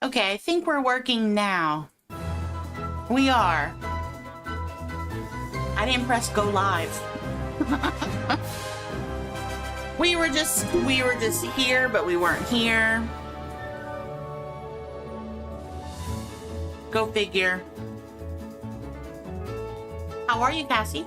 Okay, I think we're working now. We are. I didn't press go live. We were just here, but we weren't here. Go figure. How are you, Cassie?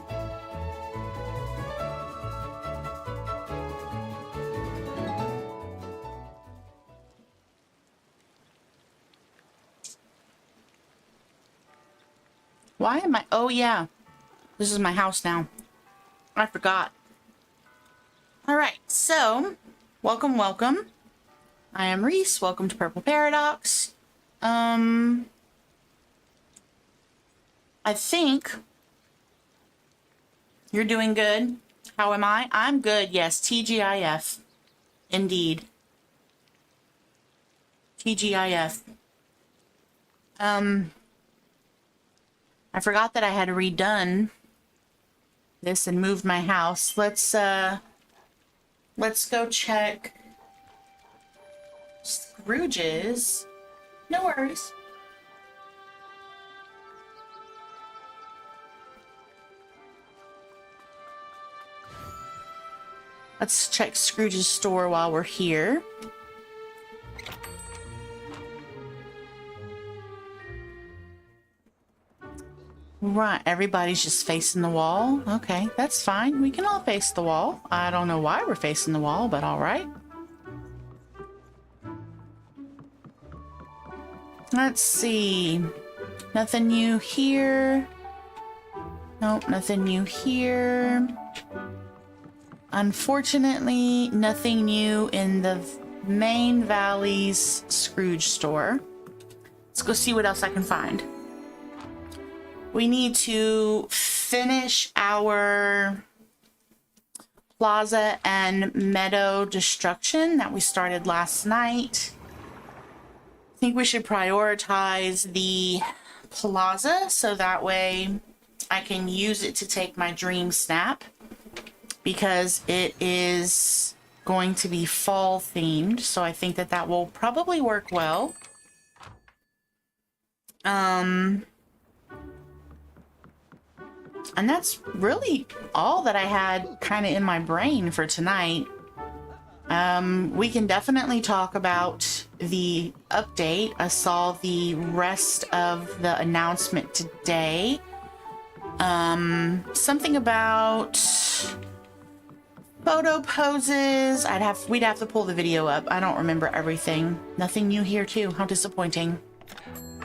Why am I? Oh, yeah. This is my house now. I forgot. All right, so welcome, welcome. I am Reese. Welcome to Purple Paradox. I think you're doing good. How am I? I'm good. Yes, TGIF. Indeed. TGIF. I forgot that I had redone this and moved my house. Let's go check Scrooge's. No worries. Let's check Scrooge's store while we're here. Right, everybody's just facing the wall. Okay, that's fine. We can all face the wall. I don't know why we're facing the wall, but all right. Let's see. Nothing new here. Nope, nothing new here. Unfortunately, nothing new in the main Valley's Scrooge store. Let's go see what else I can find. We need to finish our Plaza and Meadow destruction that we started last night. I think we should prioritize the Plaza so that way I can use it to take my dream snap, because it is going to be fall themed, so I think that that will probably work well. And that's really all that I had kind of in my brain for tonight. We can definitely talk about the update. I saw the rest of the announcement today. Something about photo poses. We'd have to pull the video up. I don't remember everything. Nothing new here too. How disappointing.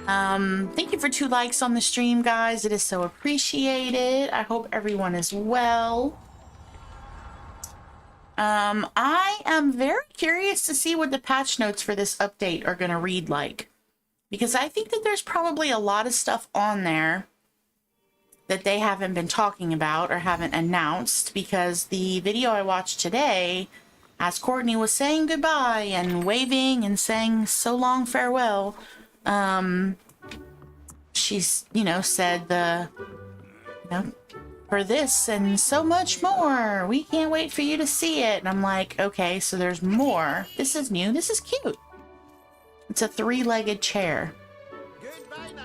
Thank you for 2 likes on the stream, guys. It is so appreciated. I hope everyone is well. I am very curious to see what the patch notes for this update are going to read like, because I think that there's probably a lot of stuff on there that they haven't been talking about or haven't announced, because the video I watched today, as Courtney was saying goodbye and waving and saying so long farewell, she's, said for this and so much more, we can't wait for you to see it. And I'm like, okay, so there's more. This is new. This is cute. It's a 3-legged chair.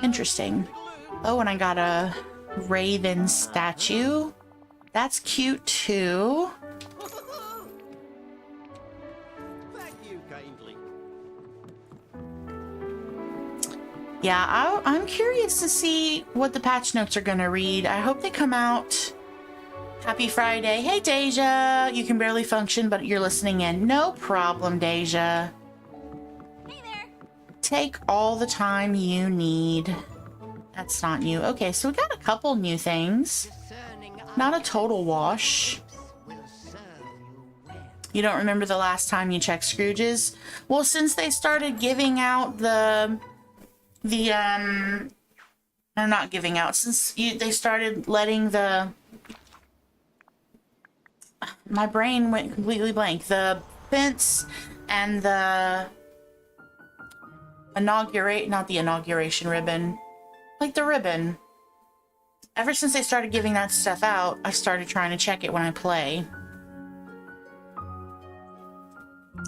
Interesting. Oh, and I got a raven statue. That's cute too. Yeah, I'm curious to see what the patch notes are going to read. I hope they come out. Happy Friday. Hey, Deja. You can barely function, but you're listening in. No problem, Deja. Hey there. Take all the time you need. That's not new. Okay, so we got a couple new things. Not a total wash. You don't remember the last time you checked Scrooge's? Well, since they started giving out they're not giving out, since they started letting my brain went completely blank. The fence and the not the inauguration ribbon, like the ribbon. Ever since they started giving that stuff out, I started trying to check it when I play.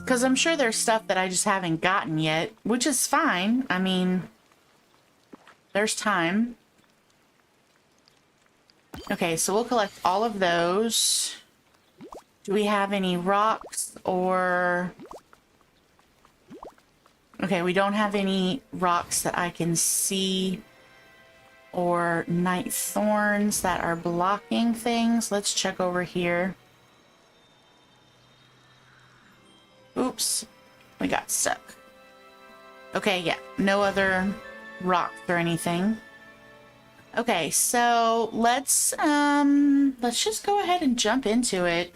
Because I'm sure there's stuff that I just haven't gotten yet, which is fine. I mean, there's time. Okay, so we'll collect all of those. Do we have any rocks or... Okay, we don't have any rocks that I can see or night thorns that are blocking things. Let's check over here. Oops, we got stuck. Okay, yeah, no other rocks or anything. Okay, so let's just go ahead and jump into it.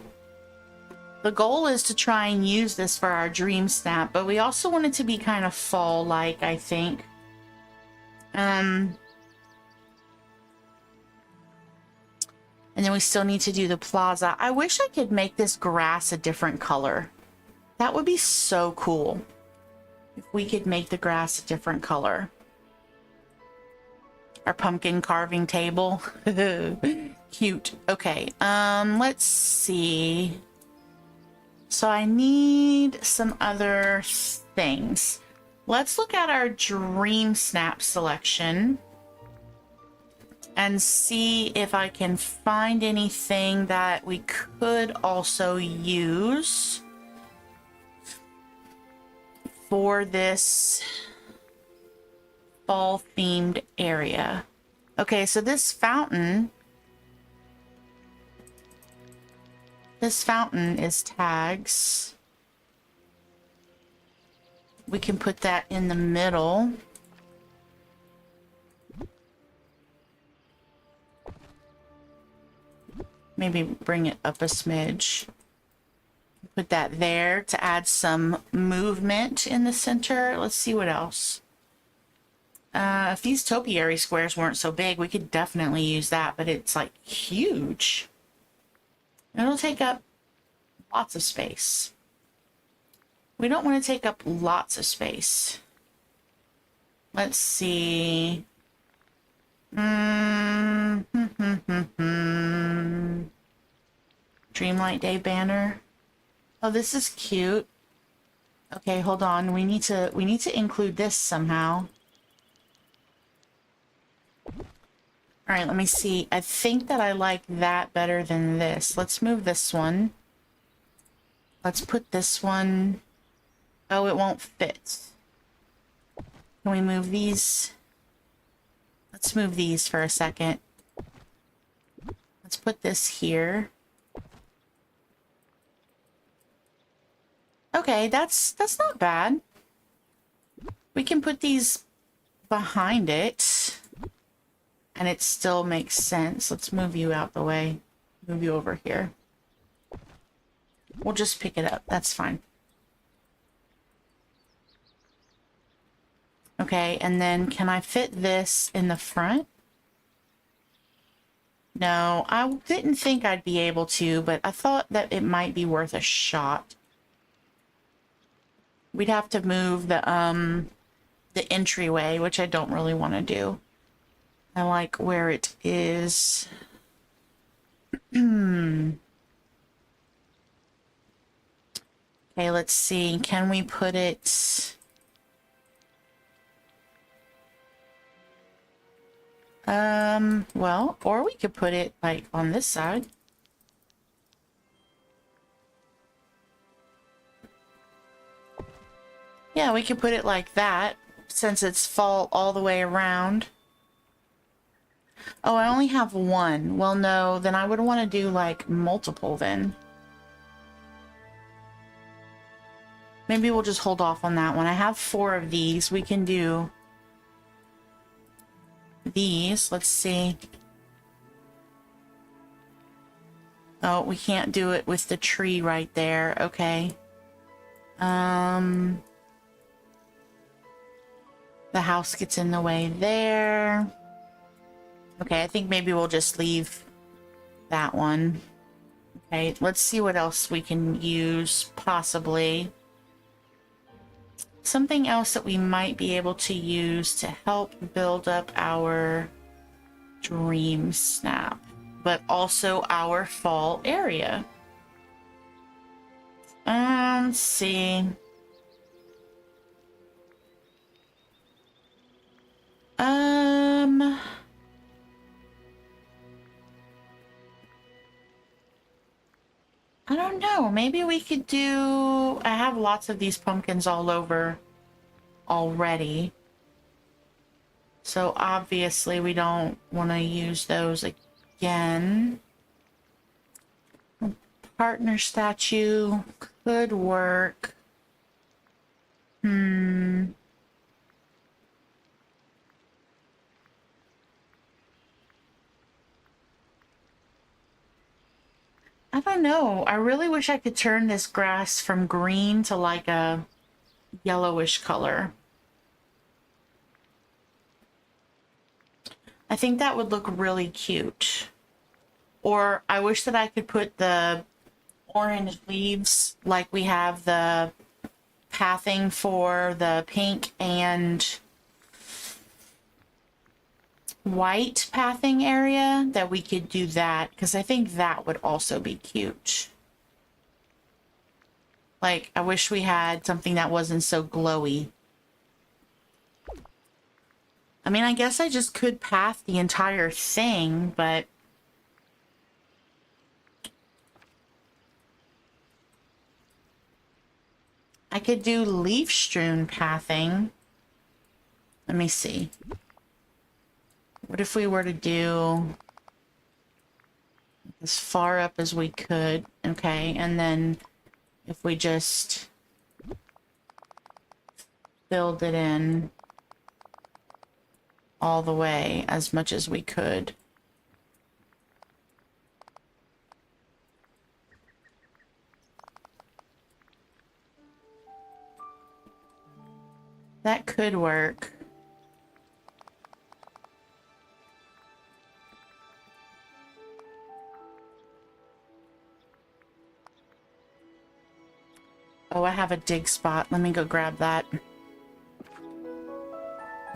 The goal is to try and use this for our dream snap, but we also want it to be kind of fall-like, I think. And then we still need to do the plaza. I wish I could make this grass a different color. That would be so cool if we could make the grass a different color. Our pumpkin carving table. Cute. Okay, let's see. So I need some other things. Let's look at our dream snap selection and see if I can find anything that we could also use for this fall themed area. Okay, so this fountain is tags. We can put that in the middle. Maybe bring it up a smidge. Put that there to add some movement in the center. Let's see what else. If these topiary squares weren't so big, we could definitely use that, but it's like huge. It'll take up lots of space. We don't want to take up lots of space. Let's see. Dreamlight Day banner. Oh, this is cute. Okay, hold on. We need to include this somehow. All right, let me see. I think that I like that better than this. Let's move this one. Let's put this one. Oh, it won't fit. Can we move these? Let's move these for a second. Let's put this here. Okay, that's not bad. We can put these behind it. And it still makes sense. Let's move you out the way. Move you over here. We'll just pick it up. That's fine. Okay, and then can I fit this in the front? No, I didn't think I'd be able to, but I thought that it might be worth a shot. We'd have to move the entryway, which I don't really want to do. I like where it is. Okay, let's see. Can we put it... well, or we could put it, like, on this side. Yeah, we could put it like that, since it's fall all the way around. Oh, I only have one. Well, no, then I would want to do, like, multiple then. Maybe we'll just hold off on that one. I have 4 of these. We can do these. Let's see. Oh, we can't do it with the tree right there. Okay. The house gets in the way there. Okay, I think maybe we'll just leave that one. Okay, let's see what else we can use, possibly. Something else that we might be able to use to help build up our dream snap, but also our fall area. Let's see. I don't know. Maybe we could do... I have lots of these pumpkins all over already. So obviously we don't want to use those again. Partner statue could work. I don't know. I really wish I could turn this grass from green to like a yellowish color. I think that would look really cute. Or I wish that I could put the orange leaves like we have the pathing for the pink and white pathing area, that we could do that, because I think that would also be cute. Like, I wish we had something that wasn't so glowy. I mean, I guess I just could path the entire thing, but I could do leaf strewn pathing. Let me see. What if we were to do as far up as we could? Okay, and then if we just filled it in all the way as much as we could. That could work. Oh, I have a dig spot. Let me go grab that.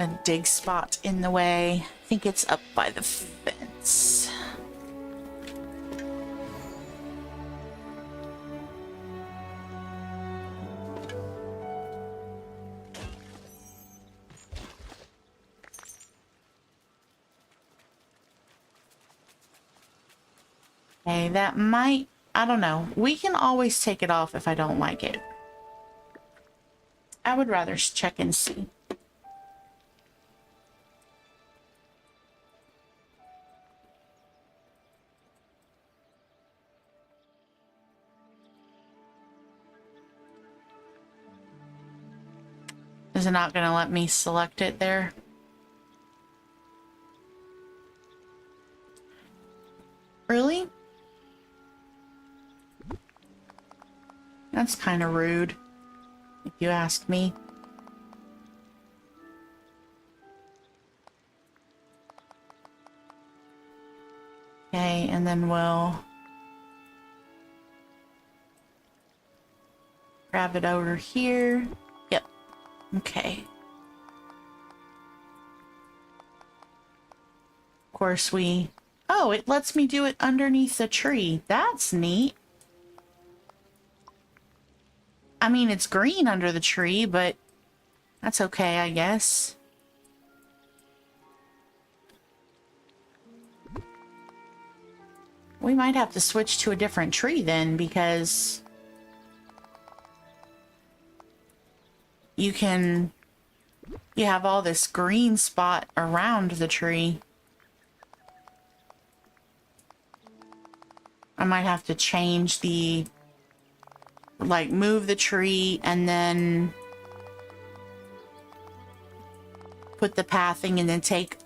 A dig spot in the way. I think it's up by the fence. Okay, that might... I don't know. We can always take it off if I don't like it. I would rather check and see. Is it not going to let me select it there? Really? That's kind of rude, if you ask me. Okay, and then we'll grab it over here. Yep. Okay. Of course we... Oh, it lets me do it underneath the tree. That's neat. I mean, it's green under the tree, but that's okay, I guess. We might have to switch to a different tree then, because you have all this green spot around the tree. I might have to change the... like, move the tree and then put the pathing and then take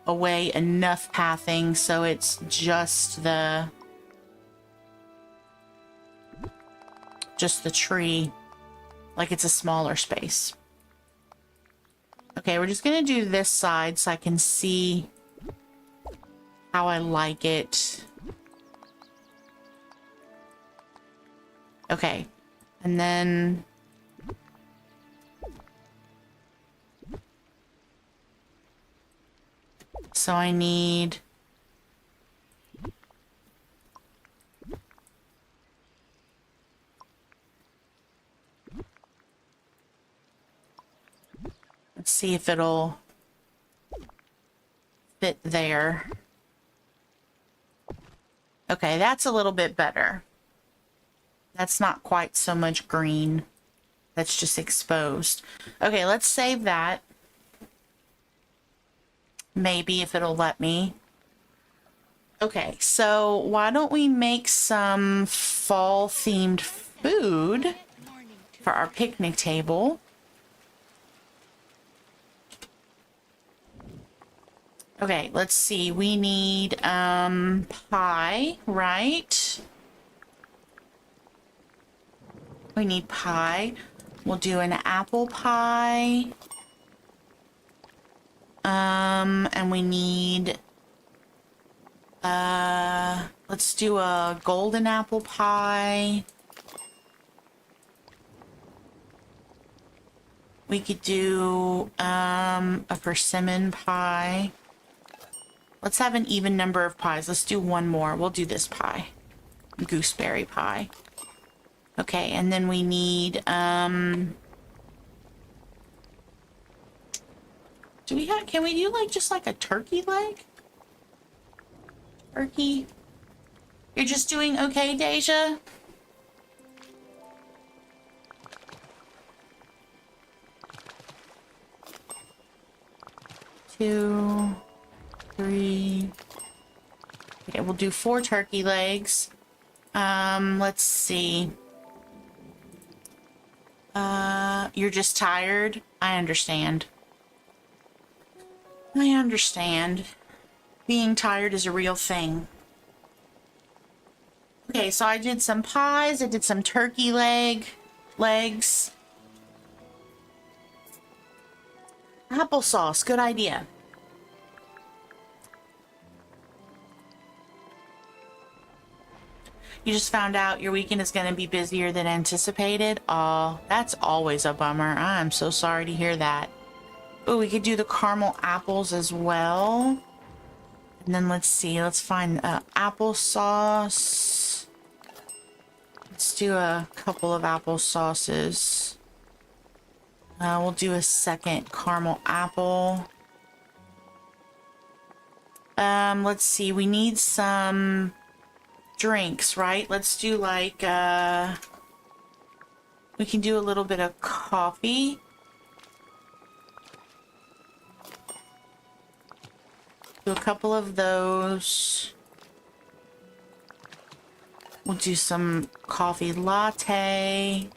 away enough pathing so it's just the tree, like it's a smaller space. Okay, we're just gonna do this side so I can see how I like it. Okay, and then so I need see if it'll fit there. Okay, that's a little bit better. That's not quite so much green. That's just exposed. Okay, let's save that. Maybe if it'll let me. Okay, so why don't we make some fall-themed food for our picnic table? Okay, let's see. We need pie, right? We need pie. We'll do an apple pie. And we need let's do a golden apple pie. We could do a persimmon pie. Let's have an even number of pies. Let's do one more. We'll do this pie. Gooseberry pie. Okay, and then we need do we have, can we do like just like a turkey leg? Turkey. You're just doing okay, Deja? 2, 3. Okay, we'll do 4 turkey legs. Let's see. You're just tired? I understand. I understand. Being tired is a real thing. Okay, so I did some pies. I did some turkey legs. Applesauce, good idea. You just found out your weekend is going to be busier than anticipated? Oh, that's always a bummer. I'm so sorry to hear that. Oh, we could do the caramel apples as well. And then let's see. Let's find applesauce. Let's do a couple of applesauces. We'll do a second caramel apple. Let's see. We need some drinks, right? Let's do like, we can do a little bit of coffee. Do a couple of those. We'll do some coffee latte.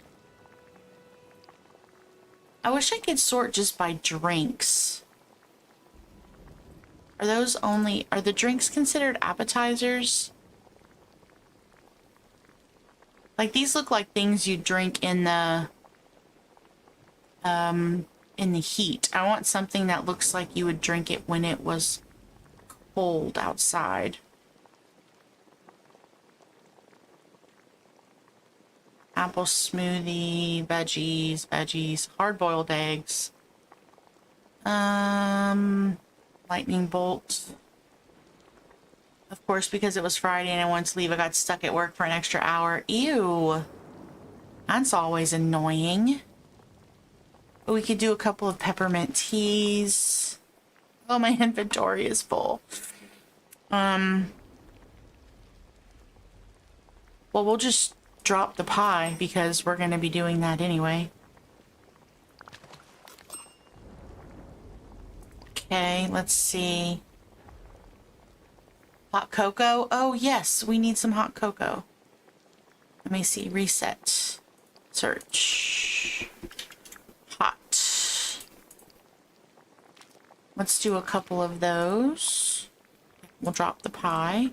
I wish I could sort just by drinks. Are those only, are the drinks considered appetizers? Like these look like things you drink in the heat. I want something that looks like you would drink it when it was cold outside. Apple smoothie, veggies, hard-boiled eggs. Lightning bolt. Of course, because it was Friday and I wanted to leave, I got stuck at work for an extra hour. Ew. That's always annoying. But we could do a couple of peppermint teas. Oh, my inventory is full. Well, we'll just drop the pie because we're going to be doing that anyway. Okay, let's see. Hot cocoa? Oh, yes, we need some hot cocoa. Let me see. Reset. Search. Hot. Let's do a couple of those. We'll drop the pie.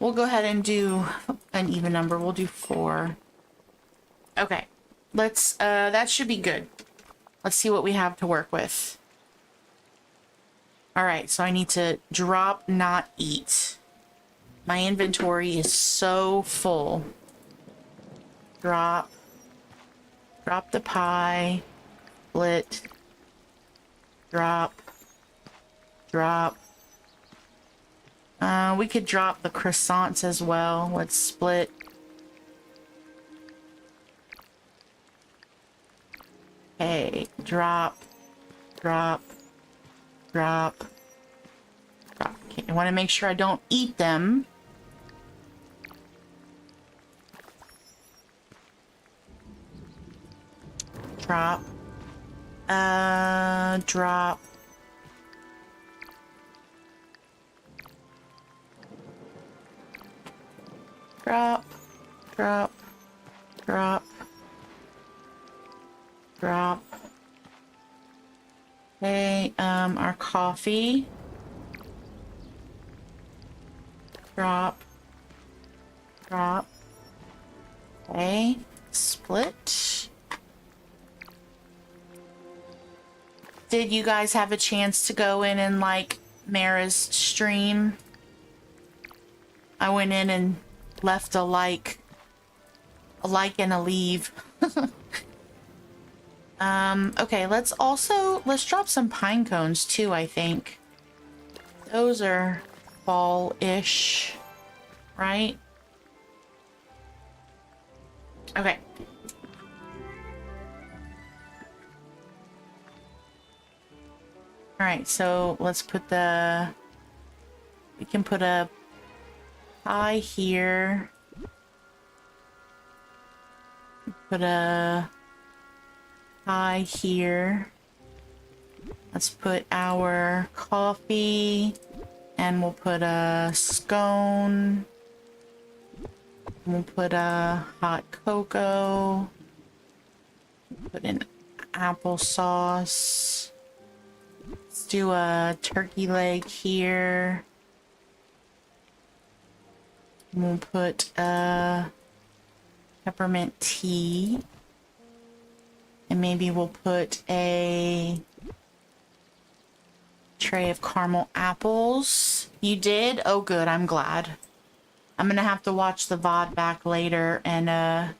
We'll go ahead and do an even number. We'll do 4. Okay. Let's, that should be good. Let's see what we have to work with. All right, so I need to drop, not eat. My inventory is so full. Drop the pie, split, drop. We could drop the croissants as well. Let's split. Okay, drop, drop, drop, drop. Okay, I want to make sure I don't eat them. Drop. Drop. Drop. Drop. Drop. Drop. Okay, our coffee. Drop. Drop. Okay, split. Did you guys have a chance to go in and like Mara's stream? I went in and left a like and a leave. Okay, let's drop some pine cones too, I think. Those are fall-ish, right? Okay. All right, so let's put we can put a pie here. Put a pie here. Let's put our coffee, and we'll put a scone. We'll put a hot cocoa. Put in applesauce. Let's do a turkey leg here. We'll put a peppermint tea. And maybe we'll put a tray of caramel apples. You did? Oh, good. I'm glad. I'm gonna have to watch the VOD back later and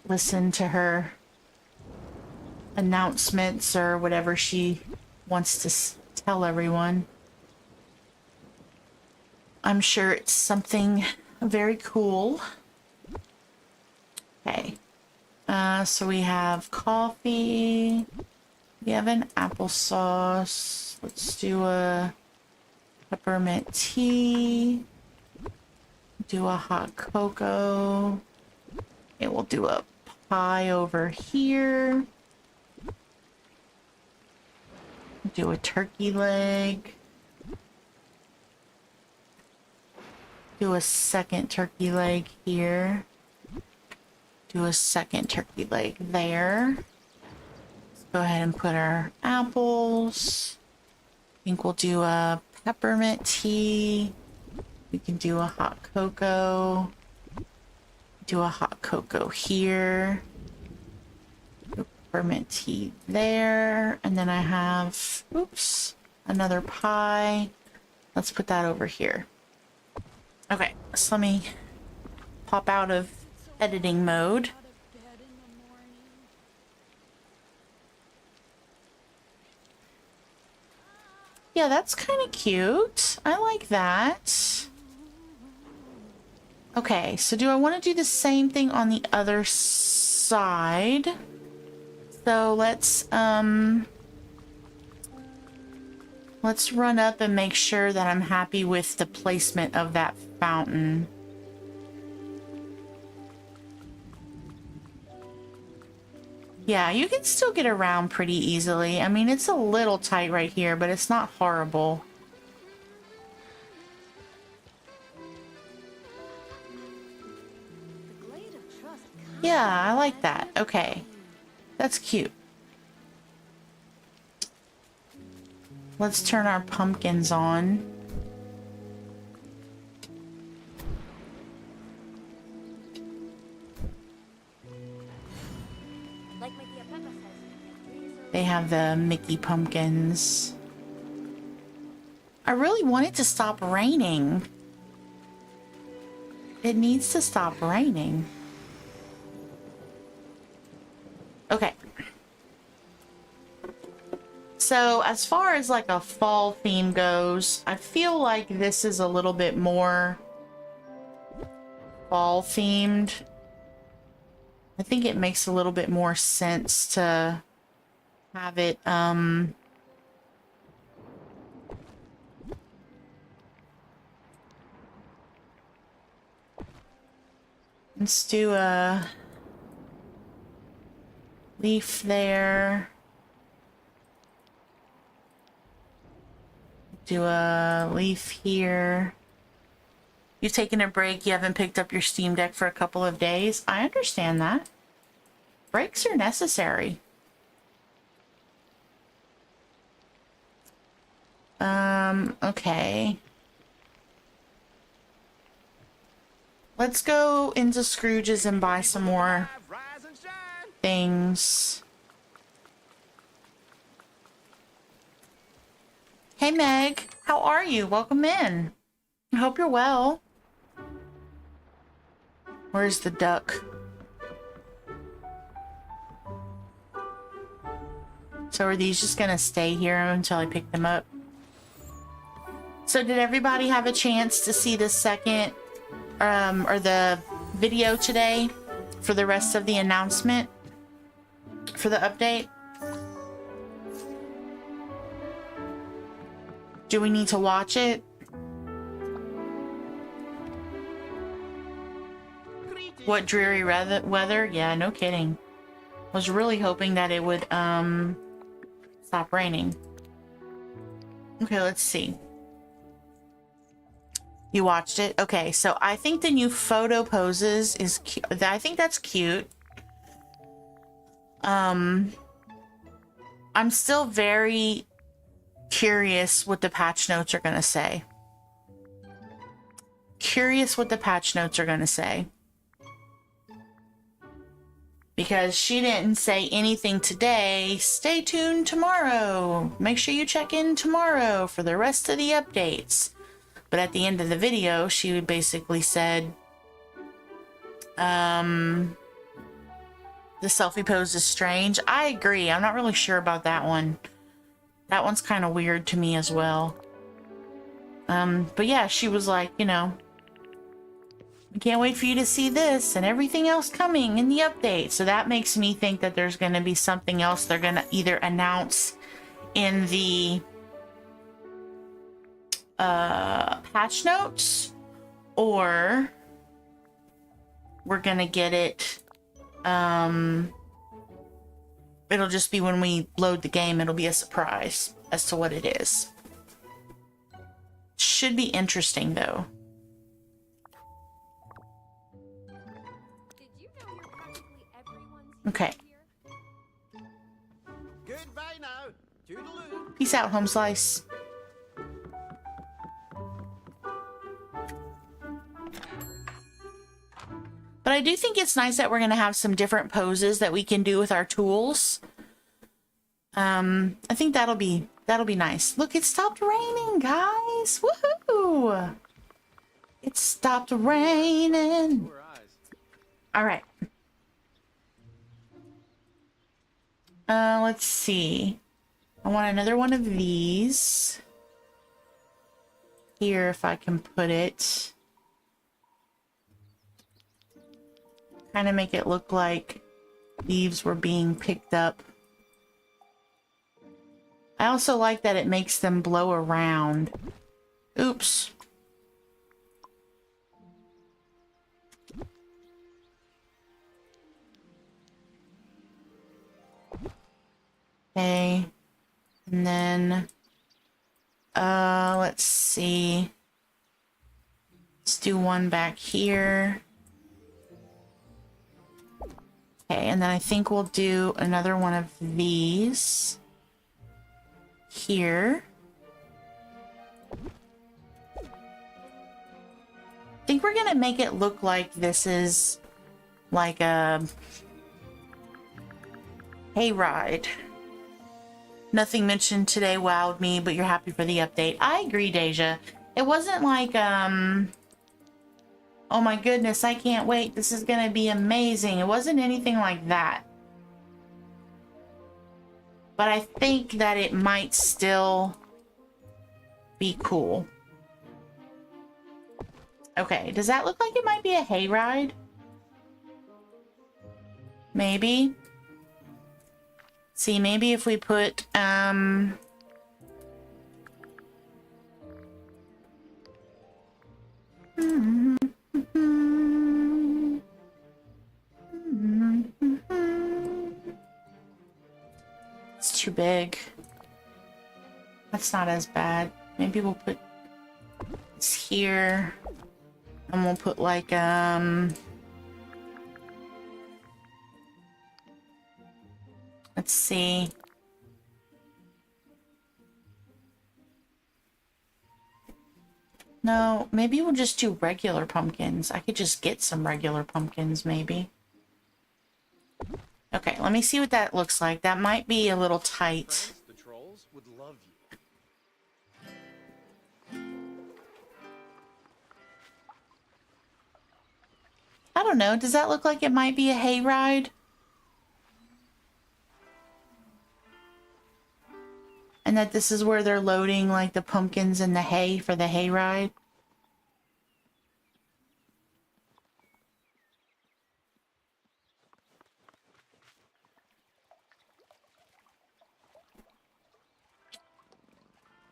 listen to her announcements or whatever she wants to tell everyone. I'm sure it's something very cool. Okay. So we have coffee. We have an applesauce. Let's do a peppermint tea. Do a hot cocoa. Okay, we'll do a pie over here. Do a turkey leg. Do a second turkey leg here. Do a second turkey leg there. Let's go ahead and put our apples. I think we'll do a peppermint tea. We can do a hot cocoa. Do a hot cocoa here. Do peppermint tea there. And then I have, oops, another pie. Let's put that over here. Okay, so let me pop out of editing mode. Yeah, that's kind of cute. I like that. Okay, so do I want to do the same thing on the other side? So let's run up and make sure that I'm happy with the placement of that fountain. Yeah, you can still get around pretty easily. I mean, it's a little tight right here, but it's not horrible. Yeah, I like that. Okay. That's cute. Let's turn our pumpkins on. They have the Mickey pumpkins. I really want it to stop raining. It needs to stop raining. Okay. So as far as like a fall theme goes, I feel like this is a little bit more fall themed. I think it makes a little bit more sense to have it, let's do a leaf there. Do a leaf here. You've taken a break. You haven't picked up your Steam Deck for a couple of days. I understand that. Breaks are necessary. Okay. Let's go into Scrooge's and buy some more things. Hey Meg, how are you? Welcome in. I hope you're well. Where's the duck? So are these just gonna stay here until I pick them up? So did everybody have a chance to see the second or the video today for the rest of the announcement for the update? Do we need to watch it? What dreary weather? Yeah, no kidding. Was really hoping that it would stop raining. Okay, let's see. You watched it? Okay, so I think the new photo poses is cute. I think that's cute. I'm still very curious what the patch notes are going to say. Curious what the patch notes are going to say. Because she didn't say anything today. Stay tuned tomorrow. Make sure you check in tomorrow for the rest of the updates. But at the end of the video, she basically said, the selfie pose is strange. I agree. I'm not really sure about that one. That one's kind of weird to me as well. But yeah, she was like, you know, I can't wait for you to see this and everything else coming in the update. So that makes me think that there's going to be something else they're going to either announce in the patch notes, or we're going to get it. It'll just be when we load the game, it'll be a surprise as to what it is. Should be interesting though. Okay. Goodbye now. Toodaloo. Peace out, Home Slice. But I do think it's nice that we're going to have some different poses that we can do with our tools. I think that'll be nice. Look, it stopped raining, guys. Woohoo! It stopped raining. All right. Let's see. I want another one of these. Here, if I can put it. Kind of make it look like leaves were being picked up. I also like that it makes them blow around. Oops. Okay. And then, let's see. Let's do one back here. Okay, and then I think we'll do another one of these here. I think we're gonna make it look like this is like a hayride. Nothing mentioned today wowed me, but you're happy for the update. I agree, Deja. It wasn't like, oh my goodness, I can't wait. This is gonna be amazing. It wasn't anything like that. But I think that it might still be cool. Okay, does that look like it might be a hayride? Maybe. See, maybe if we put, it's too big. That's not as bad. Maybe we'll put this here. And we'll put like, let's see. No, maybe we'll just do regular pumpkins. I could just get some regular pumpkins, maybe. Okay, let me see what that looks like. That might be a little tight. The trolls would love you. I don't know. Does that look like it might be a hayride? And that this is where they're loading like the pumpkins and the hay for the hayride?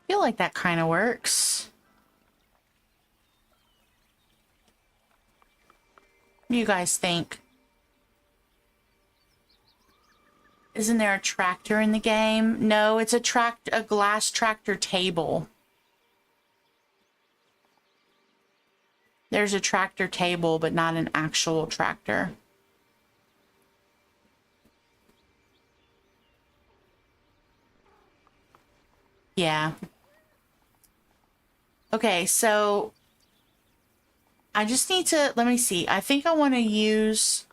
I feel like that kind of works. What do you guys think? Isn't there a tractor in the game? No, it's a glass tractor table. There's a tractor table, but not an actual tractor. Yeah. Okay, so I just need to, let me see. I think I want to use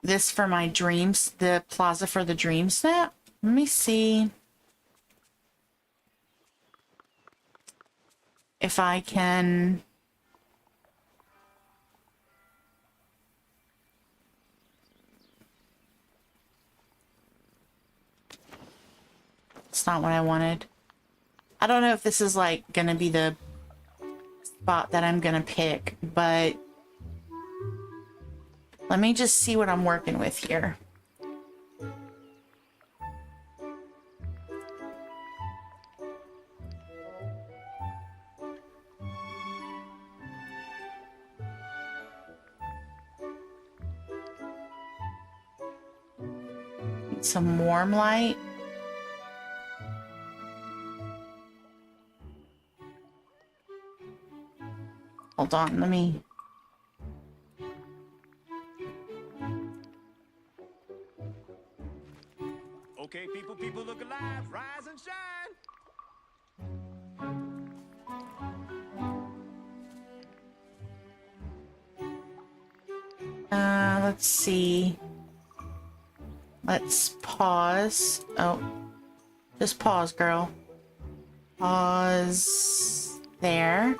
this for my dreams, the Plaza for the Dream Snap. Let me see if I can. It's not what I wanted. I don't know if this is like gonna be the spot that I'm gonna pick, but let me just see what I'm working with here. Need some warm light. Hold on, let me... Okay, people look alive, rise and shine. Let's see. Let's pause. Oh, just pause, girl. Pause there.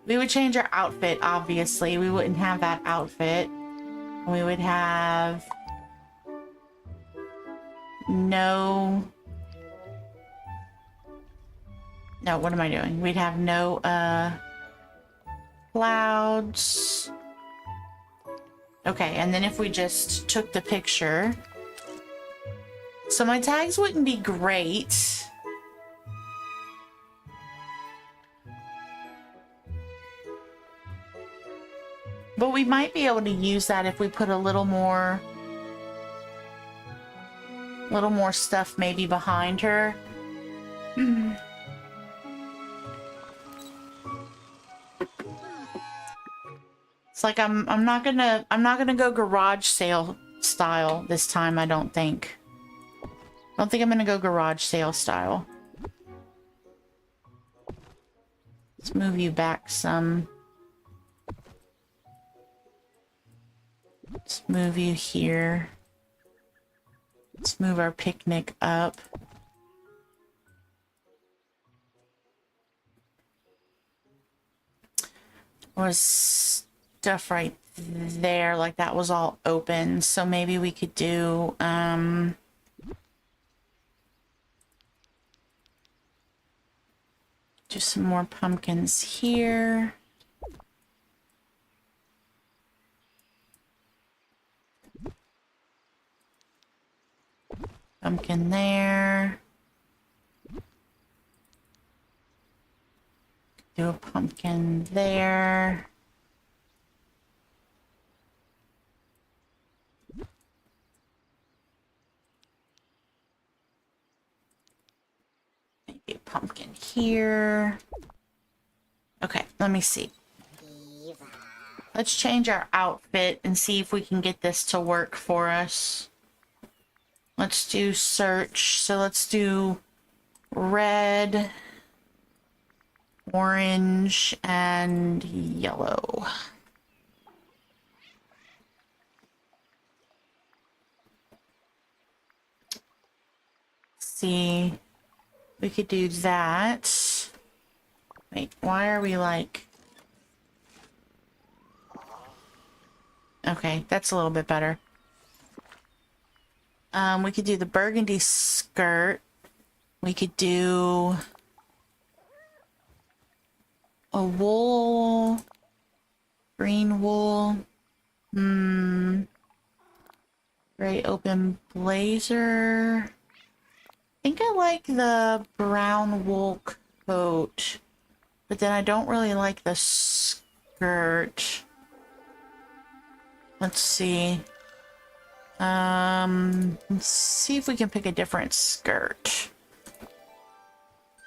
We would change our outfit, obviously. We wouldn't have that outfit. We would have no, what am I doing? We'd have no clouds. Okay, and then if we just took the picture, so my tags wouldn't be great. But we might be able to use that if we put a little more stuff maybe behind her. It's like I'm not gonna go garage sale style this time, I don't think. I don't think I'm gonna go garage sale style. Let's move you back some. Let's move you here. Let's move our picnic up. Was stuff right there, like that was all open, so maybe we could do some more pumpkins here. Pumpkin there. Do a pumpkin there. Maybe a pumpkin here. Okay, let me see. Let's change our outfit and see if we can get this to work for us. Let's do search. So let's do red, orange, and yellow. See, we could do that. Wait, why are we like... Okay, that's a little bit better. We could do the burgundy skirt. We could do a wool, green wool. Gray open blazer. I think I like the brown wool coat, but then I don't really like the skirt. Let's see. Let's see if we can pick a different skirt.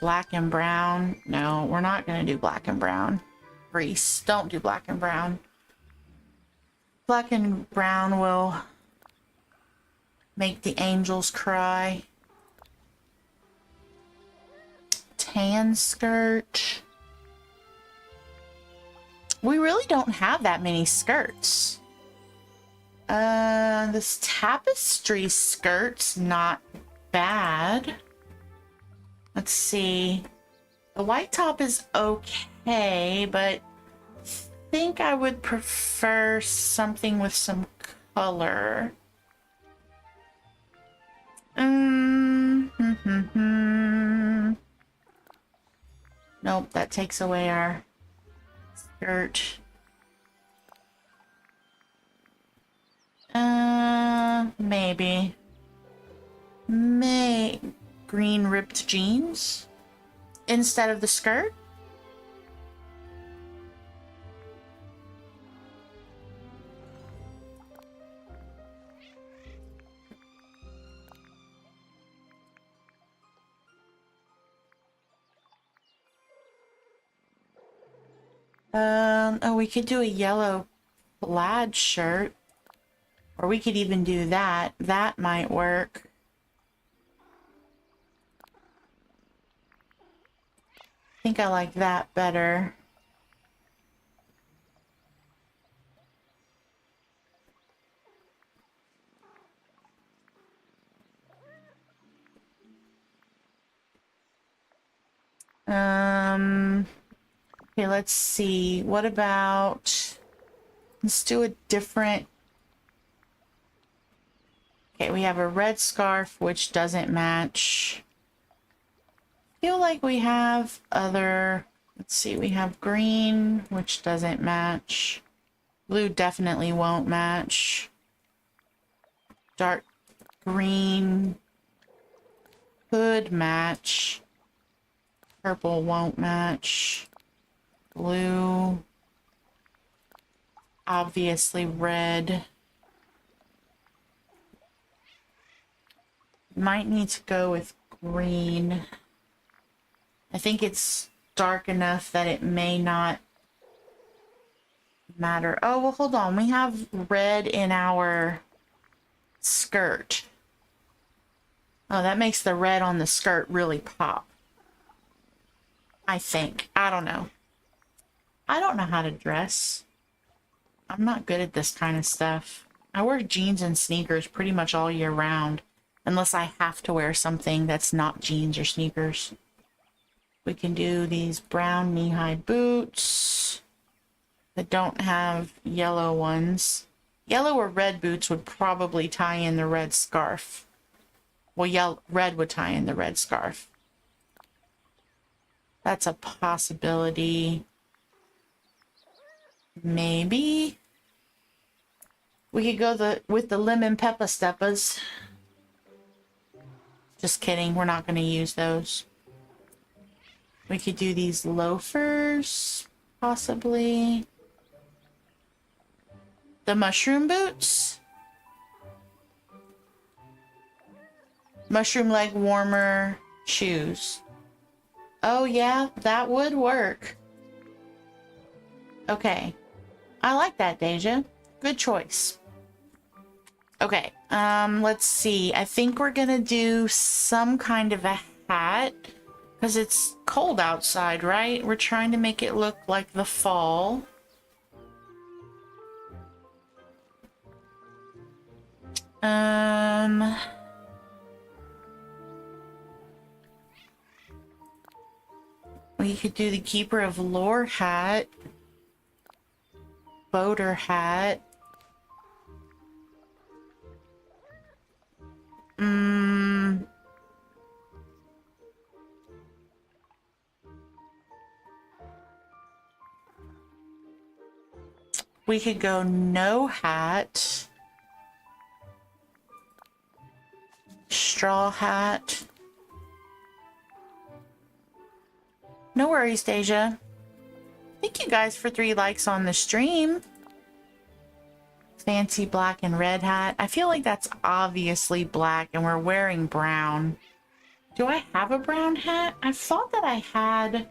Black and brown. No, we're not gonna do black and brown. Reese, don't do black and brown. Black and brown will make the angels cry. Tan skirt. We really don't have that many skirts. This tapestry skirt's not bad. Let's see. The white top is okay, but I think I would prefer something with some color. Nope, that takes away our skirt. Maybe. Green ripped jeans instead of the skirt. Oh, we could do a yellow plaid shirt. Or we could even do that. That might work. I think I like that better. Okay, let's see. What about... Let's do a different... Okay, we have a red scarf, which doesn't match. I feel like we have other... Let's see, we have green, which doesn't match. Blue definitely won't match. Dark green could match. Purple won't match. Blue. Obviously red. Might need to go with green. I think it's dark enough that it may not matter. Oh, well, hold on. We have red in our skirt. Oh, that makes the red on the skirt really pop. I think. I don't know. I don't know how to dress. I'm not good at this kind of stuff. I wear jeans and sneakers pretty much all year round. Unless I have to wear something that's not jeans or sneakers. We can do these brown knee-high boots that don't have yellow ones. Yellow or red boots would probably tie in the red scarf. Well, red would tie in the red scarf. That's a possibility. Maybe. We could go with the lemon pepper steppers. Just kidding, we're not going to use those. We could do these loafers, possibly. The mushroom boots? Mushroom leg warmer shoes. Oh yeah, that would work. Okay. I like that, Deja. Good choice. Okay, let's see. I think we're gonna do some kind of a hat because it's cold outside, right? We're trying to make it look like the fall. We could do the Keeper of Lore hat. Boater hat. We could go no hat. Straw hat. No worries, Deja. Thank you guys for 3 likes on the stream. Fancy black and red hat. I feel like that's obviously black and we're wearing brown. Do I have a brown hat? I thought that I had.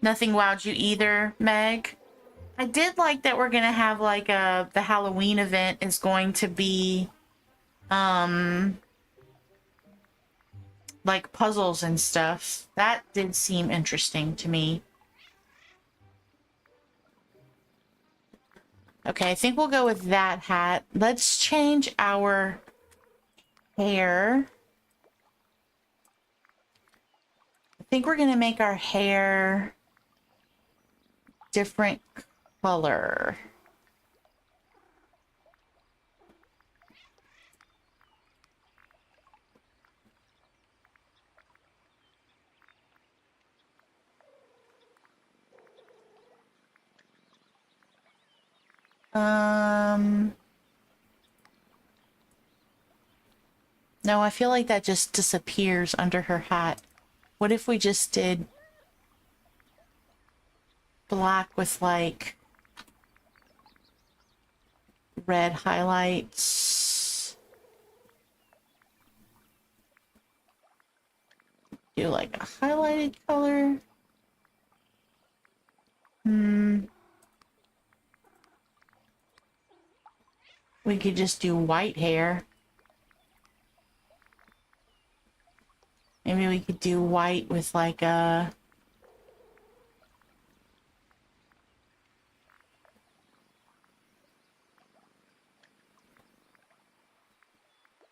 Nothing wowed you either, Meg. I did like that we're gonna have like the Halloween event is going to be like puzzles and stuff. That did seem interesting to me. Okay, I think we'll go with that hat. Let's change our hair. I think we're gonna make our hair different color. No, I feel like that just disappears under her hat. What if we just did black with like red highlights? Do like a highlighted color. We could just do white hair. Maybe we could do white with like a...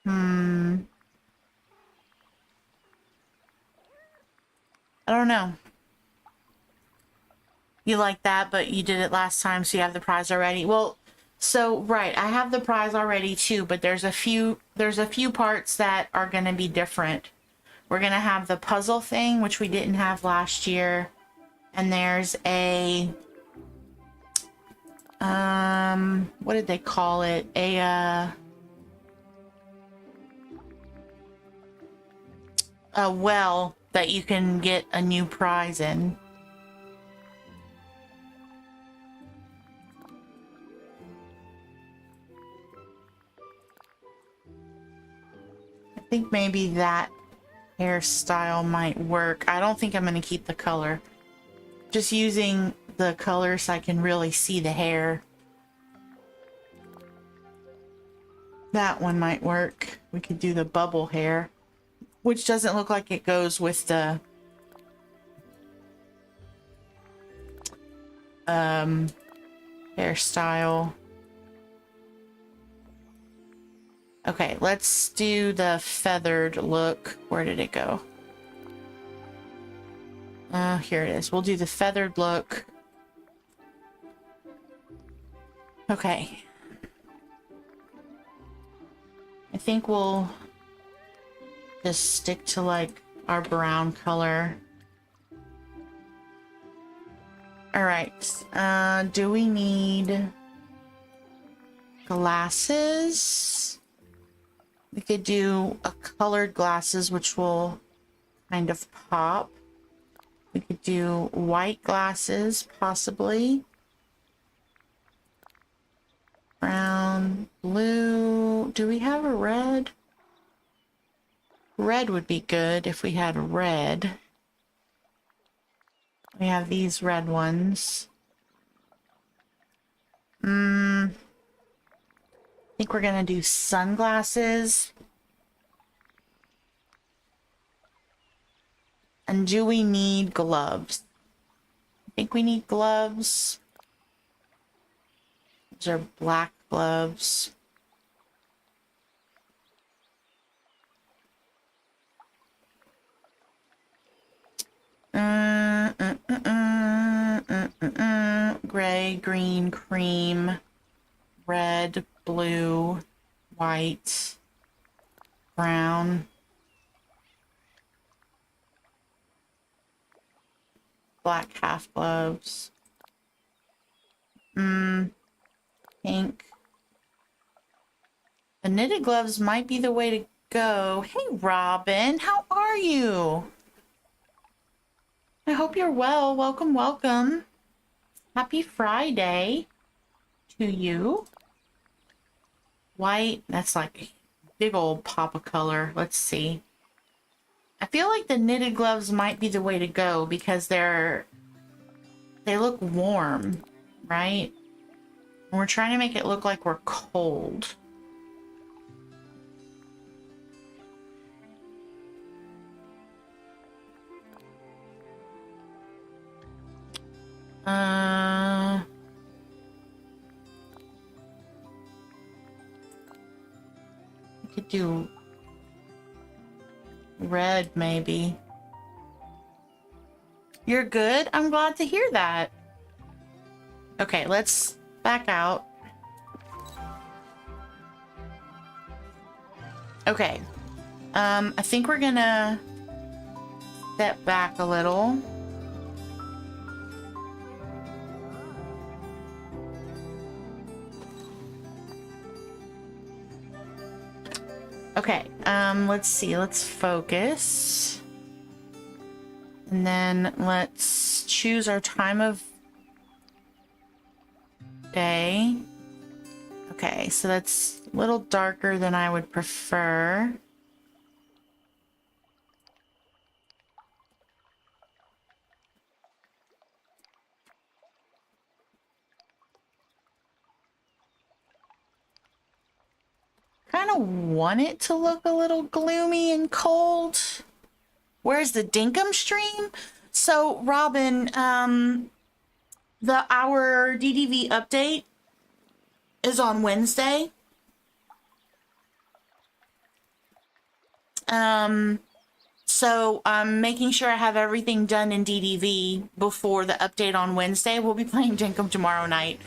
I don't know. You like that, but you did it last time, so you have the prize already. Well, so right, I have the prize already too, but there's a few parts that are going to be different. We're going to have the puzzle thing, which we didn't have last year. And there's a what did they call it? A well that you can get a new prize in. I think maybe that hairstyle might work. I don't think I'm going to keep the color. Just using the color so I can really see the hair. That one might work. We could do the bubble hair, which doesn't look like it goes with the hairstyle. Okay, let's do the feathered look. Where did it go? Here it is. We'll do the feathered look. Okay. I think we'll just stick to like our brown color. All right. Do we need glasses? We could do a colored glasses, which will kind of pop. We could do white glasses, possibly. Brown, blue. Do we have a red? Red would be good if we had red. We have these red ones. I think we're gonna do sunglasses. And do we need gloves? I think we need gloves. These are black gloves. Gray, green, cream, red, blue, white, brown, black half gloves, pink. The knitted gloves might be the way to go. Hey, Robin, how are you? I hope you're well. Welcome, welcome. Happy Friday to you. White, that's like a big old pop of color. Let's see. I feel like the knitted gloves might be the way to go because they look warm, right? And we're trying to make it look like we're cold. We could do red, maybe. You're good? I'm glad to hear that. Okay, let's back out. Okay. I think we're gonna step back a little. Okay, let's see, let's focus. And then let's choose our time of day. Okay, so that's a little darker than I would prefer. Kind of want it to look a little gloomy and cold. Where's the Dinkum stream? So, Robin, our DDV update is on Wednesday. So I'm making sure I have everything done in DDV before the update on Wednesday. We'll be playing Dinkum tomorrow night.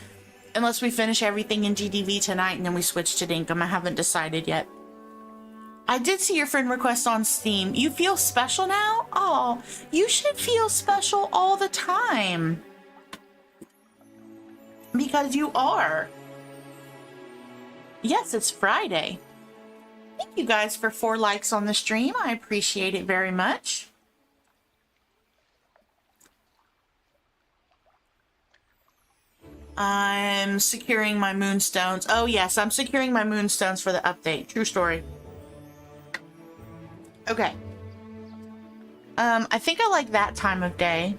Unless we finish everything in DDV tonight and then we switch to Dinkum. I haven't decided yet. I did see your friend request on Steam. You feel special now? Oh, you should feel special all the time. Because you are. Yes, it's Friday. Thank you guys for 4 likes on the stream. I appreciate it very much. I'm securing my moonstones. Oh yes, I'm securing my moonstones for the update. True story. Okay. I think I like that time of day.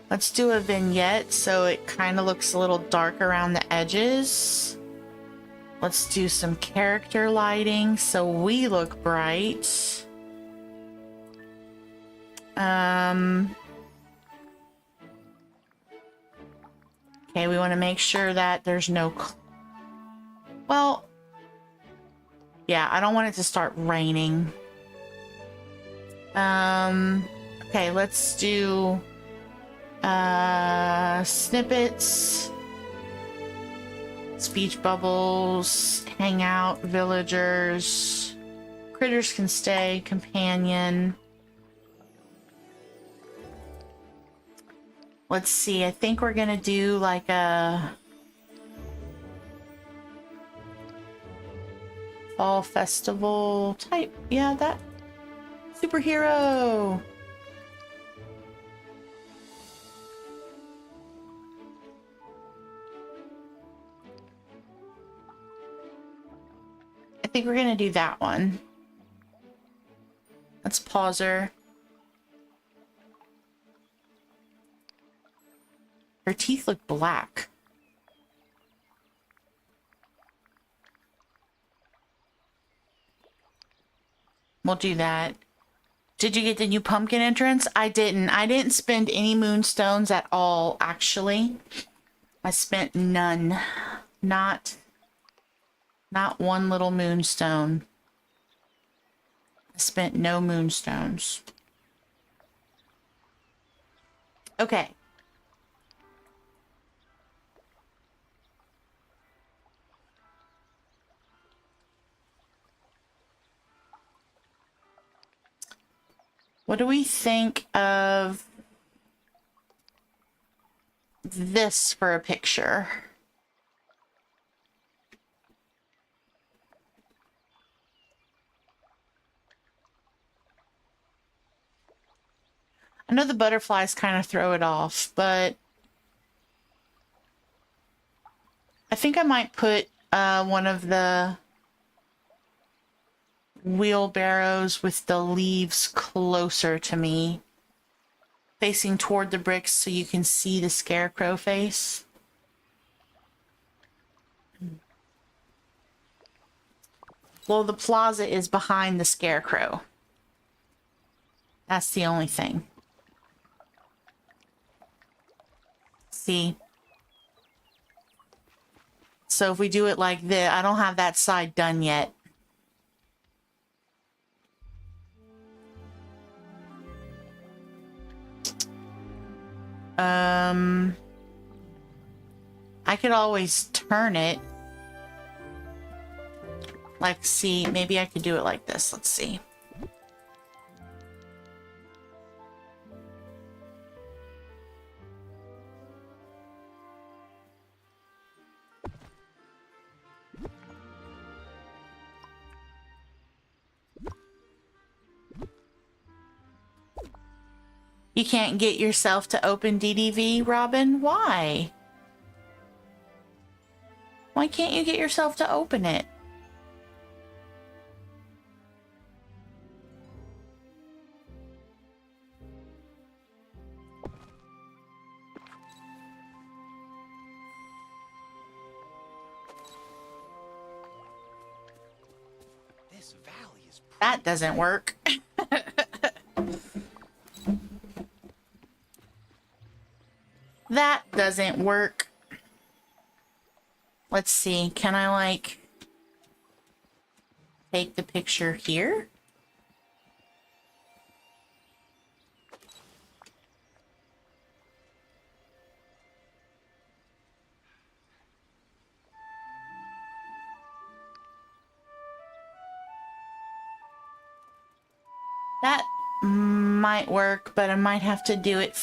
Let's do a vignette so it kind of looks a little dark around the edges. Let's do some character lighting so we look bright. Okay, we want to make sure that there's no... Well, yeah, I don't want it to start raining. Okay, let's do snippets, speech bubbles, hangout, villagers, critters can stay, companion. Let's see, I think we're gonna do like a... Fall festival type. Yeah, that. Superhero. I think we're gonna do that one. Let's pause her. Her teeth look black. We'll do that. Did you get the new pumpkin entrance? I didn't. I didn't spend any moonstones at all, actually. I spent none. Not one little moonstone. I spent no moonstones. Okay. What do we think of this for a picture? I know the butterflies kind of throw it off, but I think I might put one of the wheelbarrows with the leaves closer to me, facing toward the bricks so you can see the scarecrow face. Well, the plaza is behind the scarecrow. That's the only thing. See? So if we do it like this, I don't have that side done yet. I could always turn it. Like, see, maybe I could do it like this. Let's see. You can't get yourself to open DDV, Robin? Why? Why can't you get yourself to open it? This valley is That doesn't work. That doesn't work. Let's see. Can I, like, take the picture here? That might work, but I might have to do it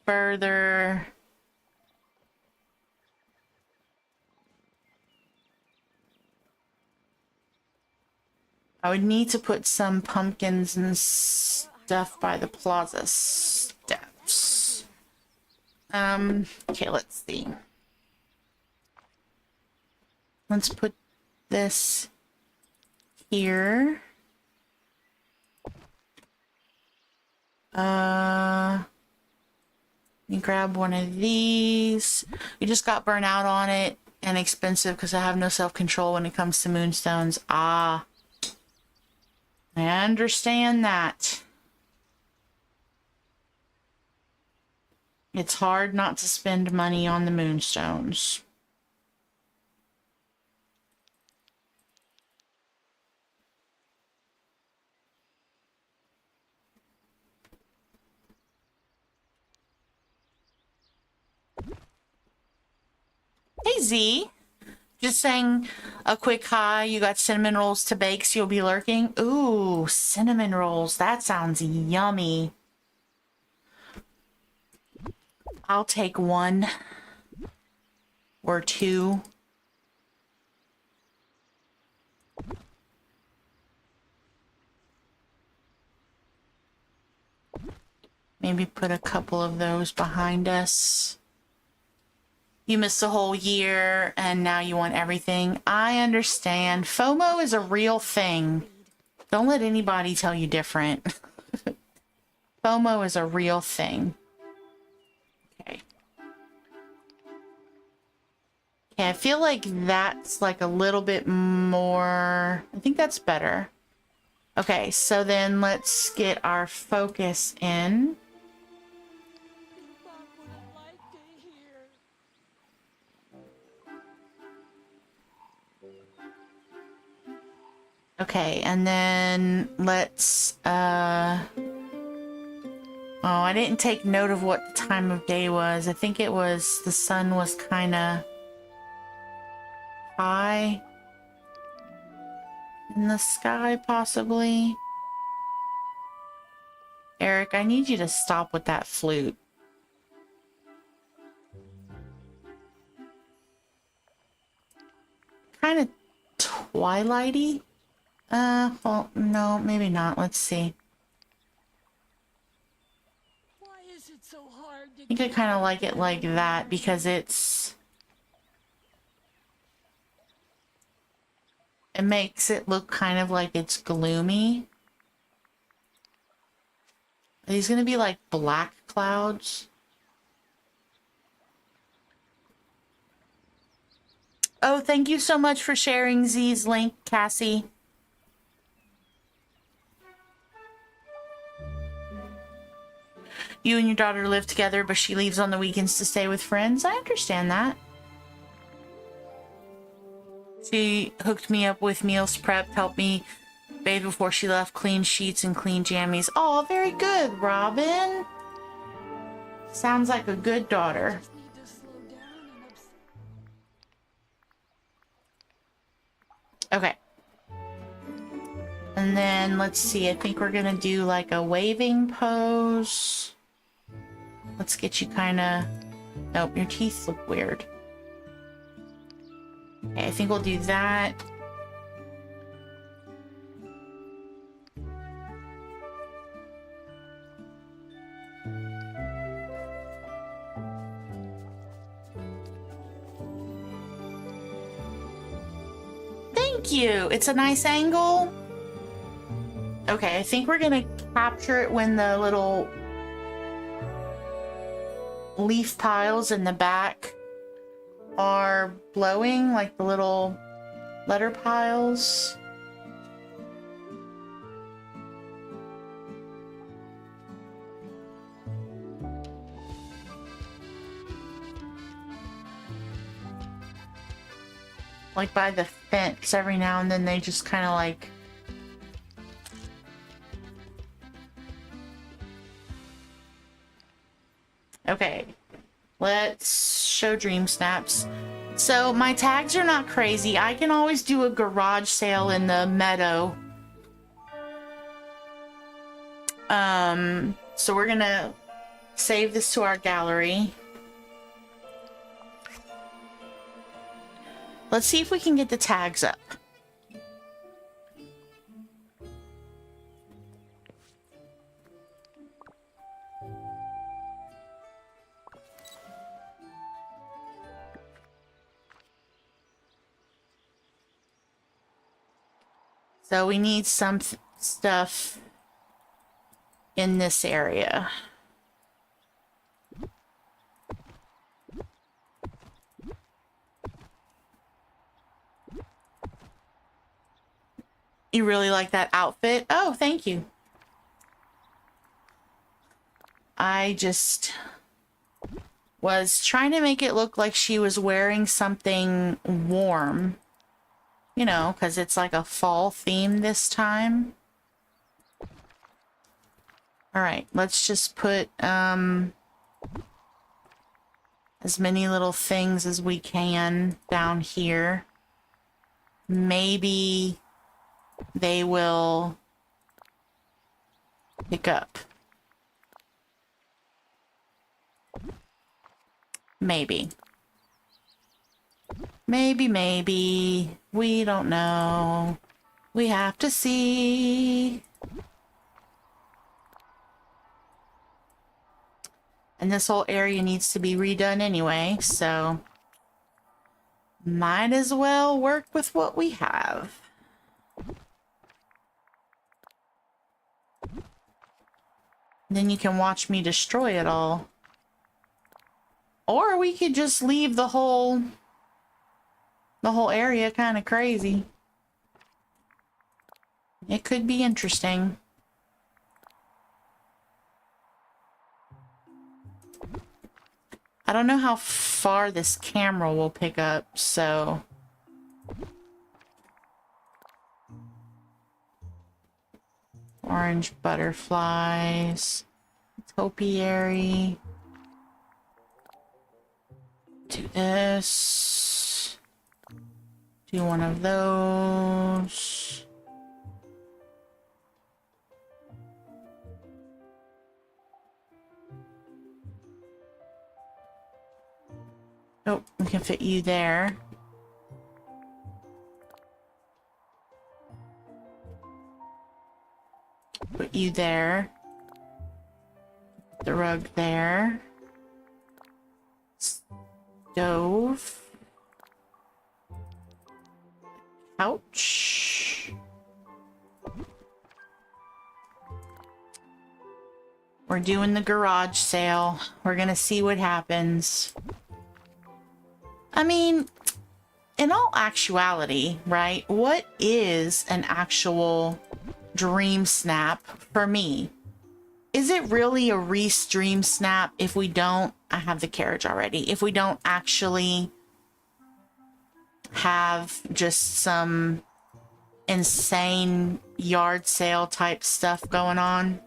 further. I would need to put some pumpkins and stuff by the plaza steps. Okay, let's see. Let's put this here. Let me grab one of these. We just got burnt out on it and expensive because I have no self-control when it comes to moonstones. Ah. I understand that. It's hard not to spend money on the moonstones. Hey Z, just saying a quick hi. You got cinnamon rolls to bake, so you'll be lurking. Ooh, cinnamon rolls. That sounds yummy. I'll take one or two. Maybe put a couple of those behind us. You missed a whole year and now you want everything. I understand. FOMO is a real thing. Don't let anybody tell you different. FOMO is a real thing. Okay. Okay, I feel like that's like a little bit more... I think that's better. Okay, so then let's get our focus in. Okay, and then let's, oh, I didn't take note of what the time of day was. I think it was, the sun was kind of high in the sky, possibly. Eric, I need you to stop with that flute. Kind of twilighty. Well, no, maybe not. Let's see. Why is it so hard to I think I kind of like it like that because it makes it look kind of like it's gloomy. Are these gonna be like black clouds? Oh, thank you so much for sharing Z's link, Cassie. You and your daughter live together, but she leaves on the weekends to stay with friends. I understand that. She hooked me up with meals prepped, helped me bathe before she left, clean sheets and clean jammies. Oh, very good, Robin. Sounds like a good daughter. Okay. And then let's see, I think we're gonna do like a waving pose. Let's get you kind of... Nope, your teeth look weird. Okay, I think we'll do that. Thank you! It's a nice angle. Okay, I think we're gonna capture it when the little leaf piles in the back are blowing, like the little letter piles. Like by the fence, every now and then they just kind of like... Okay, let's show dream snaps. So my tags are not crazy. I can always do a garage sale in the Meadow. So we're gonna save this to our gallery. Let's see if we can get the tags up. So we need some stuff in this area. You really like that outfit? Oh, thank you. I just was trying to make it look like she was wearing something warm. You know, because it's like a fall theme this time. Alright, let's just put as many little things as we can down here. Maybe they will pick up. Maybe. Maybe. We don't know. We have to see. And this whole area needs to be redone anyway, so might as well work with what we have. Then you can watch me destroy it all. Or we could just leave the whole area kind of crazy. It could be interesting. I don't know how far this camera will pick up, so... Orange butterflies. Topiary. Do this. Do one of those. Oh, we can fit you there. Put you there. The rug there. Stove. Couch. We're doing the garage sale. We're gonna see what happens. I mean, in all actuality, right? What is an actual dream snap for me? Is it really a Reese dream snap if we don't, I have the carriage already, if we don't actually have just some insane yard sale type stuff going on?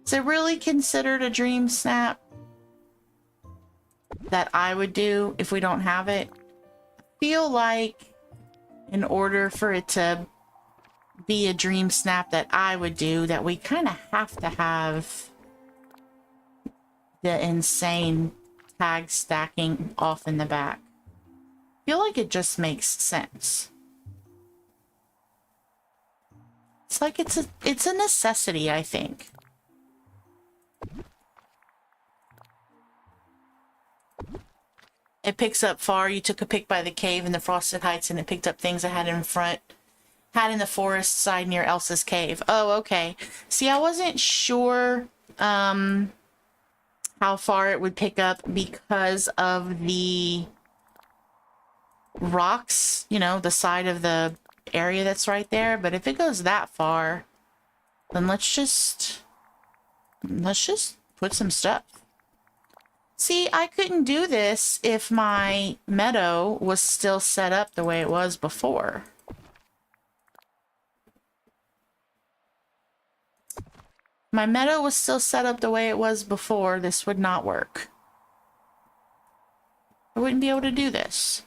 Is it really considered a dream snap that I would do if we don't have it? I feel like in order for it to be a dream snap that I would do, that we kind of have to have the insane tag stacking off in the back. I feel like it just makes sense. It's like it's a necessity, I think. It picks up far. You took a pic by the cave in the Frosted Heights and it picked up things I had in front. Had in the forest side near Elsa's cave. Oh, okay. See, I wasn't sure how far it would pick up because of the rocks, you know, the side of the area that's right there. But if it goes that far, then let's just put some stuff. See, I couldn't do this if my meadow was still set up the way it was before. My meadow was still set up the way it was before, this would not work. I wouldn't be able to do this.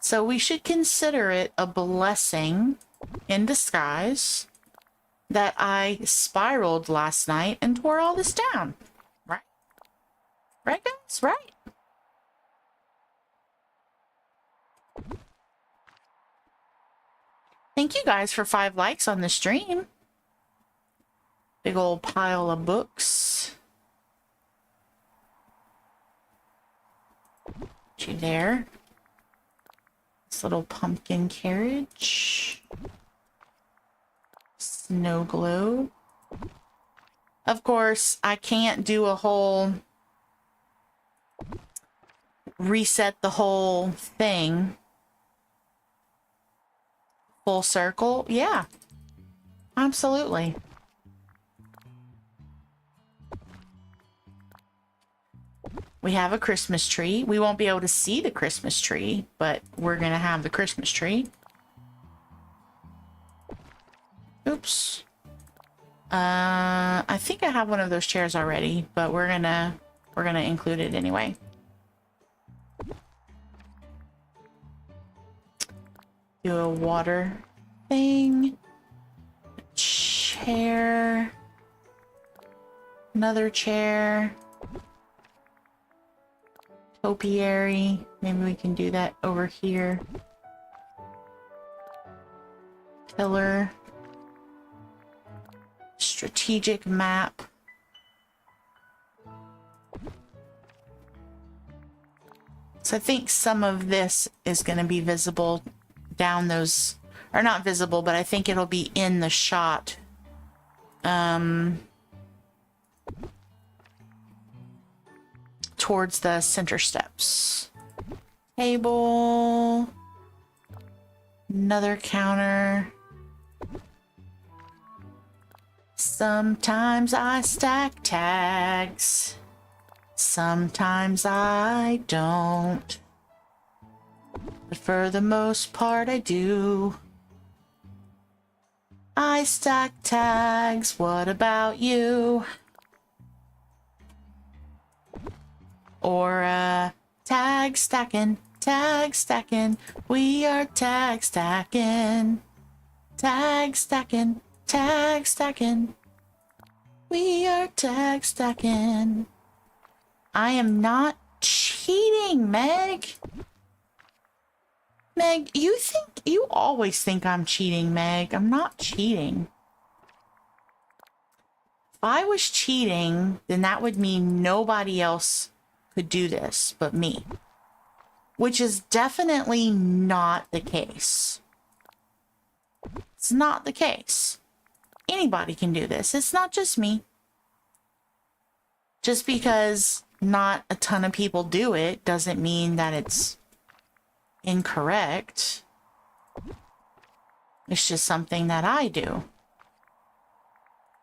So we should consider it a blessing in disguise that I spiraled last night and tore all this down. Right? Right, guys? Right? Thank you guys for 5 likes on the stream. Big old pile of books. Put you there. This little pumpkin carriage. Snow globe. Of course, I can't do a whole reset the whole thing. Full circle. Yeah. Absolutely. We have a Christmas tree. We won't be able to see the Christmas tree, but we're going to have the Christmas tree. Oops. I think I have one of those chairs already, but we're going to include it anyway. Do a water thing. Chair. Another chair. Topiary. Maybe we can do that over here. Pillar. Strategic map. So I think some of this is going to be visible down those, or not visible, but I think it'll be in the shot. Towards the center steps. Table. Another counter. Sometimes I stack tags. Sometimes I don't. But for the most part, I do. I stack tags. What about you? Or, tag stacking, tag stacking. We are tag stacking. Tag stacking, tag stacking. We are tag stacking. I am not cheating, Meg. Meg, you always think I'm cheating, Meg. I'm not cheating. If I was cheating, then that would mean nobody else could do this but me. Which is definitely not the case. It's not the case. Anybody can do this. It's not just me. Just because not a ton of people do it doesn't mean that it's incorrect. It's just something that I do.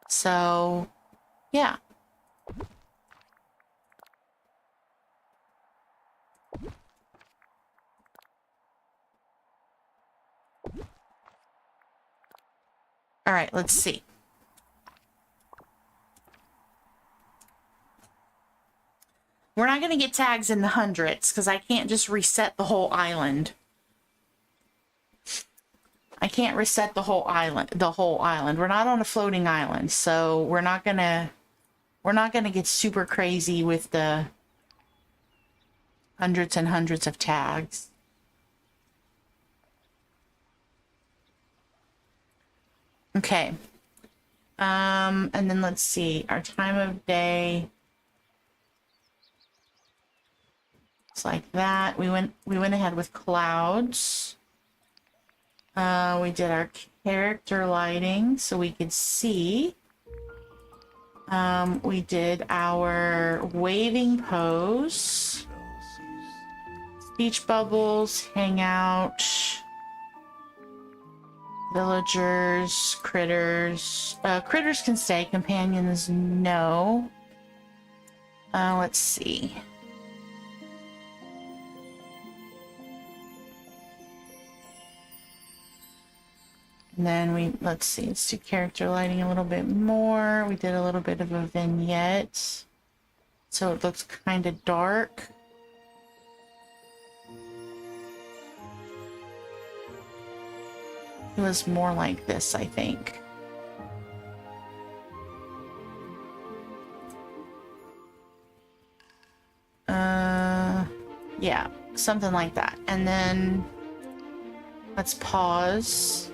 So, yeah. All right, let's see. We're not going to get tags in the hundreds because I can't just reset the whole island. I can't reset the whole island. We're not on a floating island, so we're not gonna get super crazy with the hundreds and hundreds of tags. Okay. And then let's see, our time of day. It's like that. We went ahead with clouds. We did our character lighting so we could see. We did our waving pose. Speech bubbles, hangout. Villagers, critters. Critters can stay. Companions, no. Let's see. And then let's do character lighting a little bit more. We did a little bit of a vignette. So it looks kind of dark. It was more like this, I think. Yeah, something like that. And then let's pause.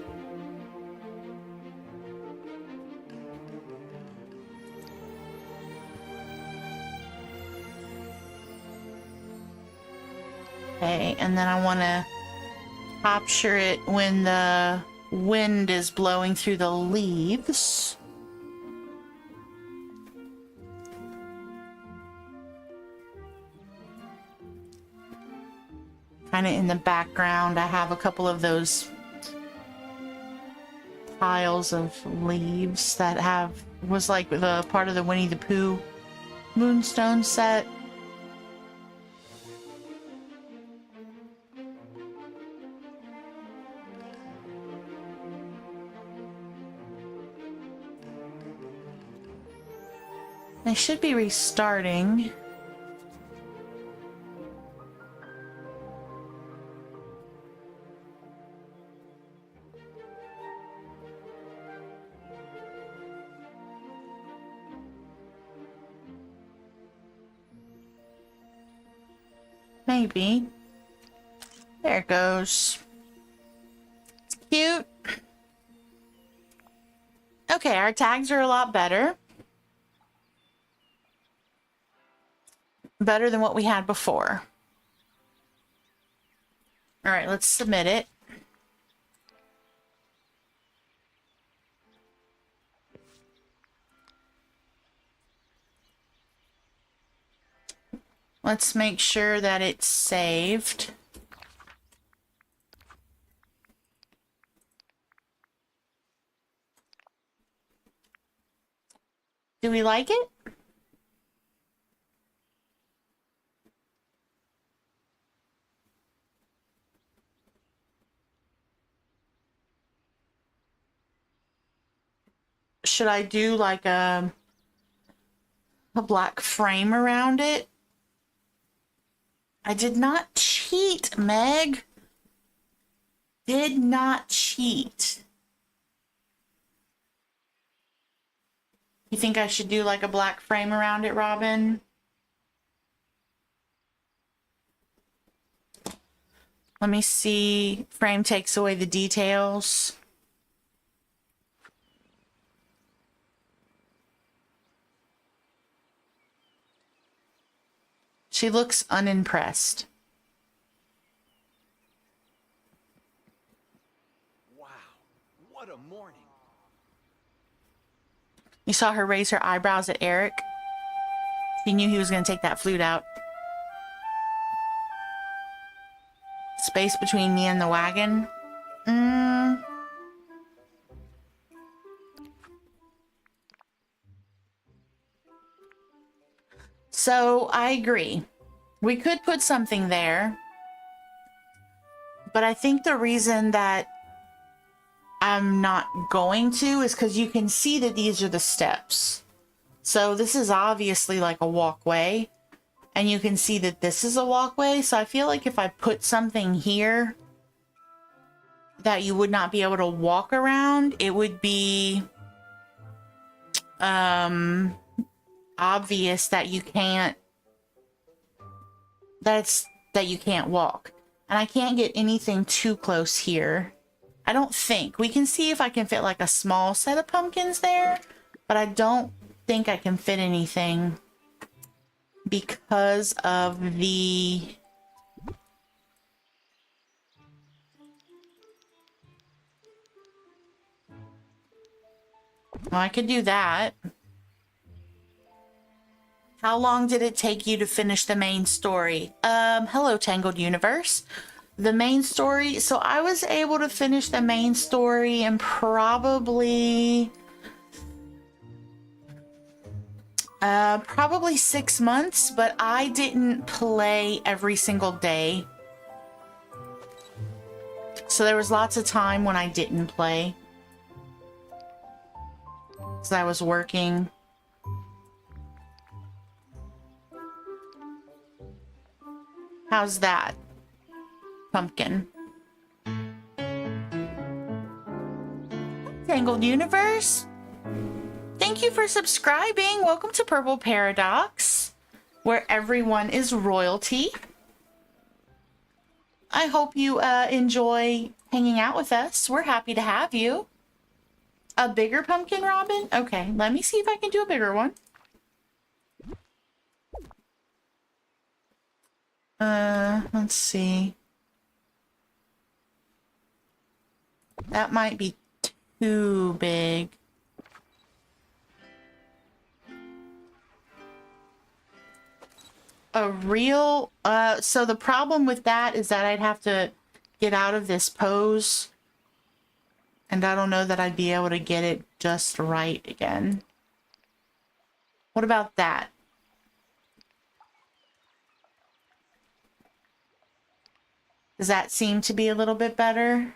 Okay, and then I want to capture it when the wind is blowing through the leaves. Kind of in the background, I have a couple of those piles of leaves that was like the part of the Winnie the Pooh Moonstone set. I should be restarting. Maybe. There it goes. It's cute. Okay, our tags are a lot better. Better than what we had before. All right, let's submit it. Let's make sure that it's saved. Do we like it? Should I do like a black frame around it? I did not cheat, Meg. Did not cheat. You think I should do like a black frame around it, Robin? Let me see. Frame takes away the details. She looks unimpressed. Wow, what a morning. You saw her raise her eyebrows at Eric. He knew he was going to take that flute out. Space between me and the wagon. So I agree. We could put something there. But I think the reason that I'm not going to is because you can see that these are the steps. So this is obviously like a walkway. And you can see that this is a walkway. So I feel like if I put something here that you would not be able to walk around, it would be obvious that you can't that you can't walk. And I can't get anything too close here. I don't think. We can see if I can fit like a small set of pumpkins there, but I don't think I can fit anything because of the well, I could do that. How long did it take you to finish the main story? Hello, Tangled Universe. The main story, so I was able to finish the main story in probably 6 months, but I didn't play every single day. So there was lots of time when I didn't play. Because I was working. How's that? Pumpkin. Tangled Universe. Thank you for subscribing. Welcome to Purple Paradox, where everyone is royalty. I hope you enjoy hanging out with us. We're happy to have you. A bigger pumpkin, Robin? Okay, let me see if I can do a bigger one. Let's see. That might be too big. A real, so the problem with that is that I'd have to get out of this pose. And I don't know that I'd be able to get it just right again. What about that? Does that seem to be a little bit better?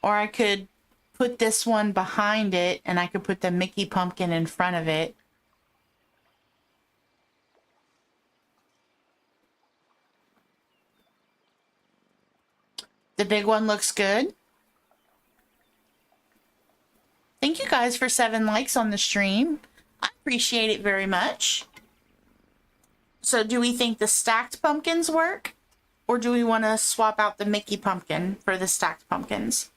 Or I could put this one behind it and I could put the Mickey pumpkin in front of it. The big one looks good. Thank you guys for 7 likes on the stream. I appreciate it very much. So do we think the stacked pumpkins work? Or do we want to swap out the Mickey pumpkin for the stacked pumpkins?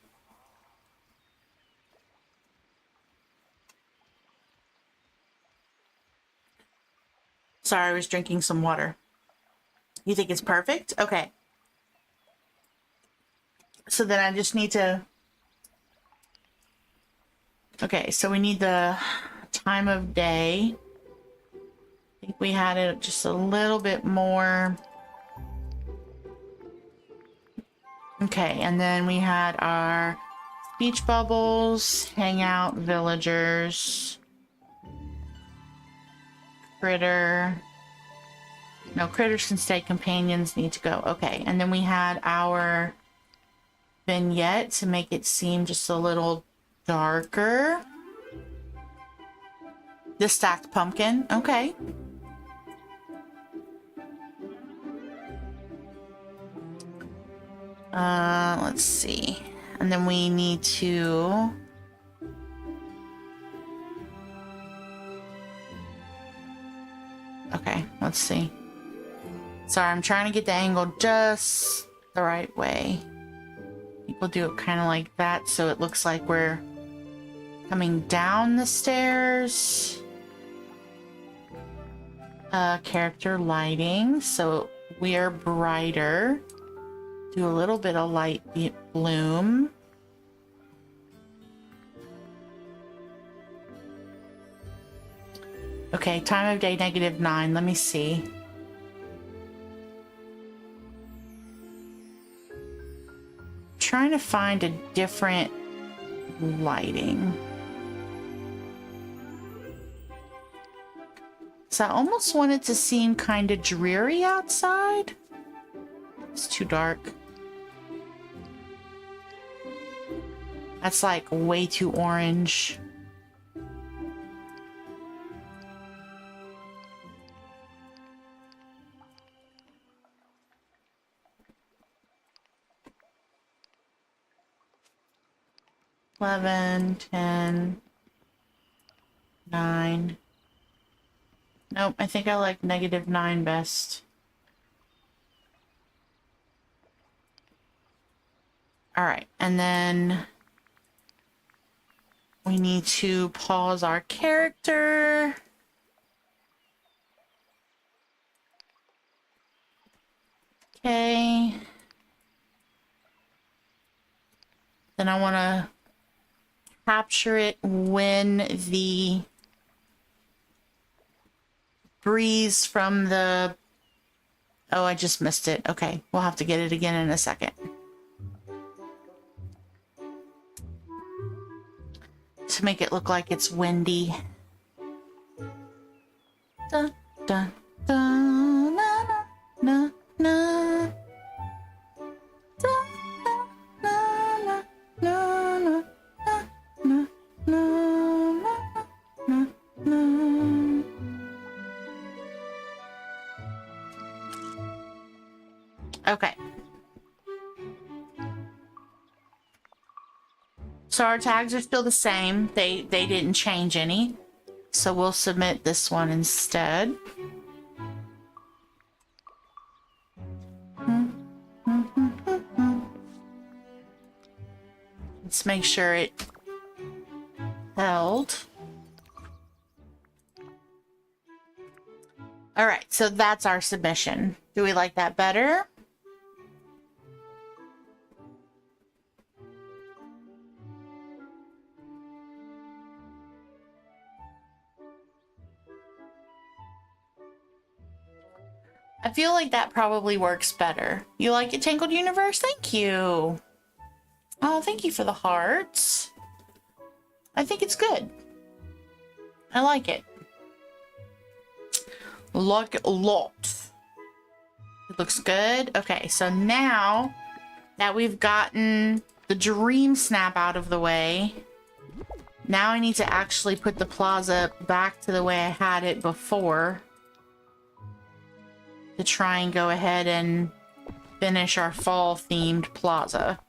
Sorry, I was drinking some water. You think it's perfect? Okay. So then I just need to... Okay, so we need the time of day. I think we had it just a little bit more. Okay, and then we had our speech bubbles, hangout, villagers, critter. No, critters can stay, companions need to go. Okay, and then we had our vignette to make it seem just a little darker. The stacked pumpkin, okay. Let's see. And then we need to... Okay, let's see. Sorry, I'm trying to get the angle just the right way. I think we'll do it kind of like that so it looks like we're coming down the stairs. Character lighting, so we are brighter. Do a little bit of light bloom. Okay, time of day -9. Let me see. Trying to find a different lighting. So I almost want it to seem kind of dreary outside. It's too dark. That's like way too orange. $11, $10, $9. Nope, I think I like -9 best. All right, and then we need to pause our character. Okay. Then I want to capture it when the breeze from the... Oh, I just missed it. Okay, we'll have to get it again in a second. To make it look like it's windy. Dun, dun, dun, na, na, na, na. Dun, na, na, na, na, na, na, na, na. Okay. So our tags are still the same. They didn't change any. So we'll submit this one instead. Let's make sure it held. All right, so that's our submission. Do we like that better? I feel like that probably works better. You like it, Tangled Universe? Thank you. Oh, thank you for the hearts. I think it's good. I like it. Like it a lot. It looks good. Okay, so now that we've gotten the dream snap out of the way, now I need to actually put the plaza back to the way I had it before to try and go ahead and finish our fall themed plaza.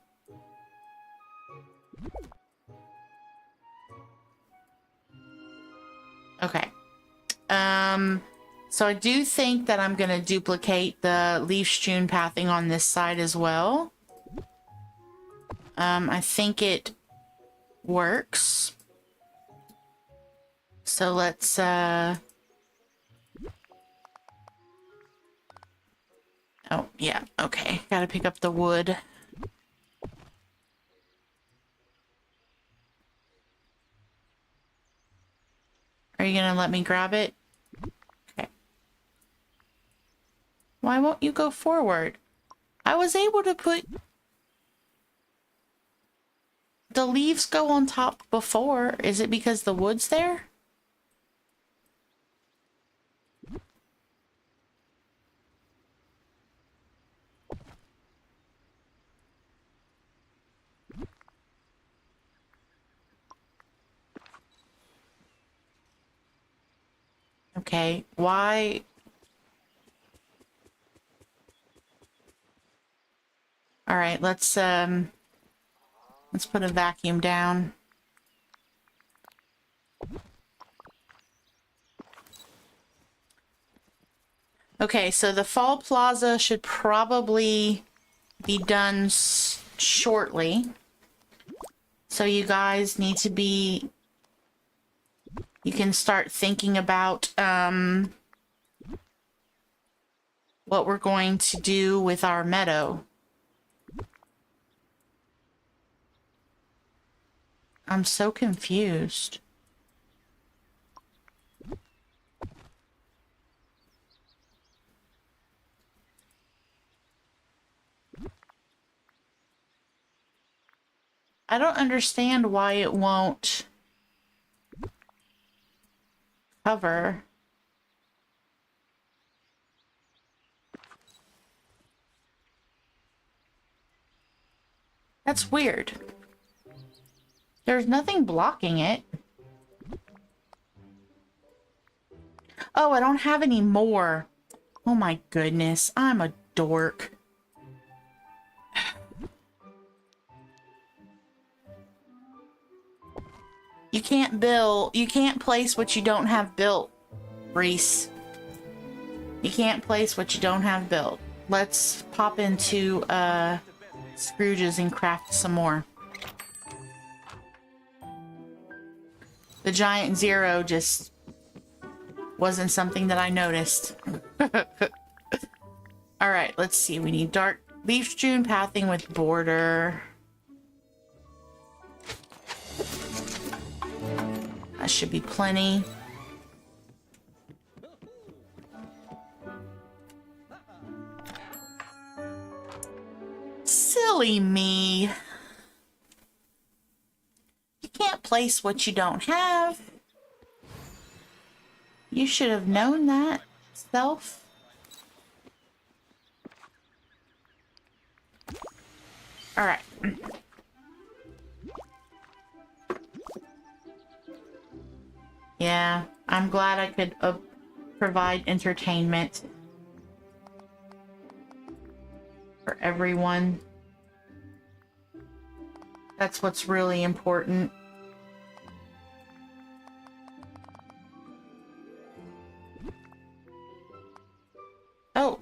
Okay. So I do think that I'm gonna duplicate the leaf strewn pathing on this side as well. I think it works. So let's Oh, yeah, okay. Gotta pick up the wood. Are you gonna let me grab it? Okay. Why won't you go forward? I was able to put... The leaves go on top before. Is it because the wood's there? Okay, why? All right, let's put a vacuum down. Okay, so the fall plaza should probably be done shortly. So you guys need to be... You can start thinking about what we're going to do with our meadow. I'm so confused. I don't understand why it won't cover. That's weird. There's nothing blocking it. Oh, I don't have any more. Oh my goodness, I'm a dork. You can't place what you don't have built, Reese. You can't place what you don't have built. Let's pop into Scrooge's and craft some more. The giant zero just wasn't something that I noticed. All right, let's see. We need dark leaf strewn pathing with border. That should be plenty. Silly me. You can't place what you don't have. You should have known that, self. All right. Yeah, I'm glad I could provide entertainment for everyone. That's what's really important. Oh.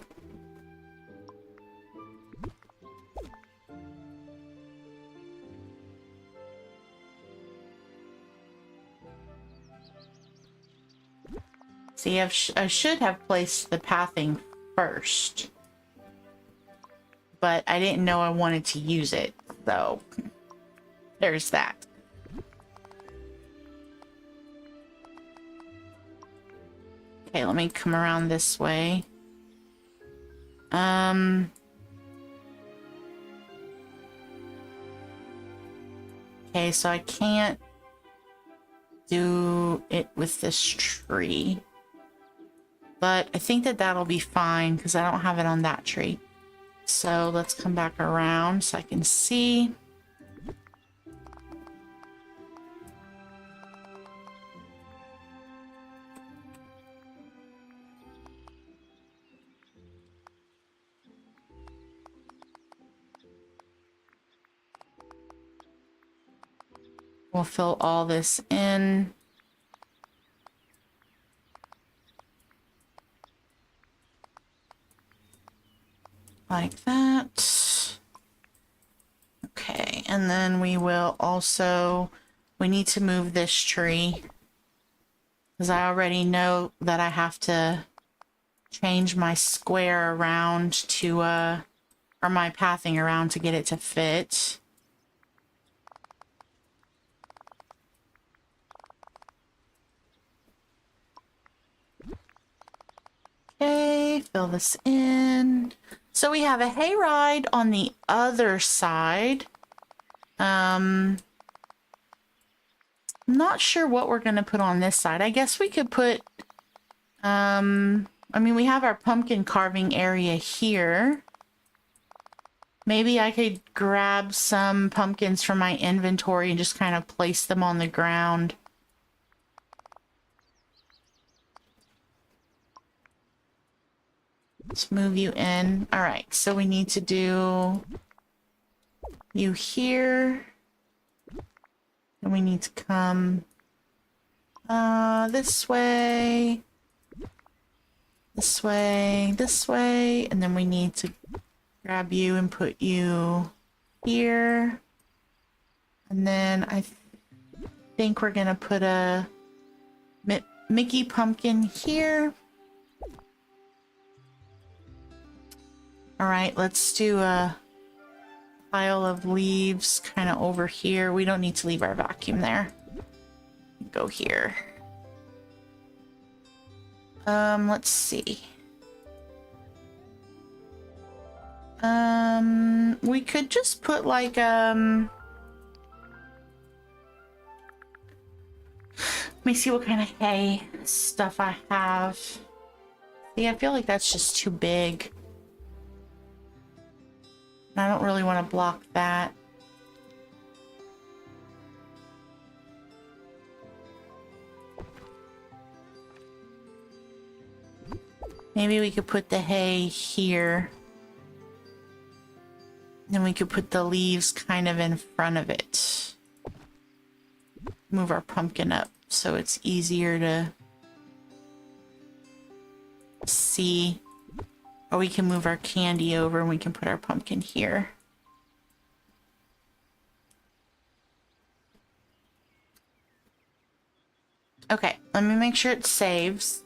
See, I should have placed the pathing first, but I didn't know I wanted to use it, so there's that. Okay, let me come around this way. Okay, so I can't do it with this tree. But I think that that'll be fine because I don't have it on that tree. So let's come back around so I can see. We'll fill all this in. Like that. Okay, and then we will also, we need to move this tree because I already know that I have to change my square around to, or my pathing around to get it to fit. Okay, fill this in. So we have a hayride on the other side. I'm not sure what we're going to put on this side. I guess we could put, I mean, we have our pumpkin carving area here. Maybe I could grab some pumpkins from my inventory and just kind of place them on the ground. Let's move you in. All right, so we need to do you here. And we need to come this way, this way, this way, and then we need to grab you and put you here. And then I think we're gonna put a Mickey pumpkin here. All right, let's do a pile of leaves kind of over here. We don't need to leave our vacuum there. Go here. Let's see. We could just put like, let me see what kind of hay stuff I have. See, I feel like that's just too big. I don't really want to block that. Maybe we could put the hay here. Then we could put the leaves kind of in front of it. Move our pumpkin up so it's easier to see. Or we can move our candy over and we can put our pumpkin here. Okay, let me make sure it saves.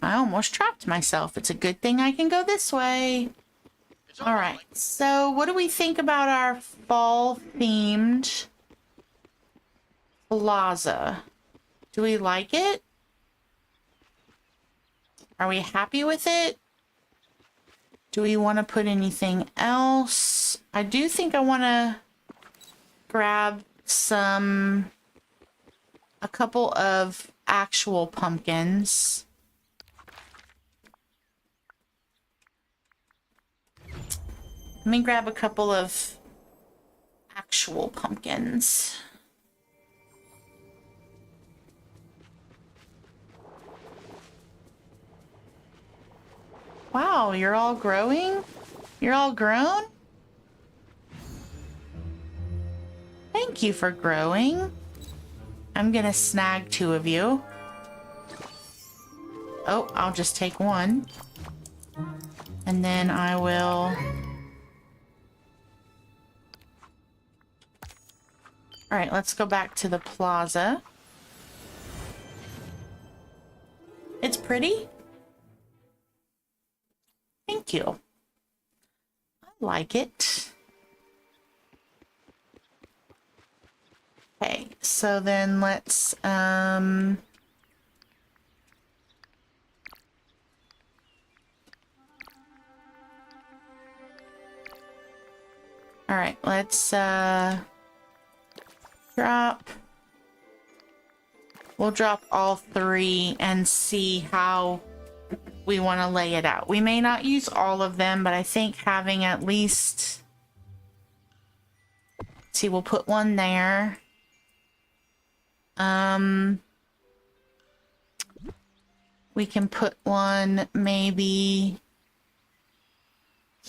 I almost trapped myself. It's a good thing I can go this way. All right, so what do we think about our fall-themed plaza? Do we like it? Are we happy with it? Do we want to put anything else? I do think I want to grab a couple of actual pumpkins. Let me grab a couple of actual pumpkins. Wow, you're all growing? You're all grown? Thank you for growing. I'm gonna snag 2 of you. Oh, I'll just take 1. And then I will... All right, let's go back to the plaza. It's pretty. Thank you. I like it. Okay, so then let's all right, let's drop. We'll drop all 3 and see how we want to lay it out. We may not use all of them, but I think having at least... See, we'll put 1 there. We can put 1 maybe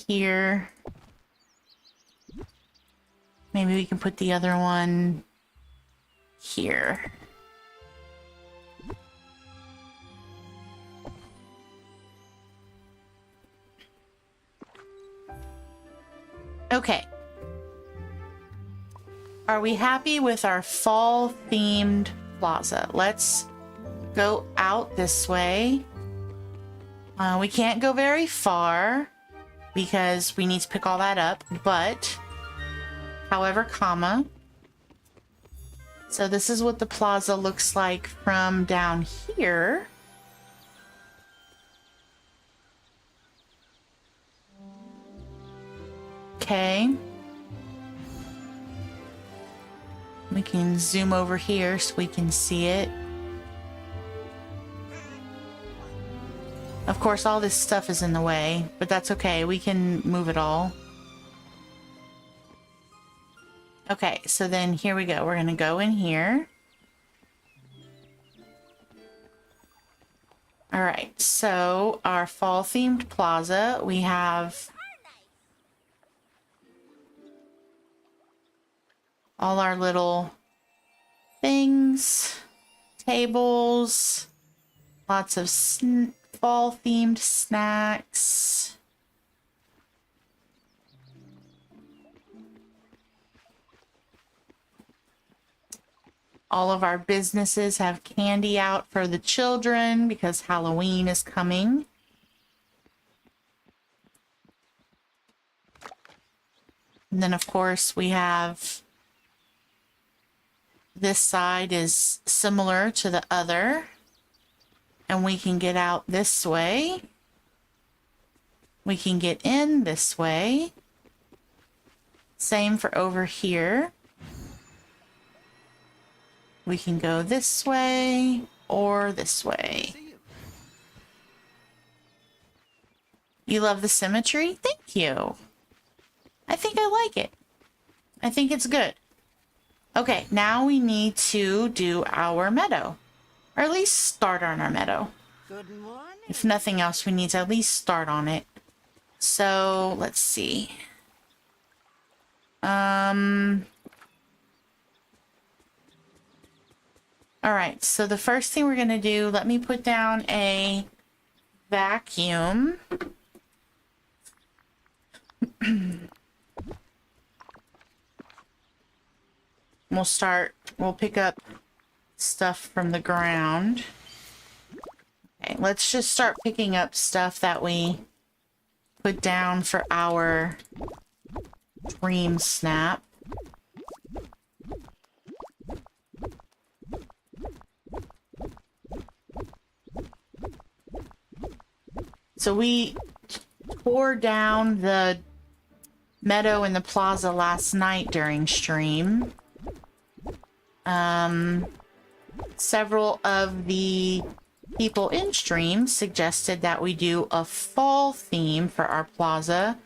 here. Maybe we can put the other one here. Okay. Are we happy with our fall-themed plaza? Let's go out this way. We can't go very far because we need to pick all that up, but however, comma. So this is what the plaza looks like from down here. Okay. We can zoom over here so we can see it. Of course, all this stuff is in the way, but that's okay. We can move it all. Okay, so then here we go. We're going to go in here. All right, so our fall-themed plaza, we have all our little things, tables, lots of fall-themed snacks. All of our businesses have candy out for the children because Halloween is coming. And then, of course, we have this side is similar to the other. And we can get out this way. We can get in this way. Same for over here. We can go this way or this way. You love the symmetry? Thank you. I think I like it. I think it's good. Okay, now we need to do our meadow. Or at least start on our meadow. Good morning. If nothing else, we need to at least start on it. So, let's see. Alright, so the first thing we're going to do, let me put down a vacuum. We'll pick up stuff from the ground. Okay, let's just start picking up stuff that we put down for our dream snap. So we tore down the meadow in the plaza last night during stream. Several of the people in stream suggested that we do a fall theme for our plaza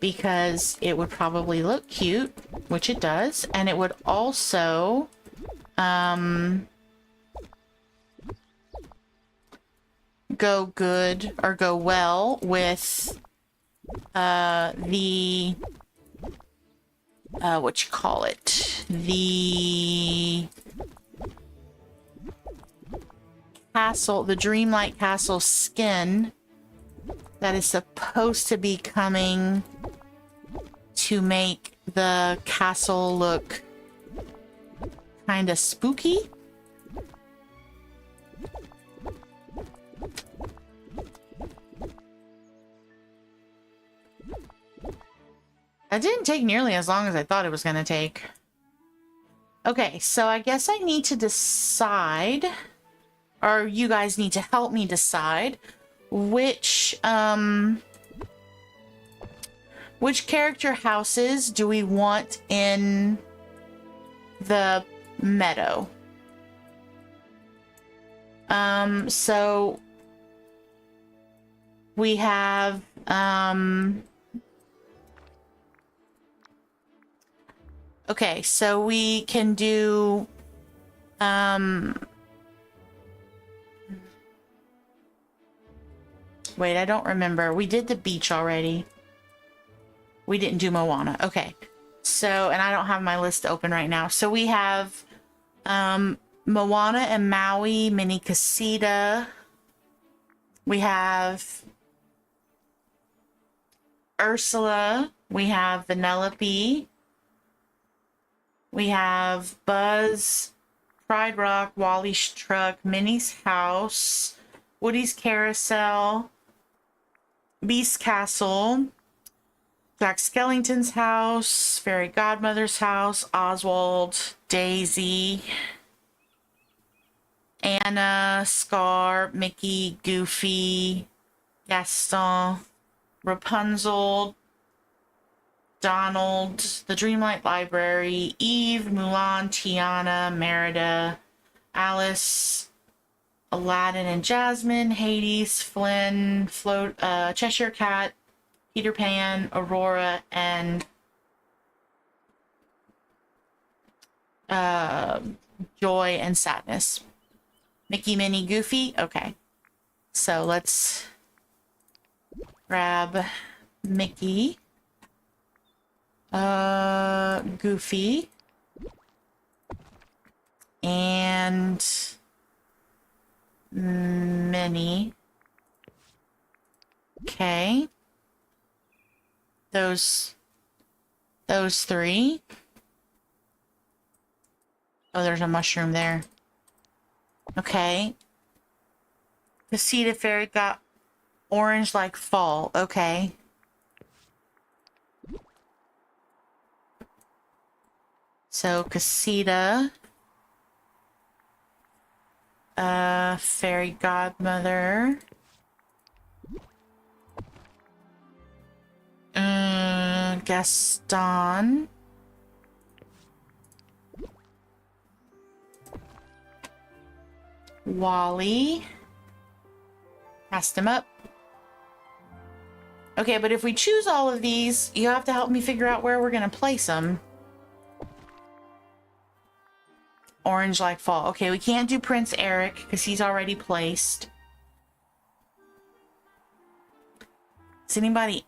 because it would probably look cute, which it does, and it would also go good or go well with the what you call it, the castle, the Dreamlight Castle skin that is supposed to be coming to make the castle look kind of spooky. That didn't take nearly as long as I thought it was going to take. Okay, so I guess I need to decide, or you guys need to help me decide, which character houses do we want in the meadow? So we have, okay, so we can do, wait, I don't remember. We did the beach already. We didn't do Moana. Okay. So, and I don't have my list open right now. So we have, Moana and Maui, Mini Casita. We have Ursula. We have Vanellope. We have Buzz, Pride Rock, Wally's truck, Minnie's house, Woody's carousel, Beast Castle, Jack Skellington's house, Fairy Godmother's house, Oswald, Daisy, Anna, Scar, Mickey, Goofy, Gaston, Rapunzel, Donald, the Dreamlight Library, Eve, Mulan, Tiana, Merida, Alice, Aladdin and Jasmine, Hades, Flynn, Cheshire Cat, Peter Pan, Aurora, and Joy and Sadness. Mickey, Minnie, Goofy. Okay. So let's grab Mickey. Goofy. And Minnie. Okay. Those three. Oh, there's a mushroom there. Okay. Casita Fairy got orange like fall. Okay. So Casita. Fairy Godmother. Gaston. Wally. Passed him up. Okay, but if we choose all of these, you have to help me figure out where we're going to place them. Orange like fall. Okay, we can't do Prince Eric because he's already placed. Is anybody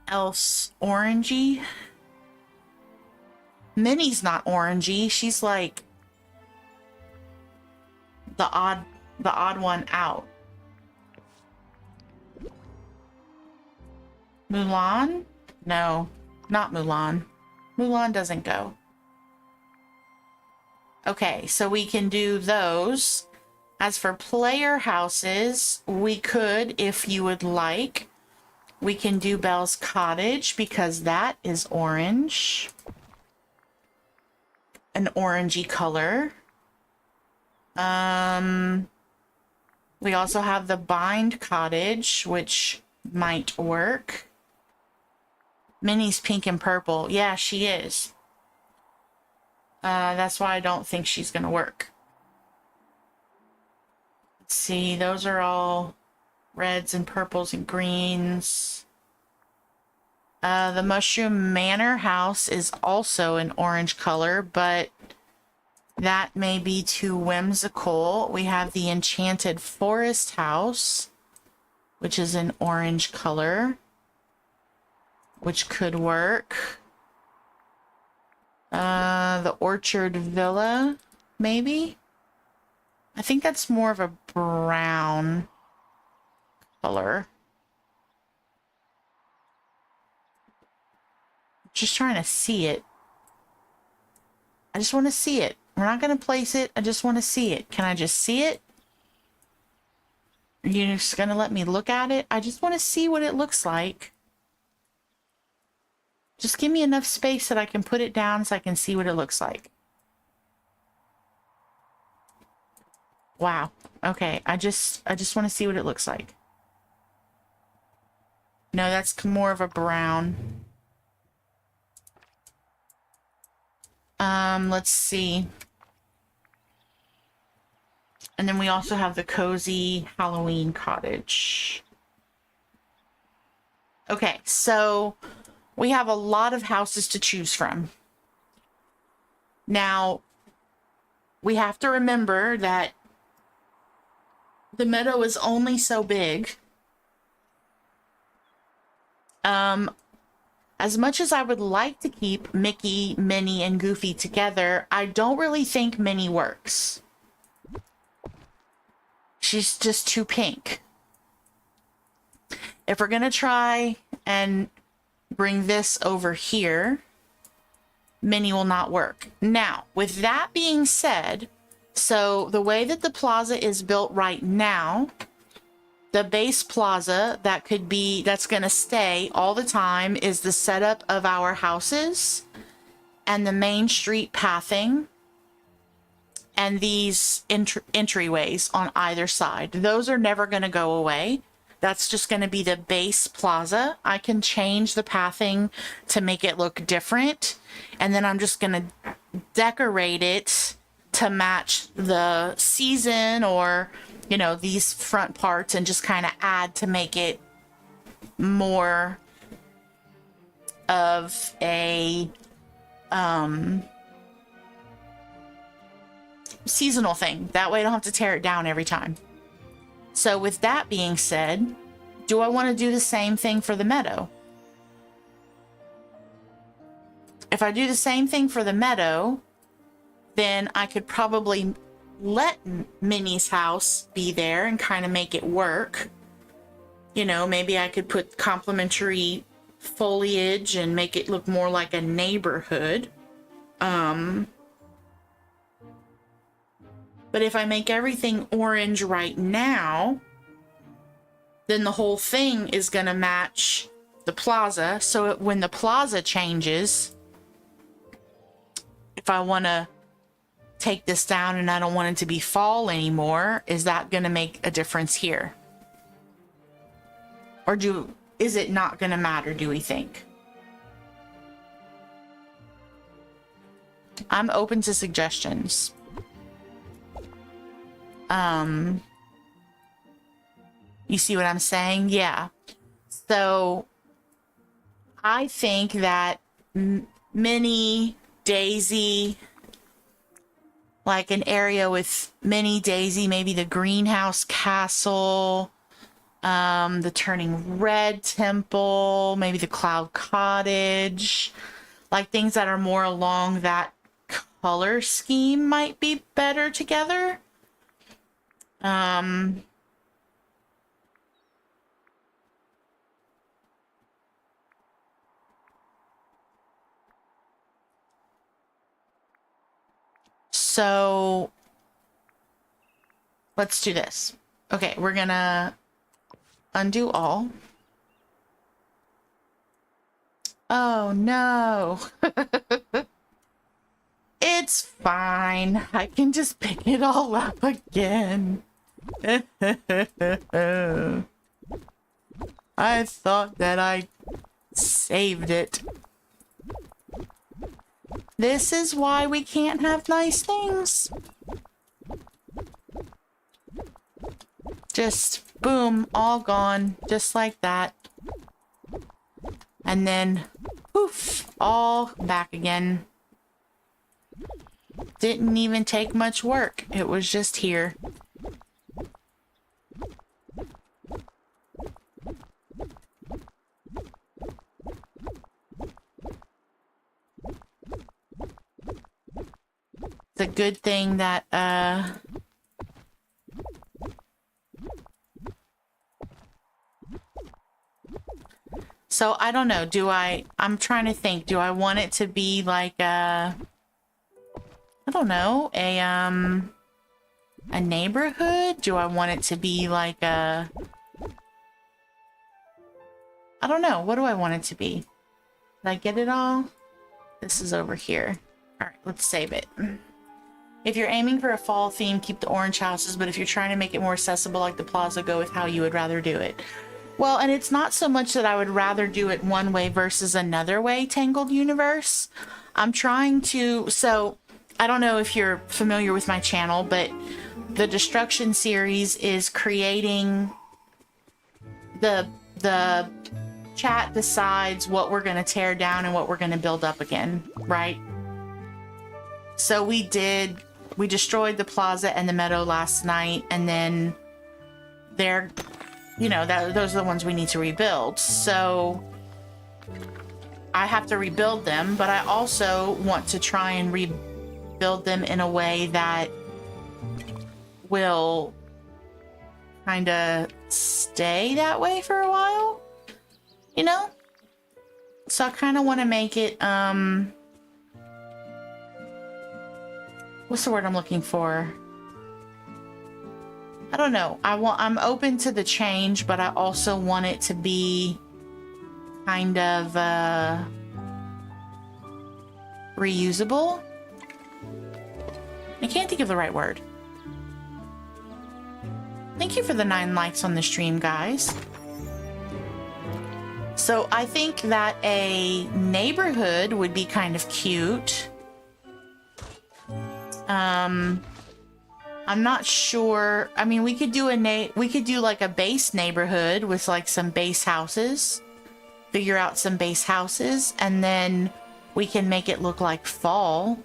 else orangey? Minnie's not orangey. She's like the odd one out. Mulan? No, not Mulan. Mulan doesn't go. Okay, so we can do those. As for player houses, we could, if you would like, we can do Belle's Cottage because that is orange. An orangey color. We also have the Bind Cottage, which might work. Minnie's pink and purple. Yeah, she is. That's why I don't think she's gonna work. Let's see, those are all reds and purples and greens. The Mushroom Manor house is also an orange color, but that may be too whimsical. We have the Enchanted Forest house, which is an orange color, which could work. The Orchard Villa, maybe? I think that's more of a brown color. Just trying to see it. I just want to see it. We're not going to place it. I just want to see it. Can I just see it? Are you just going to let me look at it? I just want to see what it looks like. Just give me enough space that I can put it down so I can see what it looks like. Wow. Okay. I just want to see what it looks like. No, that's more of a brown. Let's see. And then we also have the Cozy Halloween Cottage. Okay, so we have a lot of houses to choose from. Now, we have to remember that the meadow is only so big. As much as I would like to keep Mickey, Minnie, and Goofy together, I don't really think Minnie works. She's just too pink. If we're going to try and bring this over here, Minnie will not work. Now, with that being said, So the way that the plaza is built right now, the base plaza that's going to stay all the time is the setup of our houses and the main street pathing and these entryways on either side. Those are never going to go away. That's just going to be the base plaza. I can change the pathing to make it look different. And then I'm just going to decorate it to match the season or, you know, these front parts and just kind of add to make it more of a seasonal thing. That way I don't have to tear it down every time. So with that being said, do I want to do the same thing for the meadow? If I do the same thing for the meadow, then I could probably let Minnie's house be there and kind of make it work. You know, maybe I could put complimentary foliage and make it look more like a neighborhood. But if I make everything orange right now, then the whole thing is going to match the plaza. So when the plaza changes, if I want to take this down and I don't want it to be fall anymore, is that going to make a difference here? Or is it not going to matter, do we think? I'm open to suggestions. You see what I'm saying? Yeah. So I think that Minnie, Daisy, like an area with Minnie, Daisy, maybe the greenhouse castle, the turning red temple, maybe the cloud cottage, like things that are more along that color scheme might be better together. So let's do this. Okay, we're gonna undo all. Oh no. It's fine. I can just pick it all up again. I thought that I saved it. This is why we can't have nice things. Just boom, all gone, just like that. And then poof, all back again. Didn't even take much work. It was just here. It's a good thing that, so I don't know, I'm trying to think, do I want it to be like I don't know, a neighborhood? Do I want it to be like I don't know, what do I want it to be? Did I get it all? This is over here. All right, let's save it. If you're aiming for a fall theme, keep the orange houses, but if you're trying to make it more accessible like the plaza, go with how you would rather do it. Well, and it's not so much that I would rather do it one way versus another way, Tangled Universe. I'm trying to, so I don't know if you're familiar with my channel, but the Destruction series is creating the chat decides what we're going to tear down and what we're going to build up again, right? So we destroyed the plaza and the meadow last night, and then they're, you know, those are the ones we need to rebuild. So I have to rebuild them, but I also want to try and rebuild them in a way that will kind of stay that way for a while, you know? So I kind of want to make it, what's the word I'm looking for? I don't know. I'm open to the change, but I also want it to be kind of reusable. I can't think of the right word. Thank you for the 9 likes on the stream, guys. So I think that a neighborhood would be kind of cute. I'm not sure. I mean, we could do like a base neighborhood with like some base houses. Figure out some base houses, and then we can make it look like fall.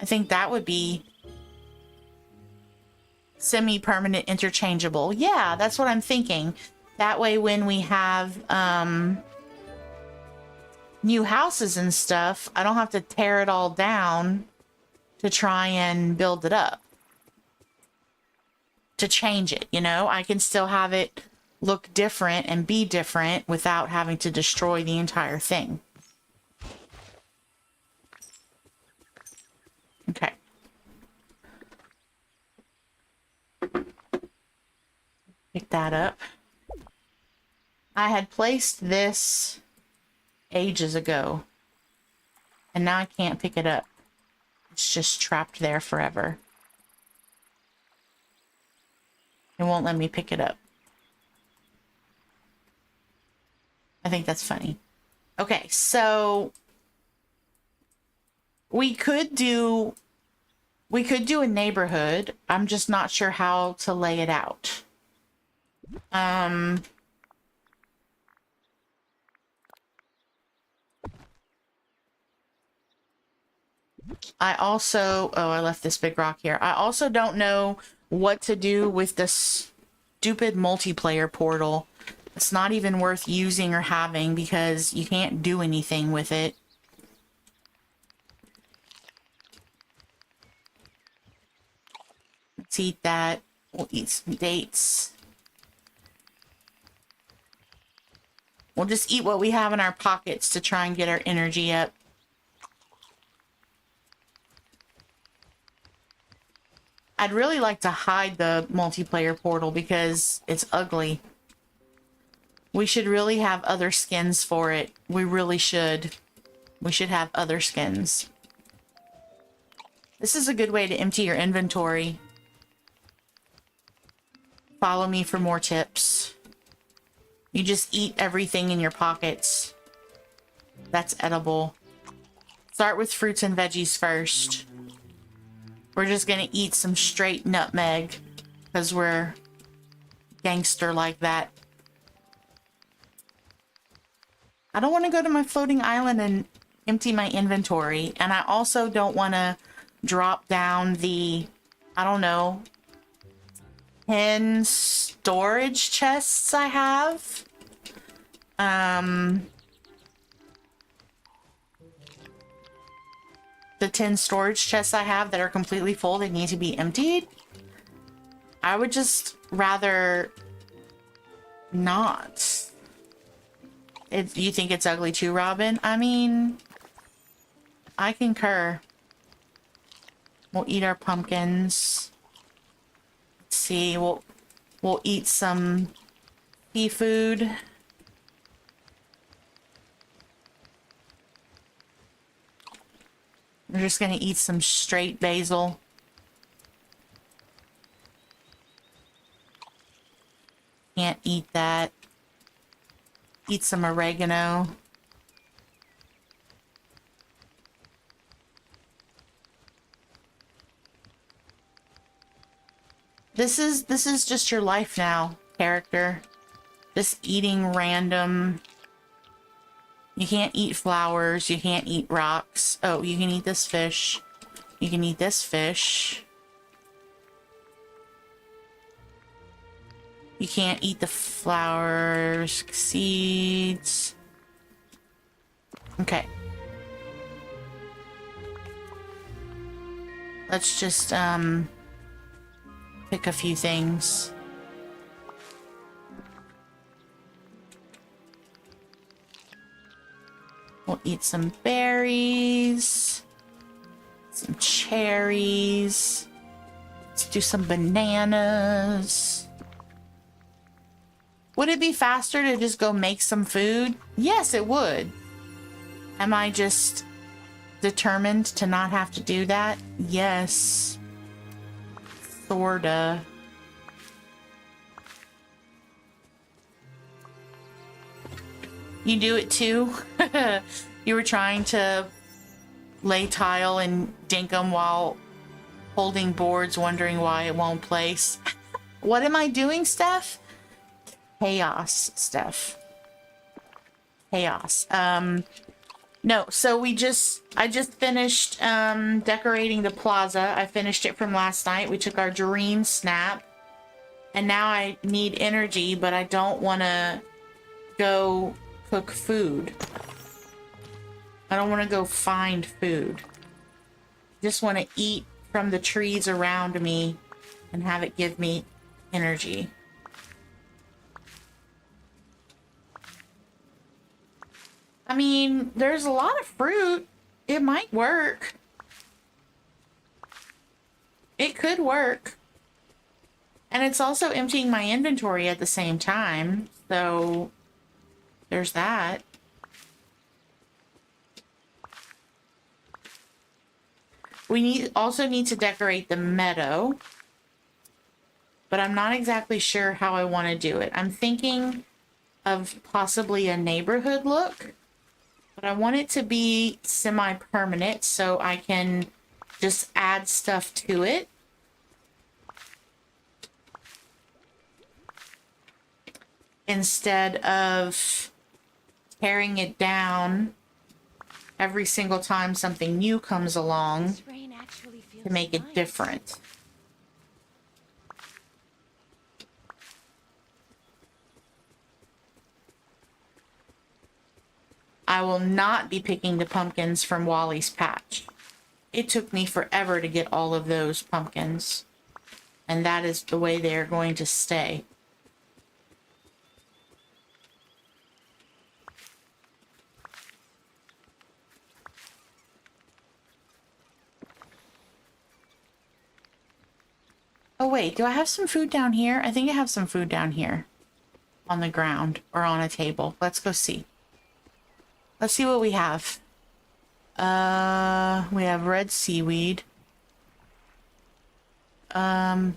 I think that would be semi-permanent interchangeable. Yeah, that's what I'm thinking. That way when we have new houses and stuff, I don't have to tear it all down to try and build it up. To change it, you know? I can still have it look different and be different without having to destroy the entire thing. Okay. Pick that up. I had placed this ages ago, and now I can't pick it up. It's just trapped there forever. It won't let me pick it up. I think that's funny. Okay, so we could do a neighborhood. I'm just not sure how to lay it out. I also, oh, I left this big rock here. I also don't know what to do with this stupid multiplayer portal. It's not even worth using or having because you can't do anything with it. Let's eat that. We'll eat some dates. We'll just eat what we have in our pockets to try and get our energy up. I'd really like to hide the multiplayer portal because it's ugly. We should really have other skins for it. We really should. We should have other skins. This is a good way to empty your inventory. Follow me for more tips. You just eat everything in your pockets. That's edible. Start with fruits and veggies first. We're just gonna eat some straight nutmeg because we're gangster like that. I don't want to go to my floating island and empty my inventory. And I also don't want to drop down the, I don't know, 10 storage chests I have. The 10 storage chests I have that are completely full, they need to be emptied. I would just rather not. You think it's ugly too, Robin? I mean, I concur. We'll eat our pumpkins. Let's see, we'll eat some seafood. We're just gonna eat some straight basil. Can't eat that. Eat some oregano. This is just your life now, character. Just eating random. You can't eat flowers, you can't eat rocks. Oh, you can eat this fish. You can eat this fish. You can't eat the flowers, seeds. Okay. Let's just, pick a few things. We'll eat some berries, some cherries, Let's do some bananas. Would it be faster to just go make some food? Yes, it would. Am I just determined to not have to do that? Yes. Sorta. You do it too? You were trying to lay tile and dink them while holding boards, wondering why it won't place. What am I doing, Steph? Chaos, Steph. Chaos. No, so I just finished decorating the plaza. I finished it from last night. We took our dream snap. And now I need energy, but I don't want to go cook food. I don't want to go find food. Just want to eat from the trees around me and have it give me energy. I mean, there's a lot of fruit. It might work. It could work. And it's also emptying my inventory at the same time. So there's that. We also need to decorate the meadow. But I'm not exactly sure how I want to do it. I'm thinking of possibly a neighborhood look. But I want it to be semi-permanent so I can just add stuff to it. Instead of tearing it down every single time something new comes along to make it different. I will not be picking the pumpkins from Wally's patch. It took me forever to get all of those pumpkins. And that is the way they are going to stay. Oh wait, do I have some food down here? I think I have some food down here. On the ground or on a table. Let's go see. Let's see what we have. We have red seaweed. Oh,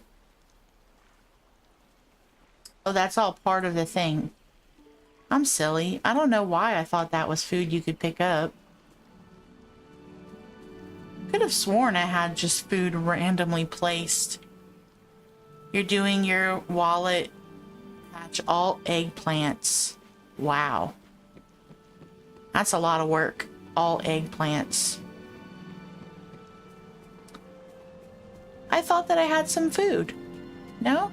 that's all part of the thing. I'm silly. I don't know why I thought that was food you could pick up. Could have sworn I had just food randomly placed. You're doing your wallet patch all eggplants. Wow. That's a lot of work. All eggplants. I thought that I had some food. No?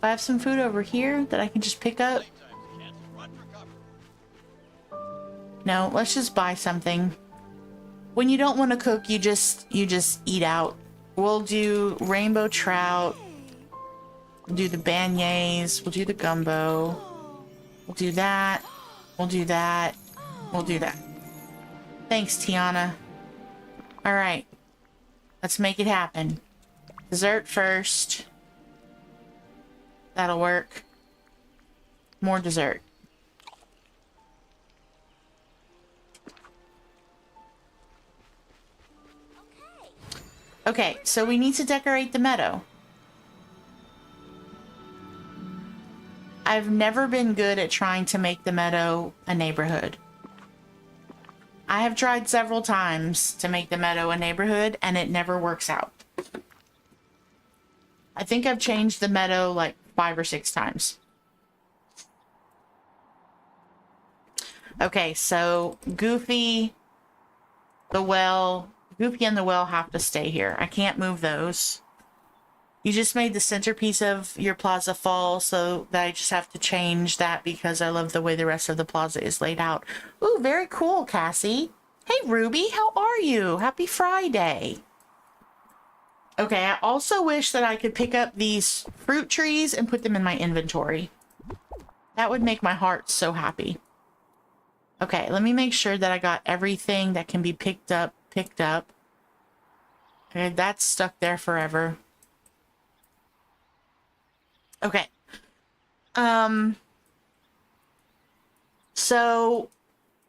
I have some food over here that I can just pick up. No, let's just buy something. When you don't want to cook, you just eat out. We'll do rainbow trout. We'll do the beignets. We'll do the gumbo. We'll do that. We'll do that. We'll do that. Thanks, Tiana. All right. Let's make it happen. Dessert first. That'll work. More dessert. Okay, so we need to decorate the meadow. I've never been good at trying to make the meadow a neighborhood. I have tried several times to make the meadow a neighborhood, and it never works out. I think I've changed the meadow like 5 or 6 times. Okay, so Goofy, the well... Goofy and the well have to stay here. I can't move those. You just made the centerpiece of your plaza fall, so that I just have to change that because I love the way the rest of the plaza is laid out. Ooh, very cool, Cassie. Hey, Ruby, how are you? Happy Friday. Okay, I also wish that I could pick up these fruit trees and put them in my inventory. That would make my heart so happy. Okay, let me make sure that I got everything that can be picked up. Okay, that's stuck there forever. Okay. So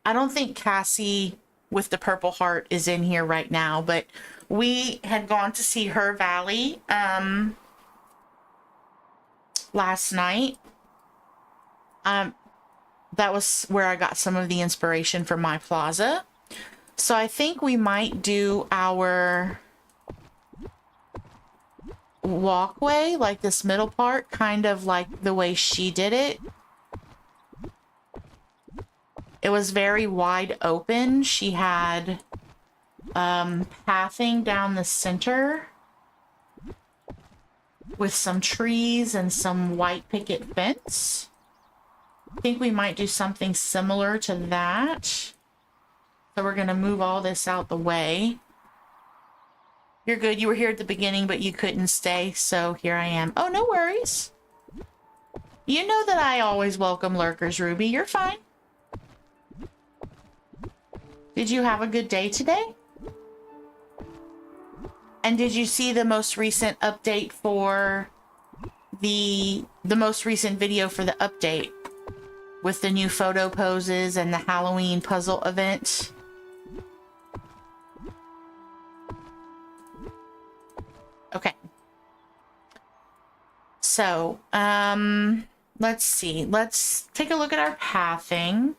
I don't think Cassie with the purple heart is in here right now, but we had gone to see her valley last night. That was where I got some of the inspiration for my plaza. So I think we might do our walkway, like this middle part, kind of like the way she did it. It was very wide open. She had pathing down the center with some trees and some white picket fence. I think we might do something similar to that. So we're going to move all this out the way. You're good. You were here at the beginning, but you couldn't stay, so here I am. Oh, no worries. You know that I always welcome lurkers, Ruby. You're fine. Did you have a good day today? And did you see the most recent update for the most recent video for the update with the new photo poses and the Halloween puzzle event? Okay. So, let's see. Let's take a look at our pathing.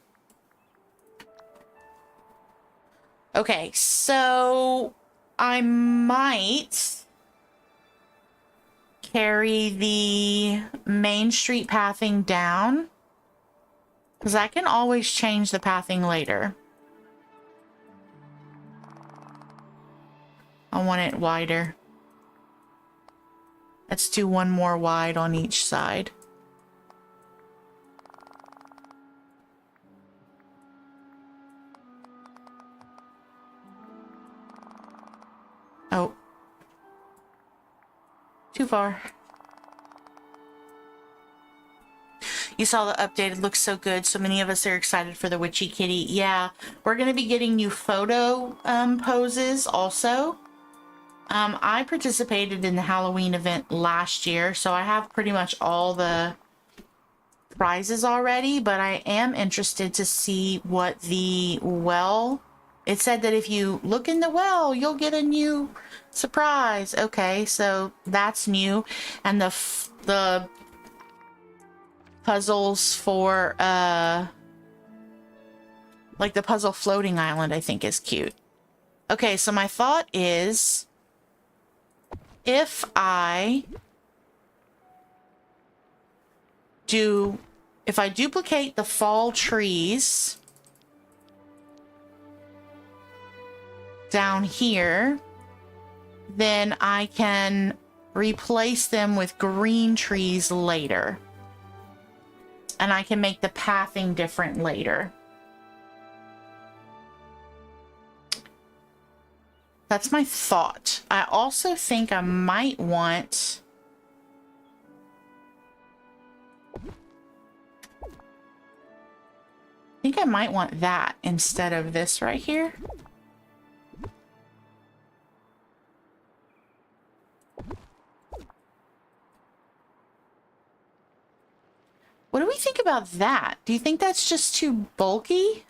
Okay, so I might carry the Main Street pathing down, because I can always change the pathing later. I want it wider. Let's do one more wide on each side. Oh. Too far. You saw the update. It looks so good. So many of us are excited for the Witchy Kitty. Yeah, we're going to be getting new photo poses also. I participated in the Halloween event last year, so I have pretty much all the prizes already, but I am interested to see what the well... It said that if you look in the well, you'll get a new surprise. Okay, so that's new. And the puzzles for, like the puzzle floating island, I think is cute. Okay, so my thought is, if I duplicate the fall trees down here, then I can replace them with green trees later. And I can make the pathing different later. That's my thought. I also think I might want... I think I might want that instead of this right here. What do we think about that? Do you think that's just too bulky?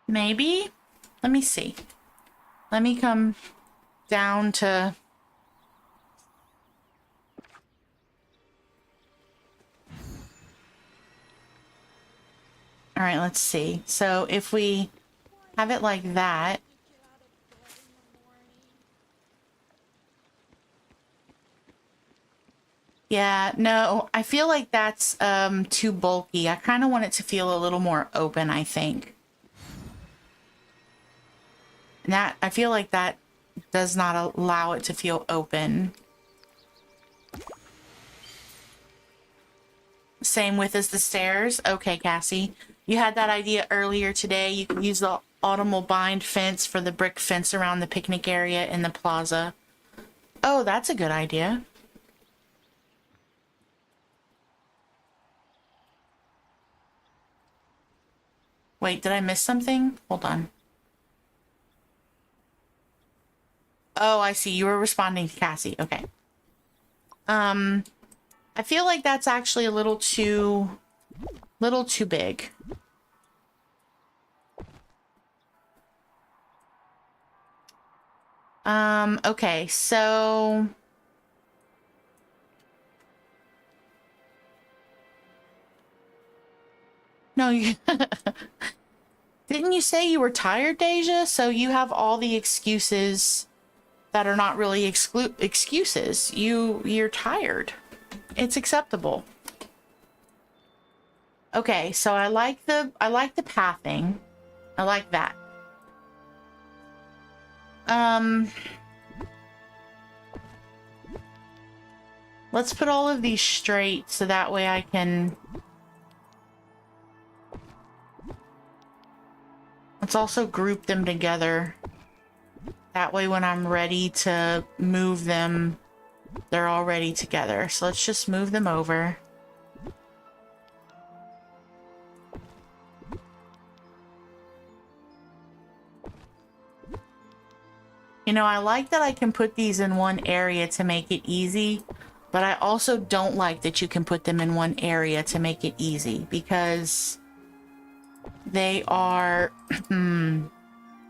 Maybe? Let me see. Let me come down to... All right, let's see. So if we have it like that... Yeah, no, I feel like that's too bulky. I kind of want it to feel a little more open, I think. And that, I feel like that does not allow it to feel open. Same width as the stairs? Okay, Cassie. You had that idea earlier today. You can use the autumnal bind fence for the brick fence around the picnic area in the plaza. Oh, that's a good idea. Wait, did I miss something? Hold on. Oh, I see. You were responding to Cassie. Okay. I feel like that's actually a little too big. Okay, so no, you didn't you say you were tired, Deja? So you have all the excuses that are not really excuses. You're tired. It's acceptable. Okay, so I like the pathing. I like that. Let's put all of these straight so that way I can... Let's also group them together. That way when I'm ready to move them, they're already together. So let's just move them over. You know, I like that I can put these in one area to make it easy, but I also don't like that you can put them in one area to make it easy because they are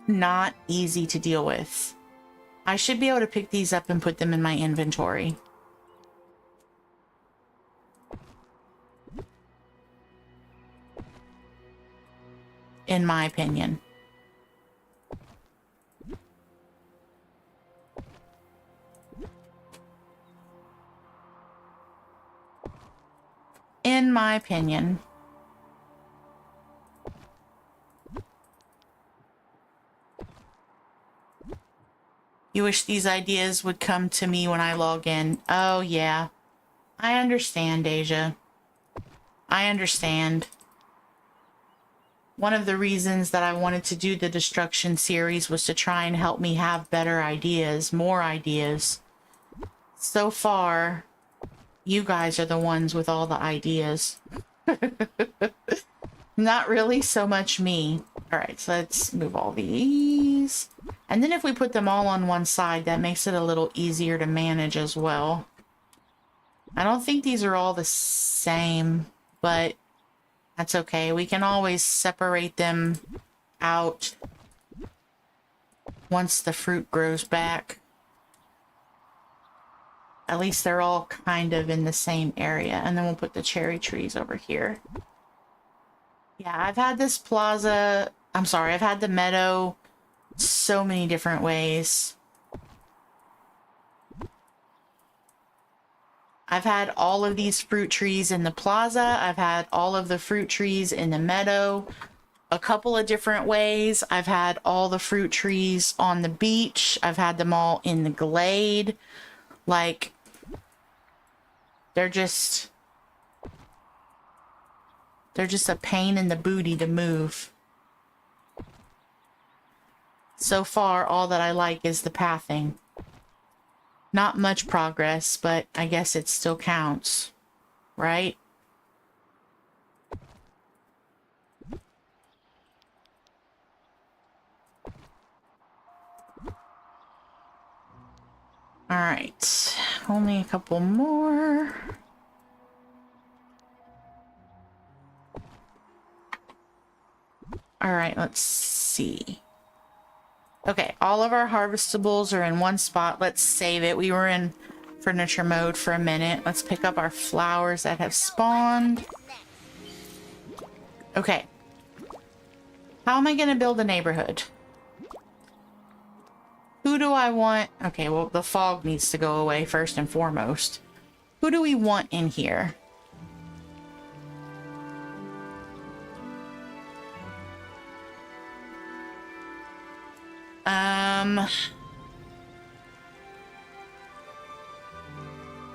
not easy to deal with. I should be able to pick these up and put them in my inventory. In my opinion. In my opinion. You wish these ideas would come to me when I log in. Oh, yeah. I understand, Deja. I understand. One of the reasons that I wanted to do the destruction series was to try and help me have better ideas, more ideas. So far, you guys are the ones with all the ideas. Not really so much me. All right, so let's move all these. And then if we put them all on one side, that makes it a little easier to manage as well. I don't think these are all the same, but that's okay. We can always separate them out once the fruit grows back. At least they're all kind of in the same area. And then we'll put the cherry trees over here. Yeah, I've had this plaza... I'm sorry, I've had the meadow so many different ways. I've had all of these fruit trees in the plaza. I've had all of the fruit trees in the meadow a couple of different ways. I've had all the fruit trees on the beach. I've had them all in the glade. Like, they're just a pain in the booty to move. So far, all that I like is the pathing. Not much progress, but I guess it still counts, right? All right, only a couple more. All right, let's see. Okay, all of our harvestables are in one spot. Let's save it. We were in furniture mode for a minute. Let's pick up our flowers that have spawned. Okay. How am I going to build a neighborhood? Who do I want? Okay, well, the fog needs to go away first and foremost. Who do we want in here?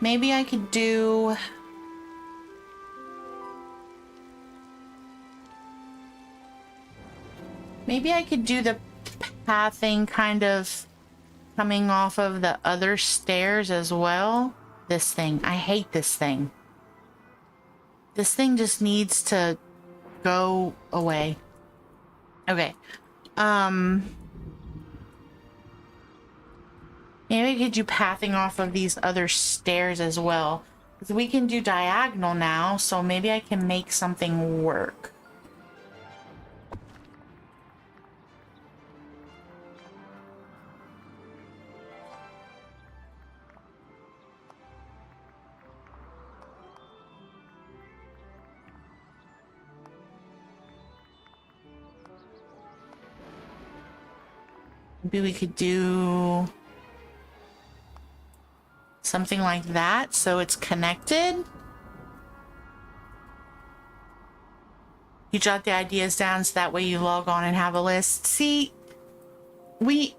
Maybe I could do... Maybe I could do the pathing kind of coming off of the other stairs as well. This thing. I hate this thing. This thing just needs to go away. Okay. Maybe we could do pathing off of these other stairs as well. Because we can do diagonal now, so maybe I can make something work. Maybe we could do something like that so it's connected. You jot the ideas down so that way you log on and have a list. See,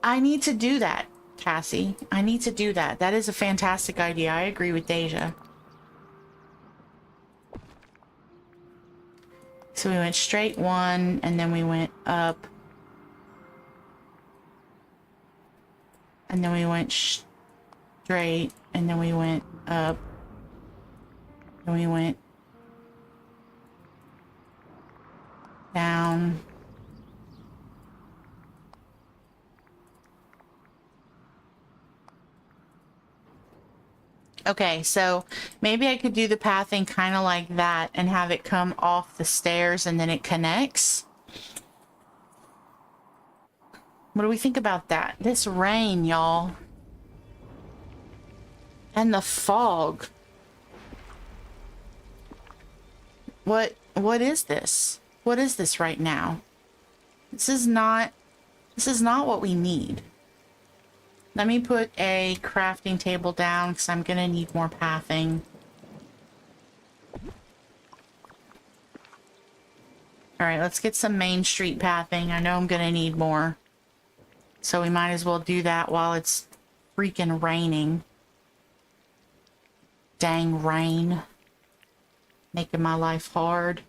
I need to do that, Cassie. I need to do that. That is a fantastic idea. I agree with Deja. So we went straight one, and then we went up. And then we went straight, and then we went up. And we went down. Okay, so maybe I could do the pathing kind of like that and have it come off the stairs and then it connects. What do we think about that? This rain, y'all. And the fog. What is this? What is this right now? This is not what we need. Let me put a crafting table down because I'm gonna need more pathing. Alright, let's get some Main Street pathing. I know I'm gonna need more. So we might as well do that while it's freaking raining. Dang rain. Making my life hard.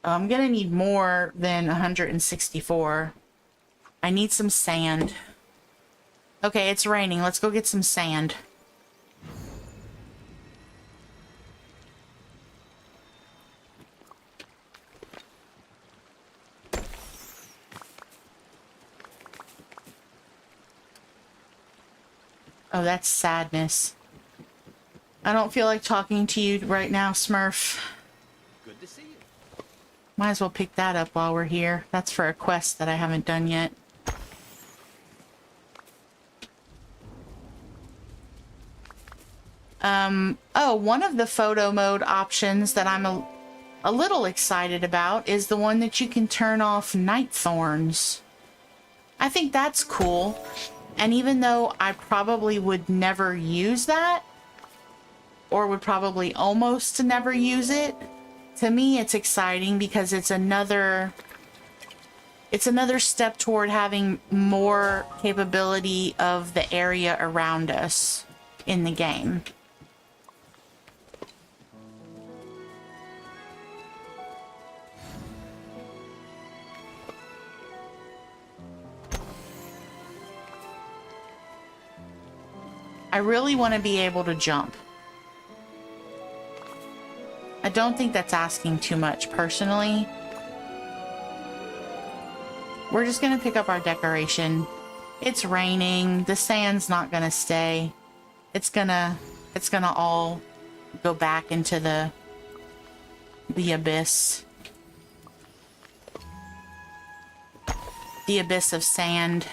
I'm gonna need more than 164. I need some sand. Okay, it's raining. Let's go get some sand. Oh, that's sadness. I don't feel like talking to you right now, Smurf. Good to see you. Might as well pick that up while we're here. That's for a quest that I haven't done yet. Oh, one of the photo mode options that I'm a little excited about is the one that you can turn off night thorns. I think that's cool. And even though I probably would never use that, or would probably almost never use it, to me it's exciting because it's another step toward having more capability of the area around us in the game. I really want to be able to jump. I don't think that's asking too much, personally. We're just gonna pick up our decoration. It's raining. The sand's not gonna stay. It's gonna all go back into the abyss. The abyss of sand.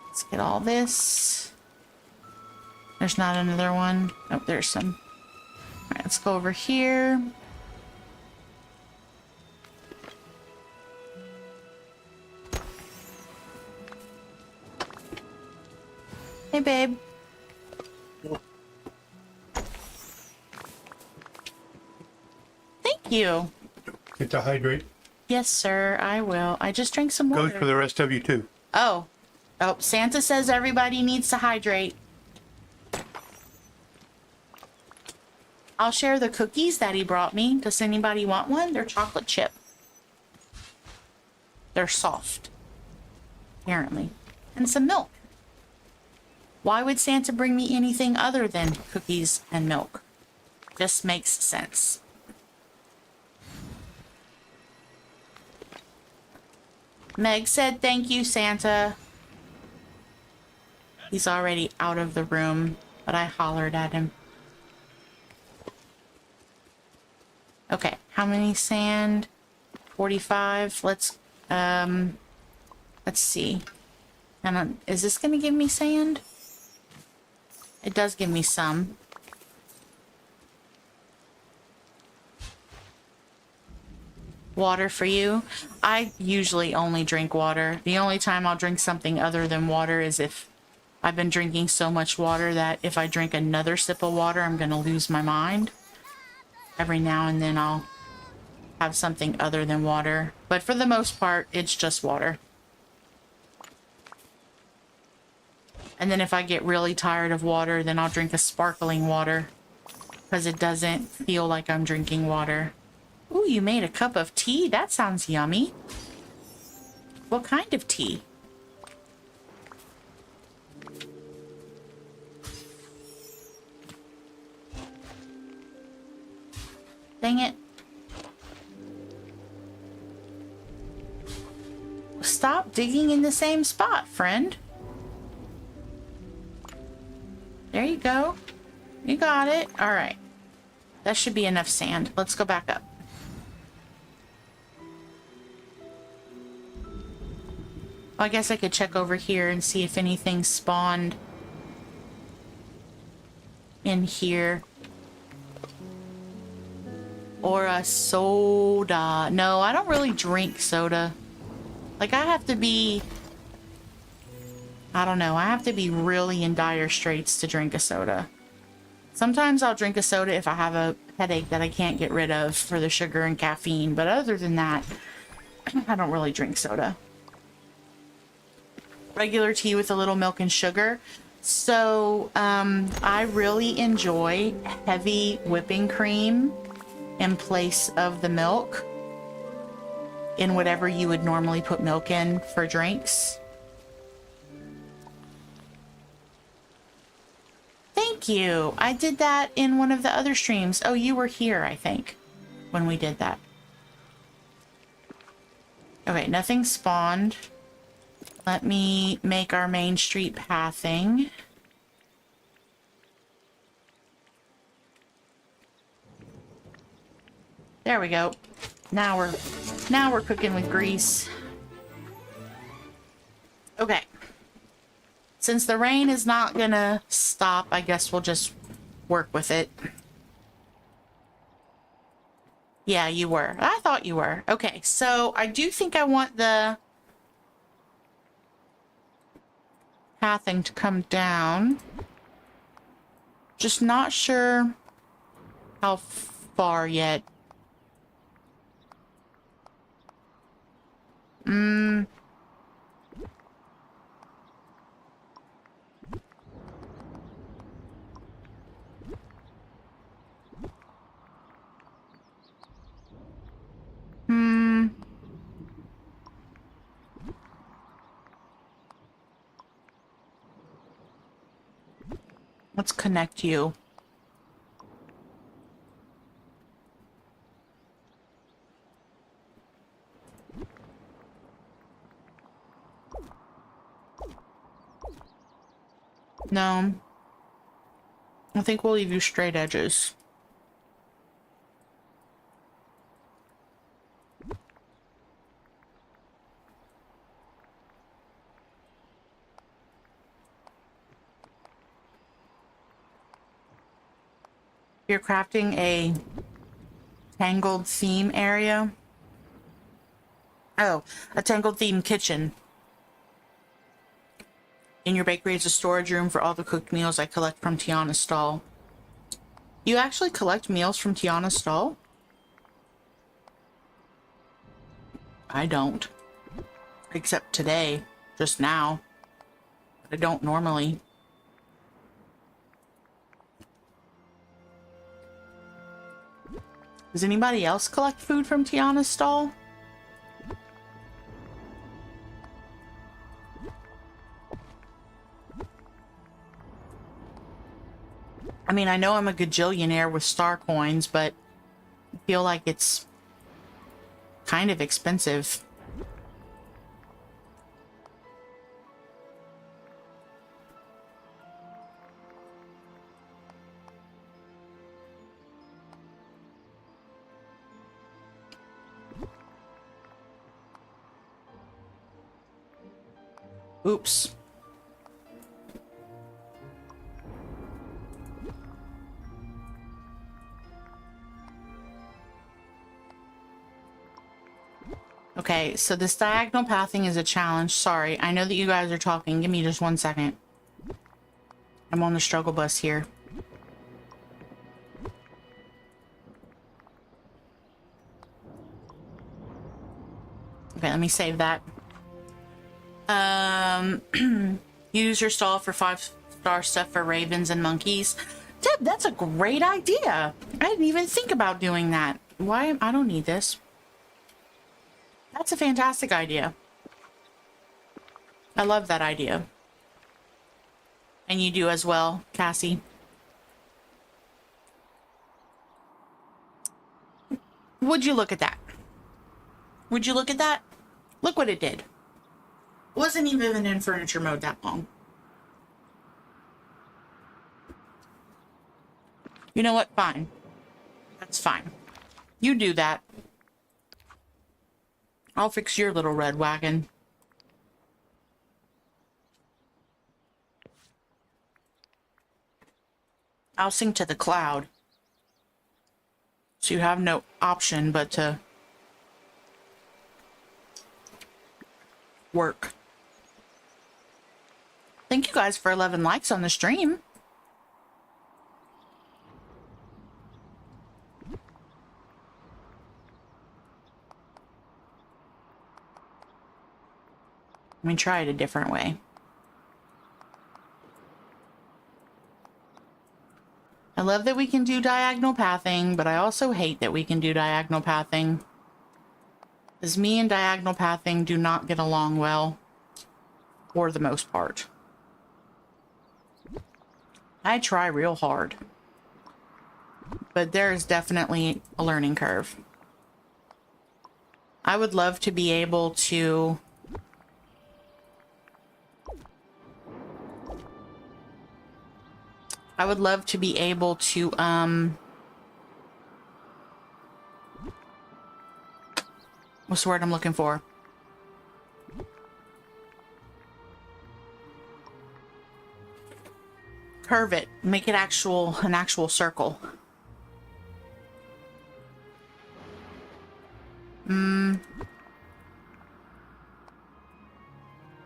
Let's get all this. There's not another one. Oh, there's some. All right, let's go over here. Hey, babe. Thank you. Get to hydrate. Yes, sir, I will. I just drank some water. Goes for the rest of you too. Oh. Oh, Santa says everybody needs to hydrate. I'll share the cookies that he brought me. Does anybody want one? They're chocolate chip. They're soft. Apparently. And some milk. Why would Santa bring me anything other than cookies and milk? Just makes sense. Meg said thank you, Santa. He's already out of the room, but I hollered at him. Okay, how many sand? 45. Let's see. And is this gonna give me sand? It does give me some. Water for you. I usually only drink water. The only time I'll drink something other than water is if I've been drinking so much water that if I drink another sip of water, I'm gonna lose my mind. Every now and then I'll have something other than water. But for the most part, it's just water. And then if I get really tired of water, then I'll drink a sparkling water. Because it doesn't feel like I'm drinking water. Ooh, you made a cup of tea? That sounds yummy. What kind of tea? Dang it. Stop digging in the same spot, friend. There you go. You got it. All right. That should be enough sand. Let's go back up. Well, I guess I could check over here and see if anything spawned in here. Or a soda. No, I don't really drink soda. Like, I have to be... I don't know. I have to be really in dire straits to drink a soda. Sometimes I'll drink a soda if I have a headache that I can't get rid of for the sugar and caffeine. But other than that, I don't really drink soda. Regular tea with a little milk and sugar. So, I really enjoy heavy whipping cream in place of the milk in whatever you would normally put milk in for drinks. Thank you. I did that in one of the other streams. Oh, you were here, I think, when we did that. Okay, nothing spawned. Let me make our main street pathing. There we go. Now we're cooking with grease. Okay. Since the rain is not gonna stop, I guess we'll just work with it. Yeah, you were. I thought you were. Okay, so I do think I want the pathing to come down. Just not sure how far yet. Let's connect you. No. I think we'll leave you straight edges. You're crafting a tangled theme area. Oh, a tangled theme kitchen. In your bakery is a storage room for all the cooked meals I collect from Tiana's stall. You actually collect meals from Tiana's stall? I don't. Except today. Just now. But I don't normally. Does anybody else collect food from Tiana's stall? I mean, I know I'm a gajillionaire with star coins, but I feel like it's kind of expensive. Oops. Okay, so this diagonal pathing is a challenge. Sorry, I know that you guys are talking. Give me just 1 second. I'm on the struggle bus here. Okay, let me save that. Use your stall for 5-star stuff for ravens and monkeys. Deb, that's a great idea. I didn't even think about doing that. Why? I don't need this. That's a fantastic idea. I love that idea. And you do as well, Cassie. Would you look at that? Would you look at that? Look what it did. Wasn't even in furniture mode that long. You know what? Fine. That's fine. You do that. I'll fix your little red wagon. I'll sing to the cloud. So you have no option but to work. Thank you guys for 11 likes on the stream. Let me try it a different way. I love that we can do diagonal pathing, but I also hate that we can do diagonal pathing. Because me and diagonal pathing do not get along well, for the most part. I try real hard, but there is definitely a learning curve. I would love to be able to what's the word I'm looking for? Curve it, make it an actual circle.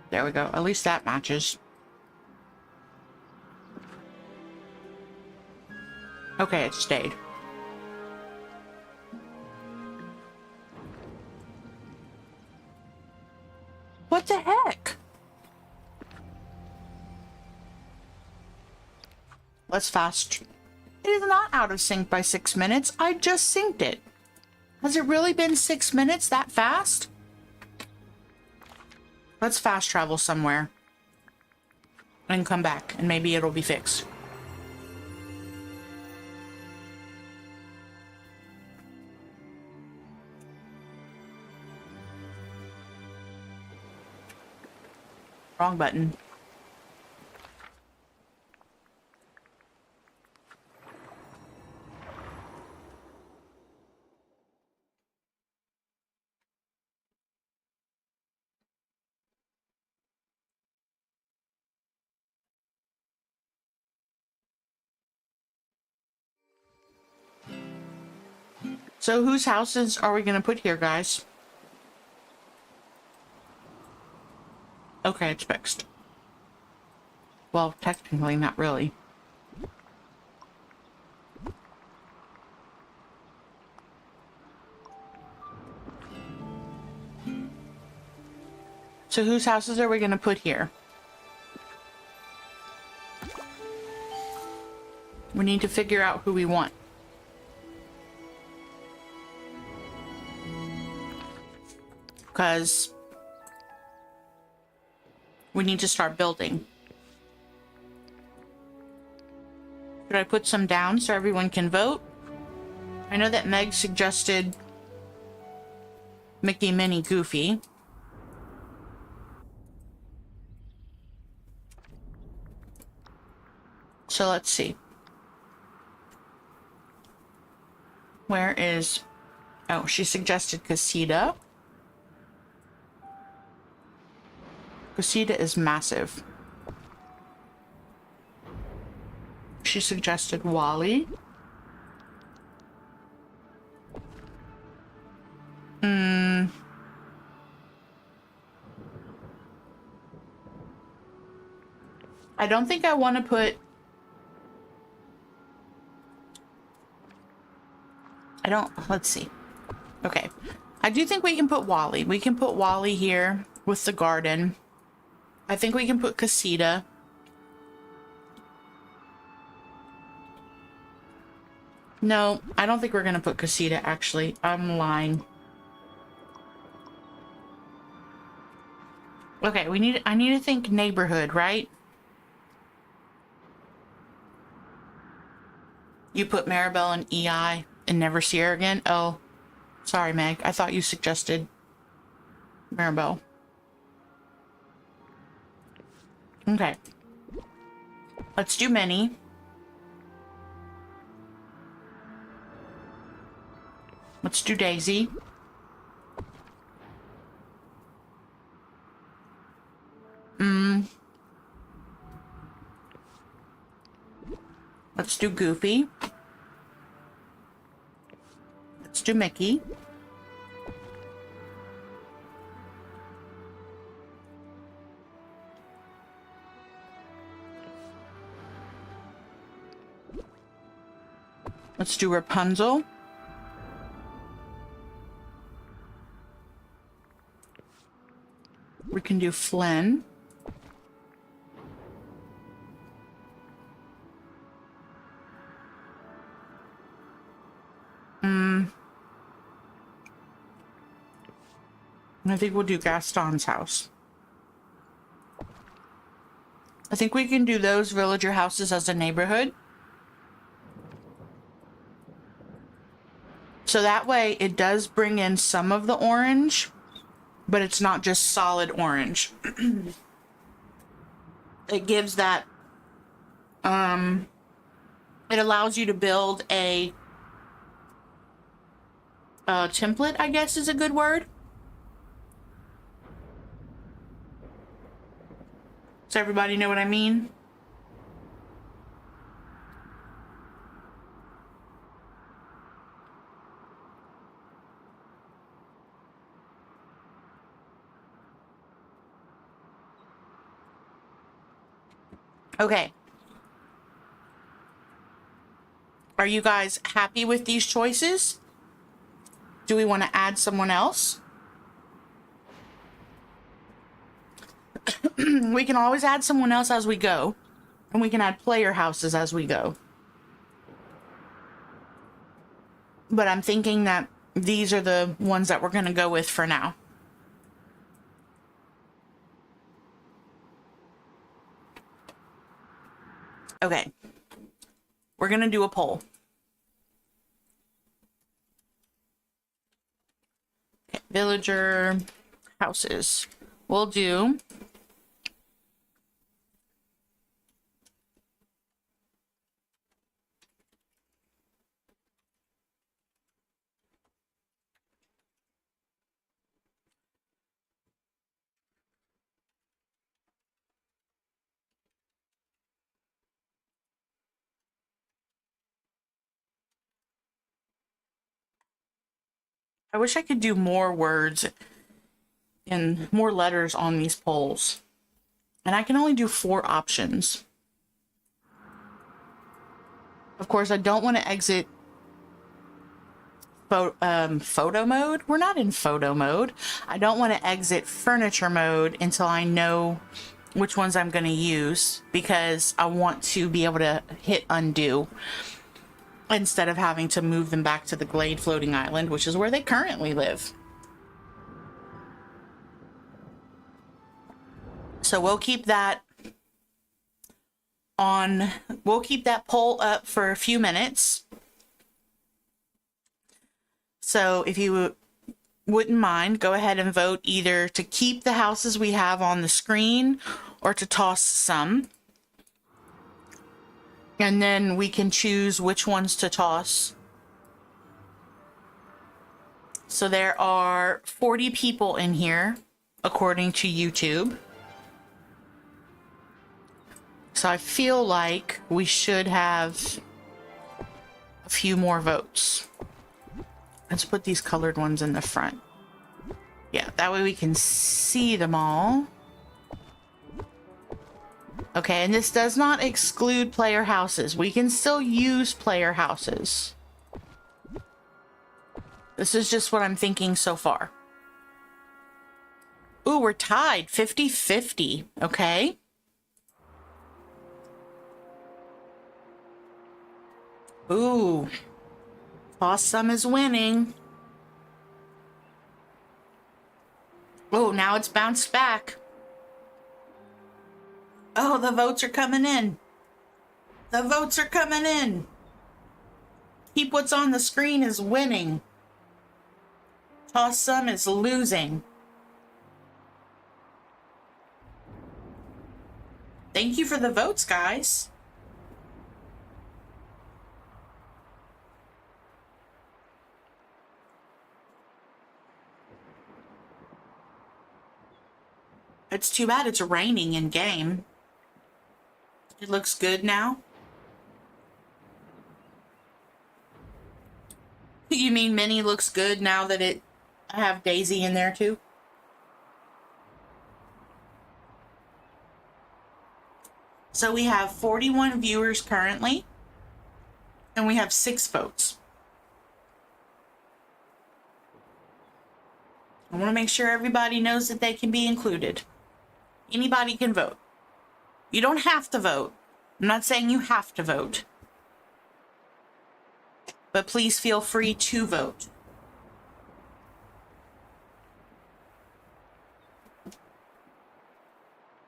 There we go. At least that matches. Okay, it stayed. What the heck? Let's fast. It is not out of sync by 6 minutes. I just synced it. Has it really been 6 minutes that fast? Let's fast travel somewhere and come back, and maybe it'll be fixed. Wrong button. So whose houses are we gonna put here, guys? Okay, it's fixed. Well, technically, not really. So whose houses are we gonna put here? We need to figure out who we want. Because we need to start building. Should I put some down so everyone can vote? I know that Meg suggested Mickey, Minnie, Goofy. So let's see. Where is... Oh, she suggested Casita. Casita is massive. She suggested Wally. I don't think I want to put... Let's see. Okay. I do think we can put Wally. We can put Wally here with the garden. I think we can put Casita. No, I don't think we're going to put Casita, actually. I'm lying. Okay, I need to think neighborhood, right? You put Maribel and EI and never see her again? Oh, sorry, Meg. I thought you suggested Maribel. Okay. Let's do Minnie. Let's do Daisy. Let's do Goofy. Let's do Mickey. Let's do Rapunzel. We can do Flynn. I think we'll do Gaston's house. I think we can do those villager houses as a neighborhood. So that way it does bring in some of the orange, but it's not just solid orange. It gives that, it allows you to build a template, I guess is a good word. Does everybody know what I mean? Okay. Are you guys happy with these choices? Do we want to add someone else? We can always add someone else as we go. And we can add player houses as we go. But I'm thinking that these are the ones that we're going to go with for now. Okay. We're going to do a poll. Okay. Villager houses. We'll do... I wish I could do more words and more letters on these polls. And I can only do 4 options. Of course, I don't want to exit photo mode. We're not in photo mode. I don't want to exit furniture mode until I know which ones I'm going to use, because I want to be able to hit undo instead of having to move them back to the Glade floating island, which is where they currently live. So we'll keep that on, we'll keep that poll up for a few minutes. So if you wouldn't mind, go ahead and vote either to keep the houses we have on the screen or to toss some. And then we can choose which ones to toss. So there are 40 people in here, according to YouTube. So I feel like we should have a few more votes. Let's put these colored ones in the front. Yeah, that way we can see them all. Okay, and this does not exclude player houses. We can still use player houses. This is just what I'm thinking so far. Ooh, we're tied 50-50. Okay. Ooh. Awesome is winning. Oh, now it's bounced back. Oh, the votes are coming in. The votes are coming in. Keep what's on the screen is winning. Toss some is losing. Thank you for the votes, guys. It's too bad it's raining in game. It looks good now. You mean Minnie looks good now that I have Daisy in there too? So we have 41 viewers currently, and we have 6 votes. I want to make sure everybody knows that they can be included. Anybody can vote. You don't have to vote. I'm not saying you have to vote. But please feel free to vote.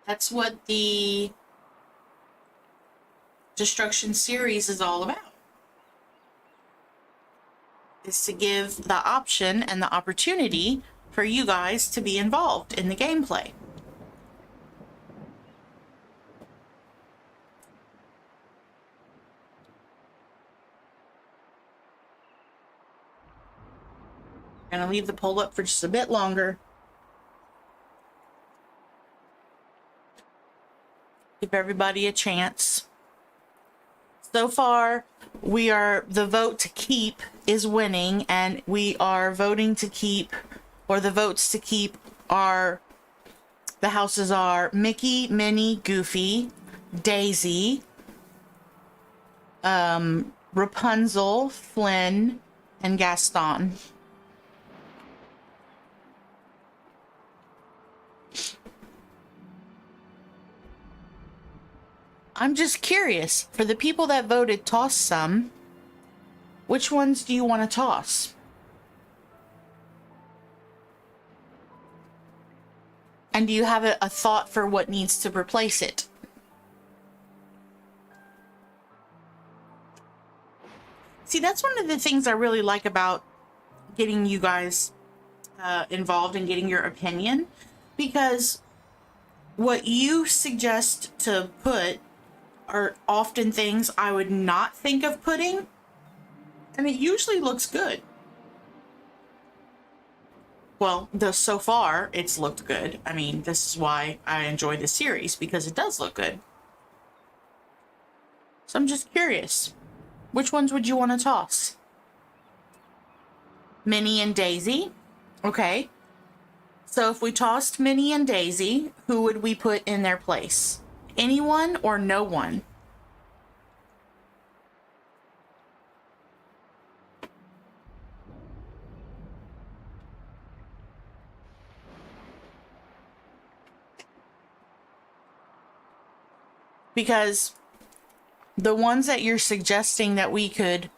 That's what the Destruction series is all about. Is to give the option and the opportunity for you guys to be involved in the gameplay. I'm gonna leave the poll up for just a bit longer. Give everybody a chance. So far, the vote to keep is winning, and we are voting to keep, or the votes to keep are, the houses are Mickey, Minnie, Goofy, Daisy, Rapunzel, Flynn, and Gaston. I'm just curious, for the people that voted toss some, which ones do you want to toss? And do you have a thought for what needs to replace it? See, that's one of the things I really like about getting you guys involved and getting your opinion, because what you suggest to put are often things I would not think of putting, and it usually looks good. Well, so far, it's looked good. I mean, this is why I enjoy the series, because it does look good. So I'm just curious. Which ones would you want to toss? Minnie and Daisy? Okay. So if we tossed Minnie and Daisy, who would we put in their place? Anyone or no one? Because the ones that you're suggesting that we could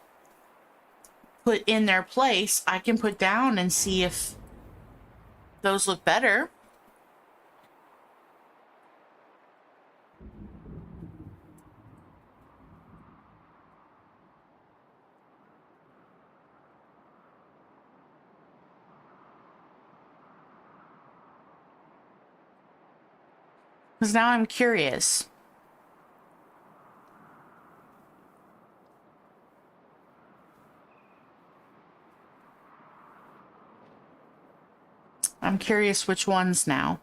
put in their place, I can put down and see if those look better. Because now I'm curious. I'm curious which ones now.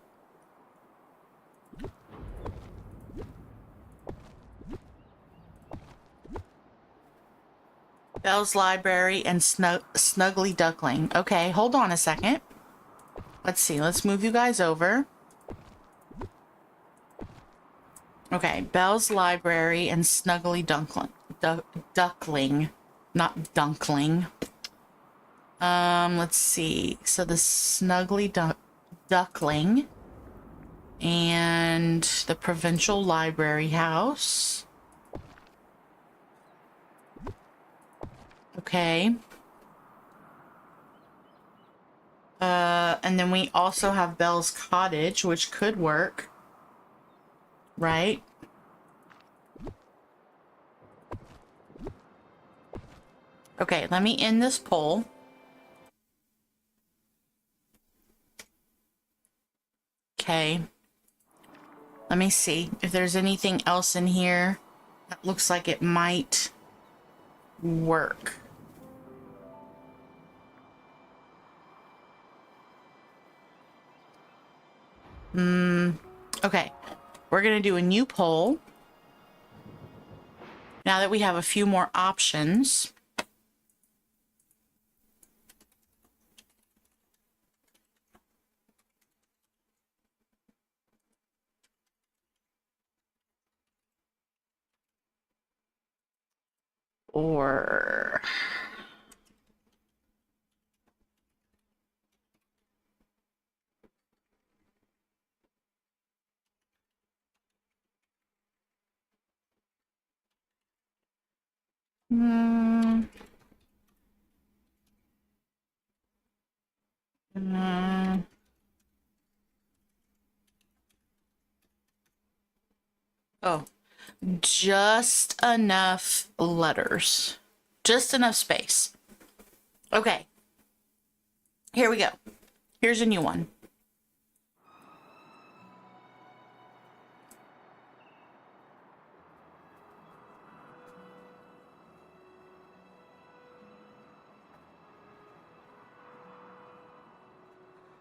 Bell's Library and Snuggly Duckling. Okay, hold on a second. Let's see. Let's move you guys over. Okay, Bell's Library and Snuggly Duckling. Duckling. Not Dunkling. Let's see. So the Snuggly Duckling and the Provincial Library House. Okay. And then we also have Bell's Cottage, which could work. Right? Okay, let me end this poll. Okay. Let me see if there's anything else in here that looks like it might work. Okay. We're going to do a new poll. Now that we have a few more options. Or... Oh, just enough letters. Just enough space. Okay. Here we go. Here's a new one.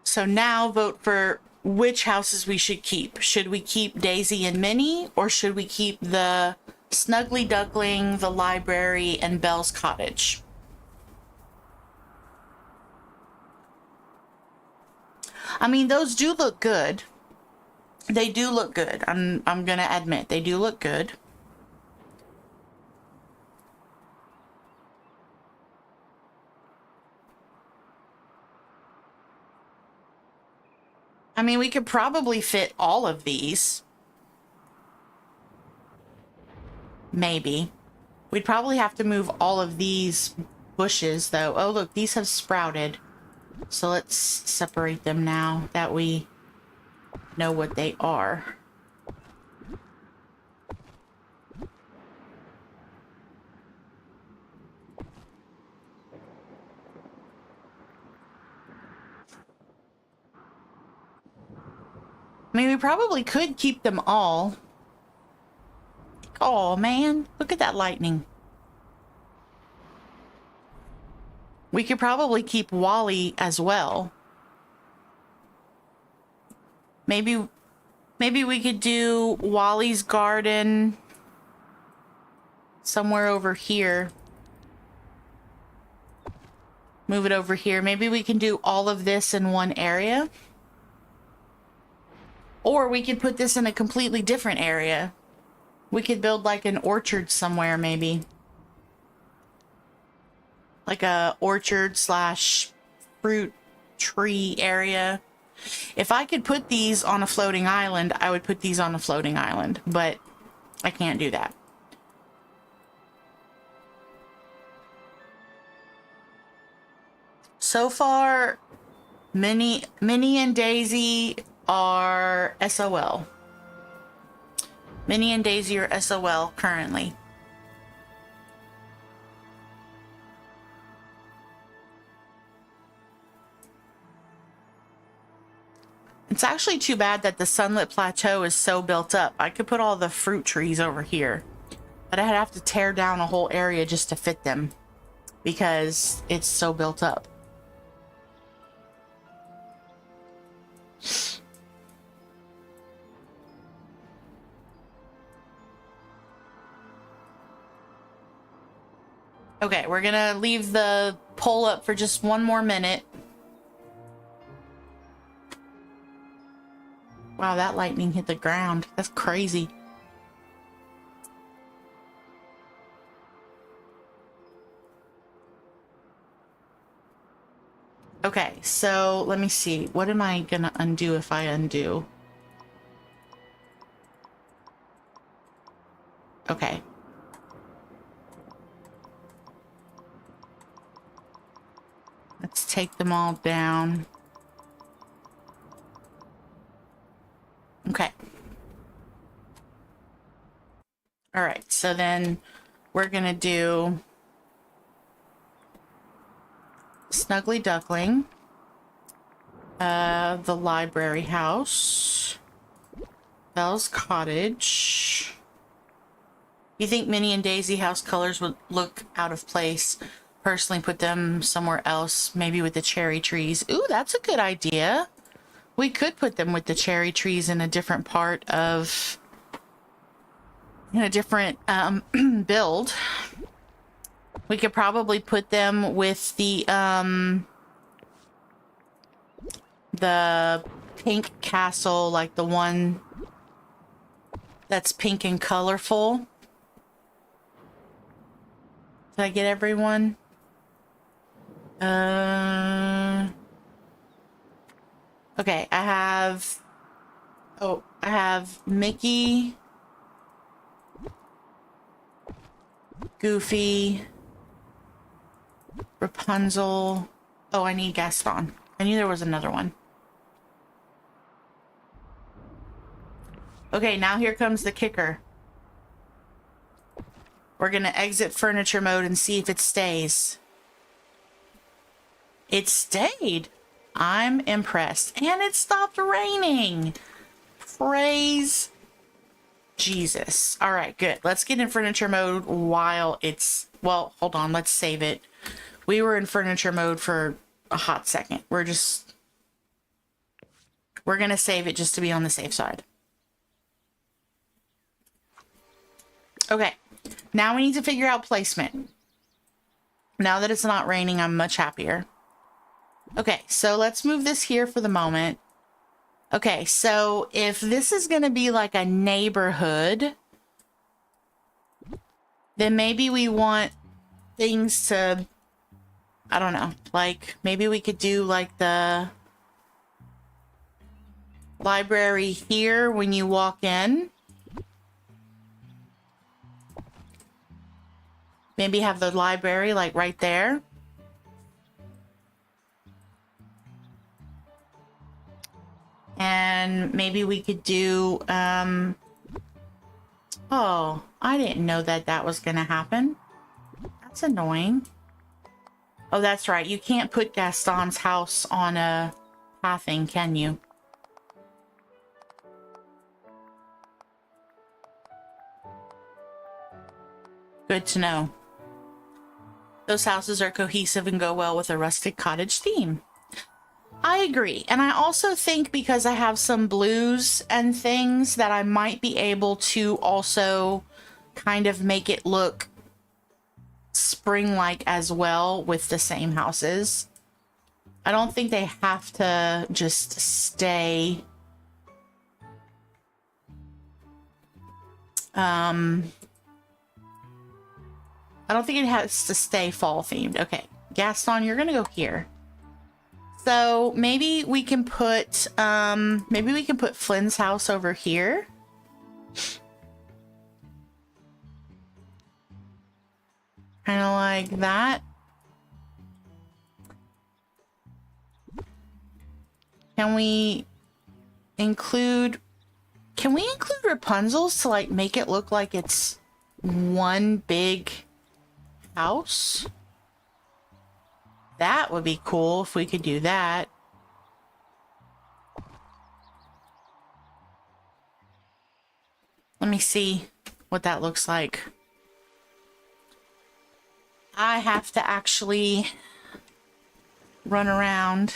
So now vote for which houses we should keep. Should we keep Daisy and Minnie, or should we keep the Snuggly Duckling, the library, and Bell's Cottage? I mean, those do look good. They do look good. I'm gonna admit they do look good. I mean, we could probably fit all of these. Maybe. We'd probably have to move all of these bushes, though. Oh, look, these have sprouted. So let's separate them now that we know what they are. I mean, we probably could keep them all. Oh, man. Look at that lightning. We could probably keep Wally as well. Maybe we could do Wally's garden somewhere over here. Move it over here. Maybe we can do all of this in one area. Or we could put this in a completely different area. We could build like an orchard somewhere, maybe. Like a orchard slash fruit tree area. If I could put these on a floating island, I would put these on a floating island, but I can't do that. So far, Minnie and Daisy are SOL. Minnie and Daisy are SOL currently. It's actually too bad that the sunlit plateau is so built up. I could put all the fruit trees over here, but I'd have to tear down a whole area just to fit them because it's so built up. Okay, we're gonna leave the poll up for just one more minute. Wow, that lightning hit the ground. That's crazy. Okay, so let me see. What am I gonna undo if I undo? Okay. Let's take them all down. Okay. All right, so then we're gonna do Snuggly Duckling, the library house, Belle's cottage. You think Minnie and Daisy house colors would look out of place? Personally put them somewhere else, maybe with the cherry trees. Ooh, that's a good idea. We could put them with the cherry trees in a different part of, in a different build. We could probably put them with the pink castle, like the one that's pink and colorful. Did I get everyone? Okay, I have Mickey, Goofy, Rapunzel. Oh, I need Gaston. I knew there was another one. Okay, now here comes the kicker. We're gonna exit furniture mode and see if it stays. It stayed. I'm impressed. And it stopped raining. Praise Jesus. All right, good. Let's get in furniture mode while it's... Well, hold on. Let's save it. We were in furniture mode for a hot second. We're going to save it just to be on the safe side. Okay. Now we need to figure out placement. Now that it's not raining, I'm much happier. Okay, so let's move this here for the moment. Okay, so if this is going to be like a neighborhood, then maybe we want things to, I don't know, like maybe we could do like the library here when you walk in. Maybe have the library like right there. And maybe we could do, oh, I didn't know that that was going to happen. That's annoying. Oh, that's right. You can't put Gaston's house on a pathing, can you? Good to know. Those houses are cohesive and go well with a rustic cottage theme. I agree. And I also think because I have some blues and things that I might be able to also kind of make it look spring-like as well with the same houses. I don't think they have to just stay I don't think it has to stay fall themed. Okay, Gaston, you're gonna go here. So maybe we can put Flynn's house over here. Kind of like that. Can we include Rapunzel's to like make it look like it's one big house? That would be cool if we could do that. Let me see what that looks like. I have to actually run around.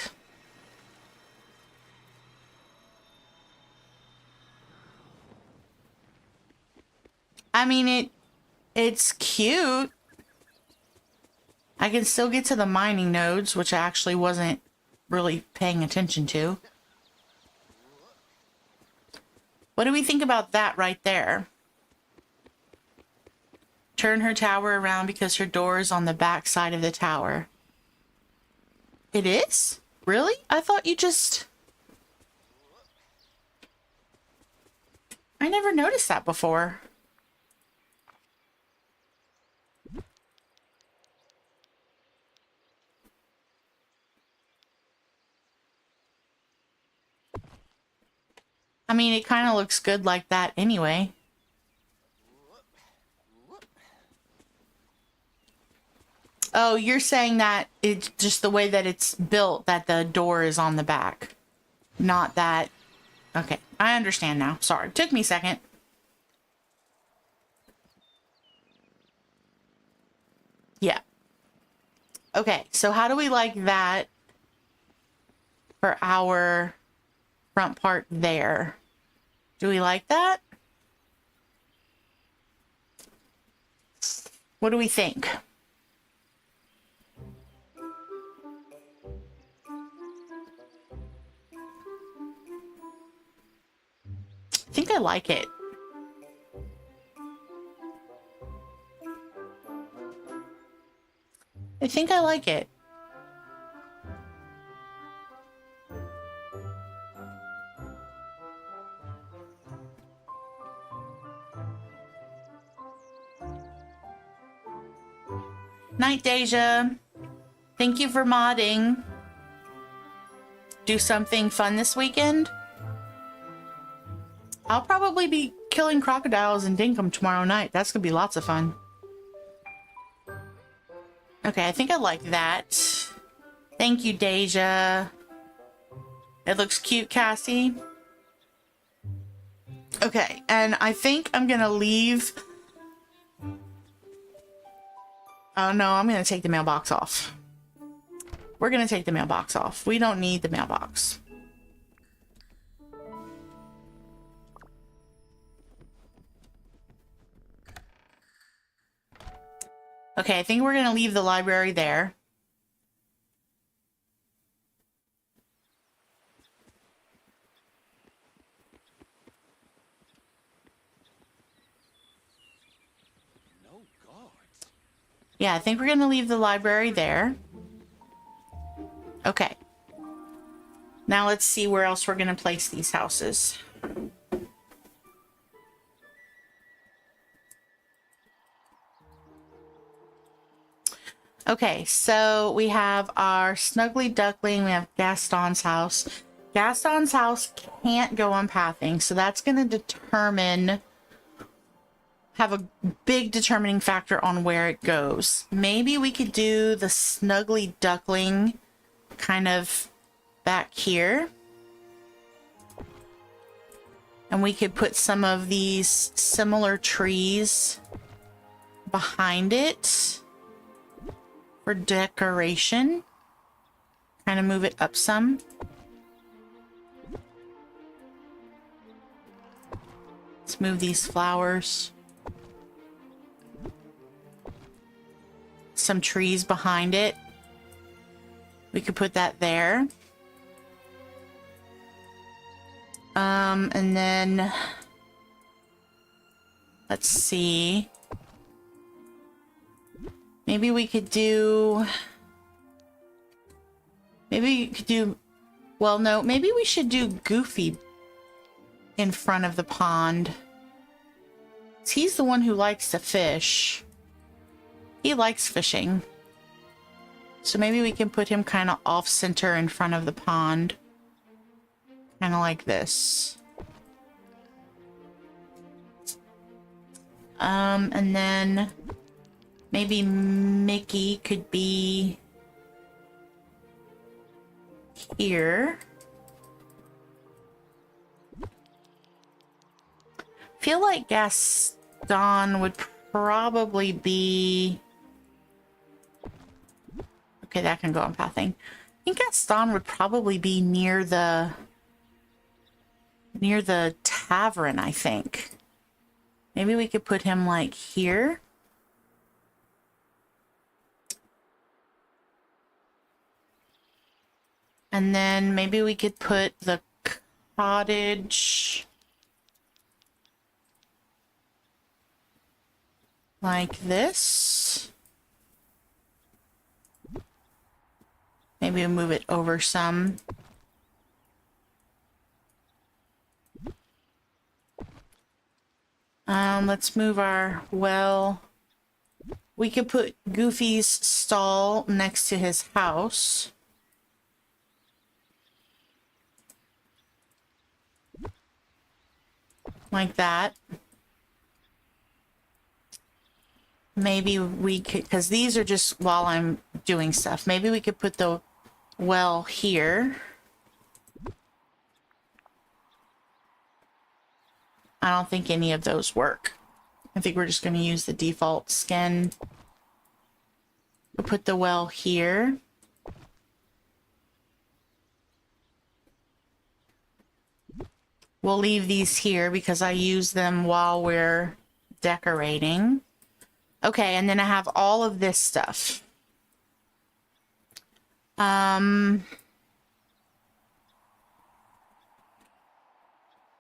I mean, it's cute. I can still get to the mining nodes, which I actually wasn't really paying attention to. What do we think about that right there? Turn her tower around because her door is on the back side of the tower. It is? Really? I thought you just... I never noticed that before. I mean, it kind of looks good like that anyway. Oh, you're saying that it's just the way that it's built, that the door is on the back. Not that... Okay, I understand now. Sorry, took me a second. Yeah. Okay, so how do we like that for our front part there? Do we like that? What do we think? I think I like it. I think I like it. Night, Deja. Thank you for modding. Do something fun this weekend? I'll probably be killing crocodiles in Dinkum tomorrow night. That's gonna be lots of fun. Okay, I think I like that. Thank you, Deja. It looks cute, Cassie. Okay, and I think I'm gonna leave... Oh no, I'm gonna take the mailbox off. We're gonna take the mailbox off. We don't need the mailbox. Okay, I think we're gonna leave the library there. No guards. Yeah, I think we're gonna leave the library there. Okay. Now let's see where else we're gonna place these houses. Okay, so we have our Snuggly Duckling, we have Gaston's house. Gaston's house can't go on pathing, so that's going to have a big determining factor on where it goes. Maybe we could do the Snuggly Duckling kind of back here. And we could put some of these similar trees behind it for decoration. Kind of move it up some. Let's move these flowers. Some trees behind it. We could put that there. And then let's see. Maybe we could do... Well, no, maybe we should do Goofy in front of the pond. He's the one who likes to fish. He likes fishing. So maybe we can put him kind of off-center in front of the pond. Kind of like this. And then maybe Mickey could be here. Feel like Gaston would probably be... Okay, that can go on pathing. I think Gaston would probably be near the tavern, I think. Maybe we could put him like here. And then maybe we could put the cottage like this. Maybe we'll move it over some. Let's move our well. We could put Goofy's stall next to his house. Like that. Maybe we could, because these are just while I'm doing stuff. Maybe we could put the well here. I don't think any of those work. I think we're just going to use the default skin. We'll put the well here. We'll leave these here because I use them while we're decorating. Okay, and then I have all of this stuff.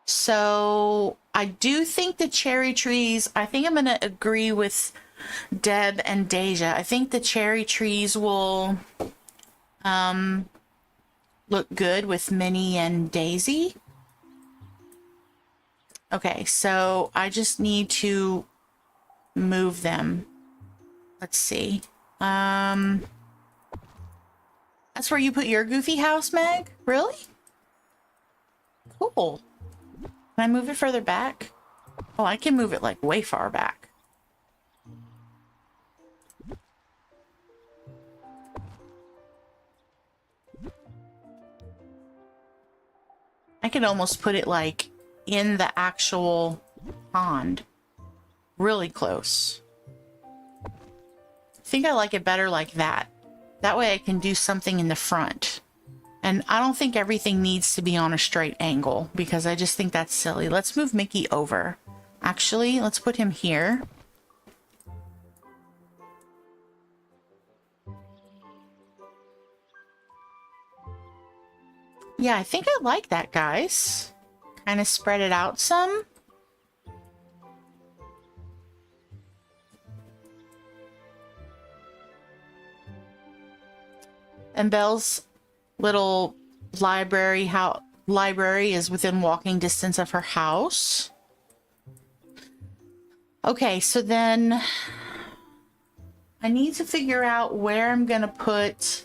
So I do think the cherry trees, I think I'm going to agree with Deb and Deja. I think the cherry trees will look good with Minnie and Daisy. Okay, so I just need to move them. Let's see. That's where you put your Goofy house, Meg? Really? Cool. Can I move it further back? Oh, I can move it like way far back. I could almost put it like in the actual pond. Really close. I think I like it better like that. That way I can do something in the front. And I don't think everything needs to be on a straight angle because I just think that's silly. Let's move Mickey over. Actually, let's put him here. Yeah, I think I like that, guys. Kind of spread it out some. And Belle's little library is within walking distance of her house. Okay, so then I need to figure out where I'm gonna put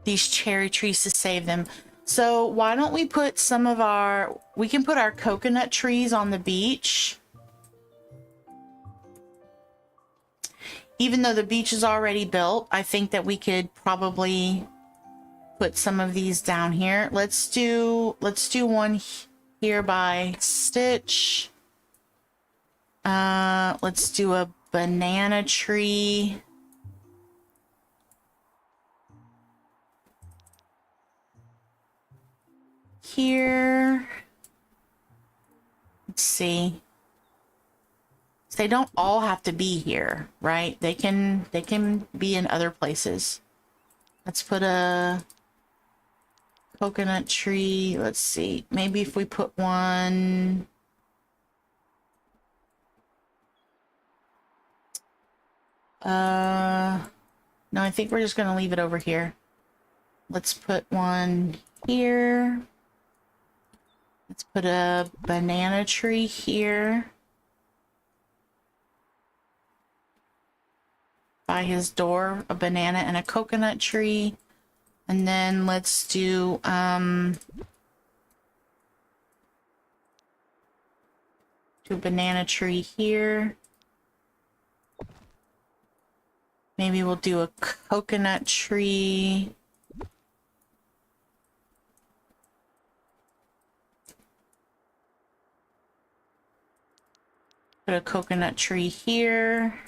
these cherry trees to save them. So why don't we put some of we can put our coconut trees on the beach. Even though the beach is already built, I think that we could probably put some of these down here. Let's do one here by Stitch. Let's do a banana tree. Here. Let's see. They don't all have to be here, right? They can be in other places. Let's put a coconut tree. Let's see. Maybe if we put one. No, I think we're just going to leave it over here. Let's put one here. Let's put a banana tree here. By his door, a banana and a coconut tree. And then let's do a banana tree here. Maybe we'll do a coconut tree. Put a coconut tree here.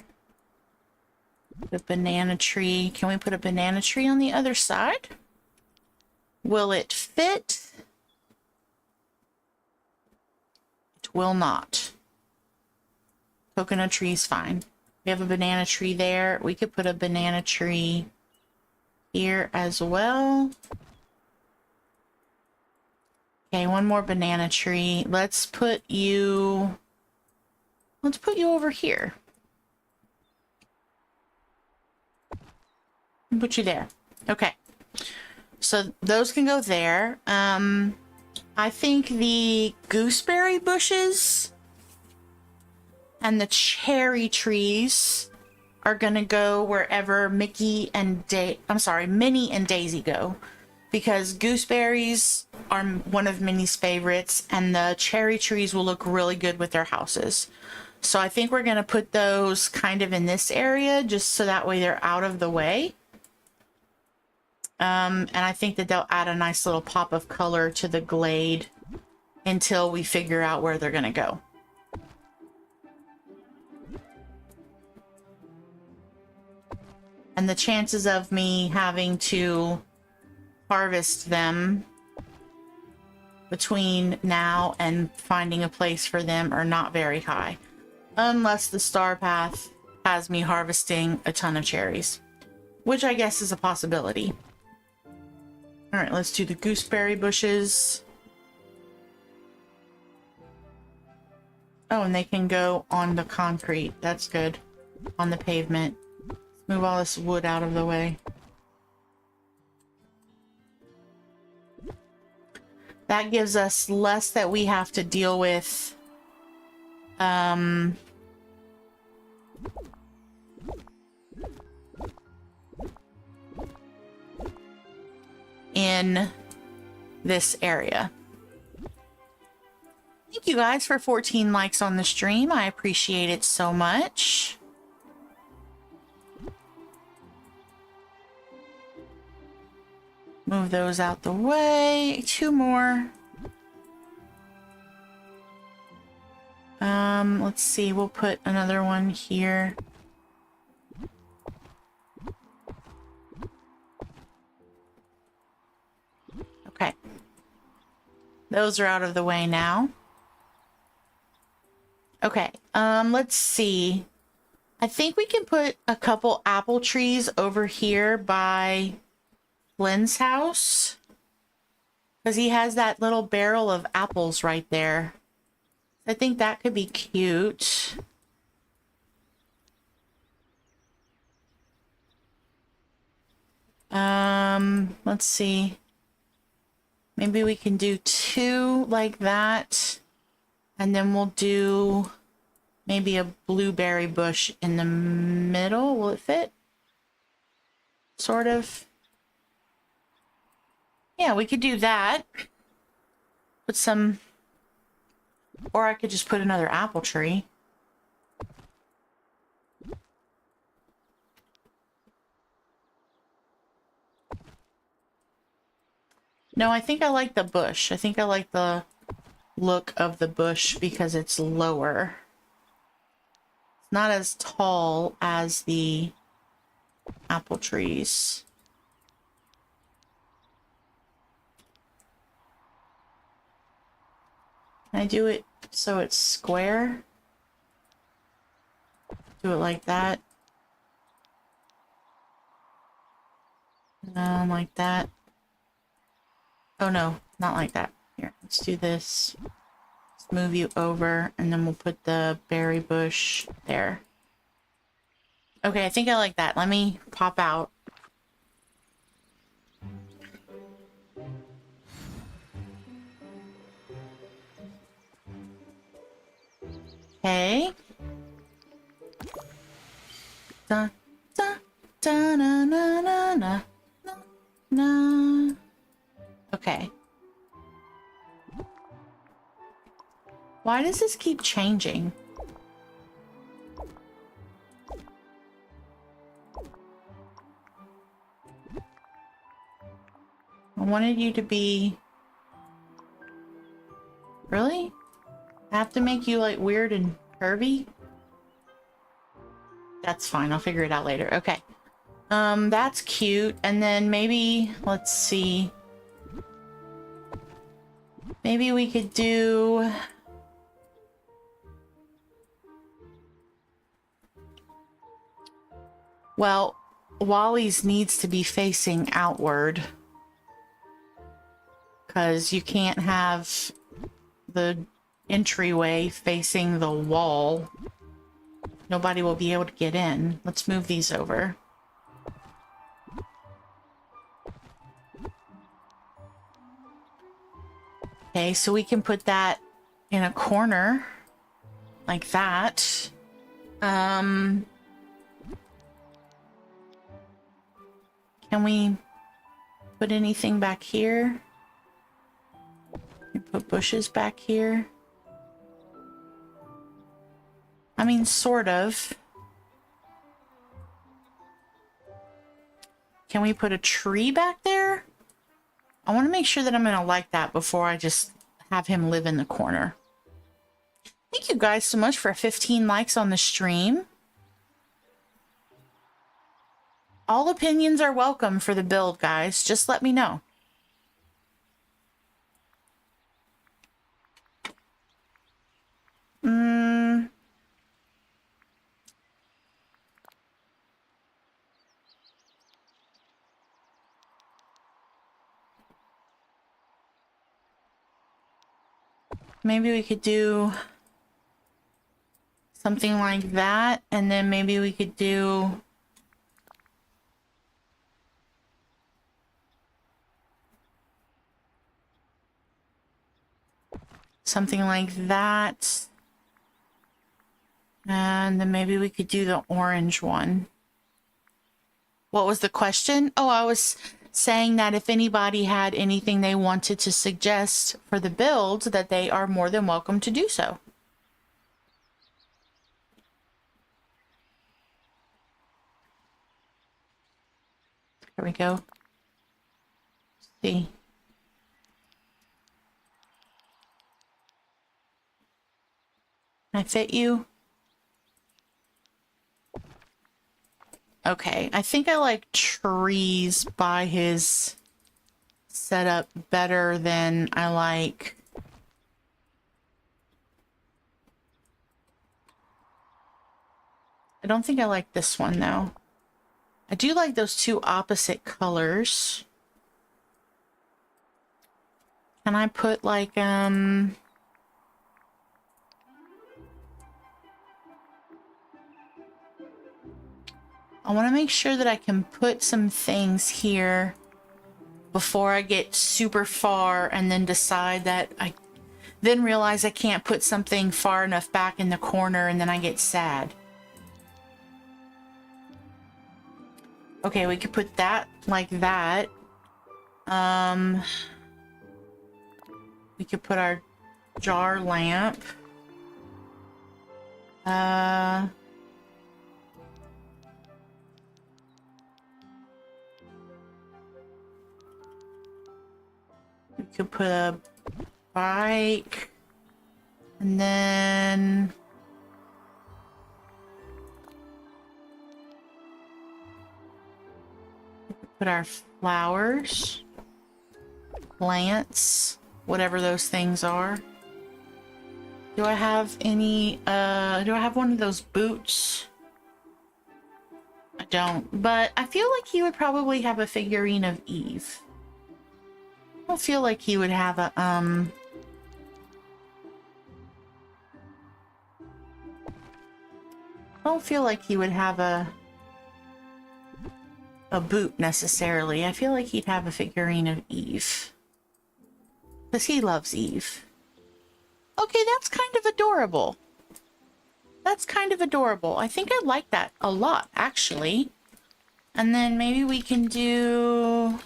The banana tree. Can we put a banana tree on the other side? Will it fit? It will not. Coconut tree is fine. We have a banana tree there. We could put a banana tree here as well. Okay, one more banana tree. Let's put you over here. Put you there. Okay. So those can go there. I think the gooseberry bushes and the cherry trees are gonna go wherever Minnie and Daisy go, because gooseberries are one of Minnie's favorites, and the cherry trees will look really good with their houses. So I think we're gonna put those kind of in this area, just so that way they're out of the way. And I think that they'll add a nice little pop of color to the glade until we figure out where they're gonna go. And the chances of me having to harvest them between now and finding a place for them are not very high. Unless the star path has me harvesting a ton of cherries, which I guess is a possibility. All right, let's do the gooseberry bushes. Oh, and they can go on the concrete. That's good. On the pavement. Move all this wood out of the way. That gives us less that we have to deal with. In this area. Thank you guys for 14 likes on the stream. I appreciate it so much. Move those out the way. 2 more. Let's see. We'll put another one here. Okay. Those are out of the way now. Okay. Let's see. I think we can put a couple apple trees over here by Lynn's house, because he has that little barrel of apples right there. I think that could be cute. Let's see. Maybe we can do 2 like that, and then we'll do maybe a blueberry bush in the middle. Will it fit? Sort of. Yeah, we could do that. Put some... Or I could just put another apple tree. No, I think I like the bush. I think I like the look of the bush because it's lower. It's not as tall as the apple trees. Can I do it so it's square? Do it like that. Like that. Oh no, not like that. Here, let's do this. Let's move you over, and then we'll put the berry bush there. Okay, I think I like that. Let me pop out. Okay. Da da da na na na na na na. Okay. Why does this keep changing? I wanted you to be... Really? I have to make you like weird and Curvy? That's fine. I'll figure it out later. Okay. That's cute. And then maybe, let's see. Maybe we could do... Well, Wally's needs to be facing outward. Because you can't have the entryway facing the wall. Nobody will be able to get in. Let's move these over. Okay, so we can put that in a corner like that. Can we put anything back here? Put bushes back here. I mean, sort of. Can we put a tree back there? I want to make sure that I'm going to like that before I just have him live in the corner. Thank you guys so much for 15 likes on the stream. All opinions are welcome for the build, guys. Just let me know. Maybe we could do something like that, and then maybe we could do something like that. And then maybe we could do the orange one. What was the question? Oh, I was saying that if anybody had anything they wanted to suggest for the build, that they are more than welcome to do so. Here we go. Let's see. Can I fit you? Okay, I think I like trees by his setup better than I like... I don't think I like this one, though. I do like those two opposite colors. Can I put, like, I want to make sure that I can put some things here before I get super far and then decide that I then realize I can't put something far enough back in the corner and then I get sad. Okay, we could put that like that. We could put our jar lamp. We could put a bike, and then we could put our flowers, plants, whatever those things are. Do I have any, do I have one of those boots? I don't, but I feel like he would probably have a figurine of Eve. I don't feel like he would have a, I don't feel like he would have a boot necessarily. I feel like he'd have a figurine of Eve. Because he loves Eve. Okay, that's kind of adorable. That's kind of adorable. I think I like that a lot, actually. And then maybe we can do...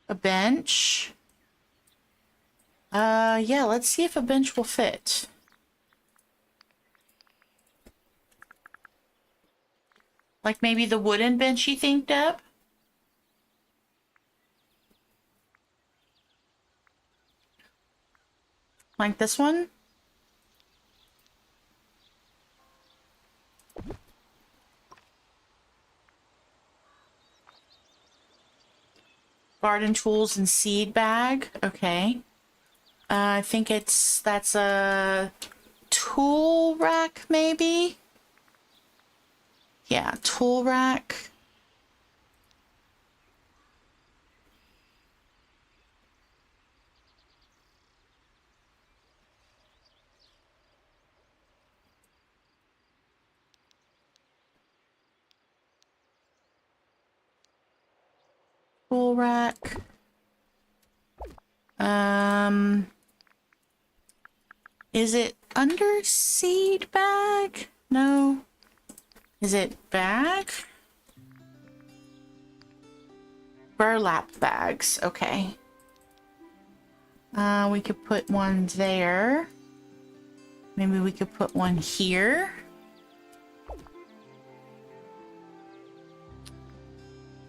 a bench. Yeah, let's see if a bench will fit. Like maybe the wooden bench, you think, Deb? Like this one? Garden tools and seed bag. Okay. I think that's a tool rack, maybe? Yeah, tool rack. Tool rack. Is it under seed bag? No. Is it bag? Burlap bags. Okay. We could put one there. Maybe we could put one here.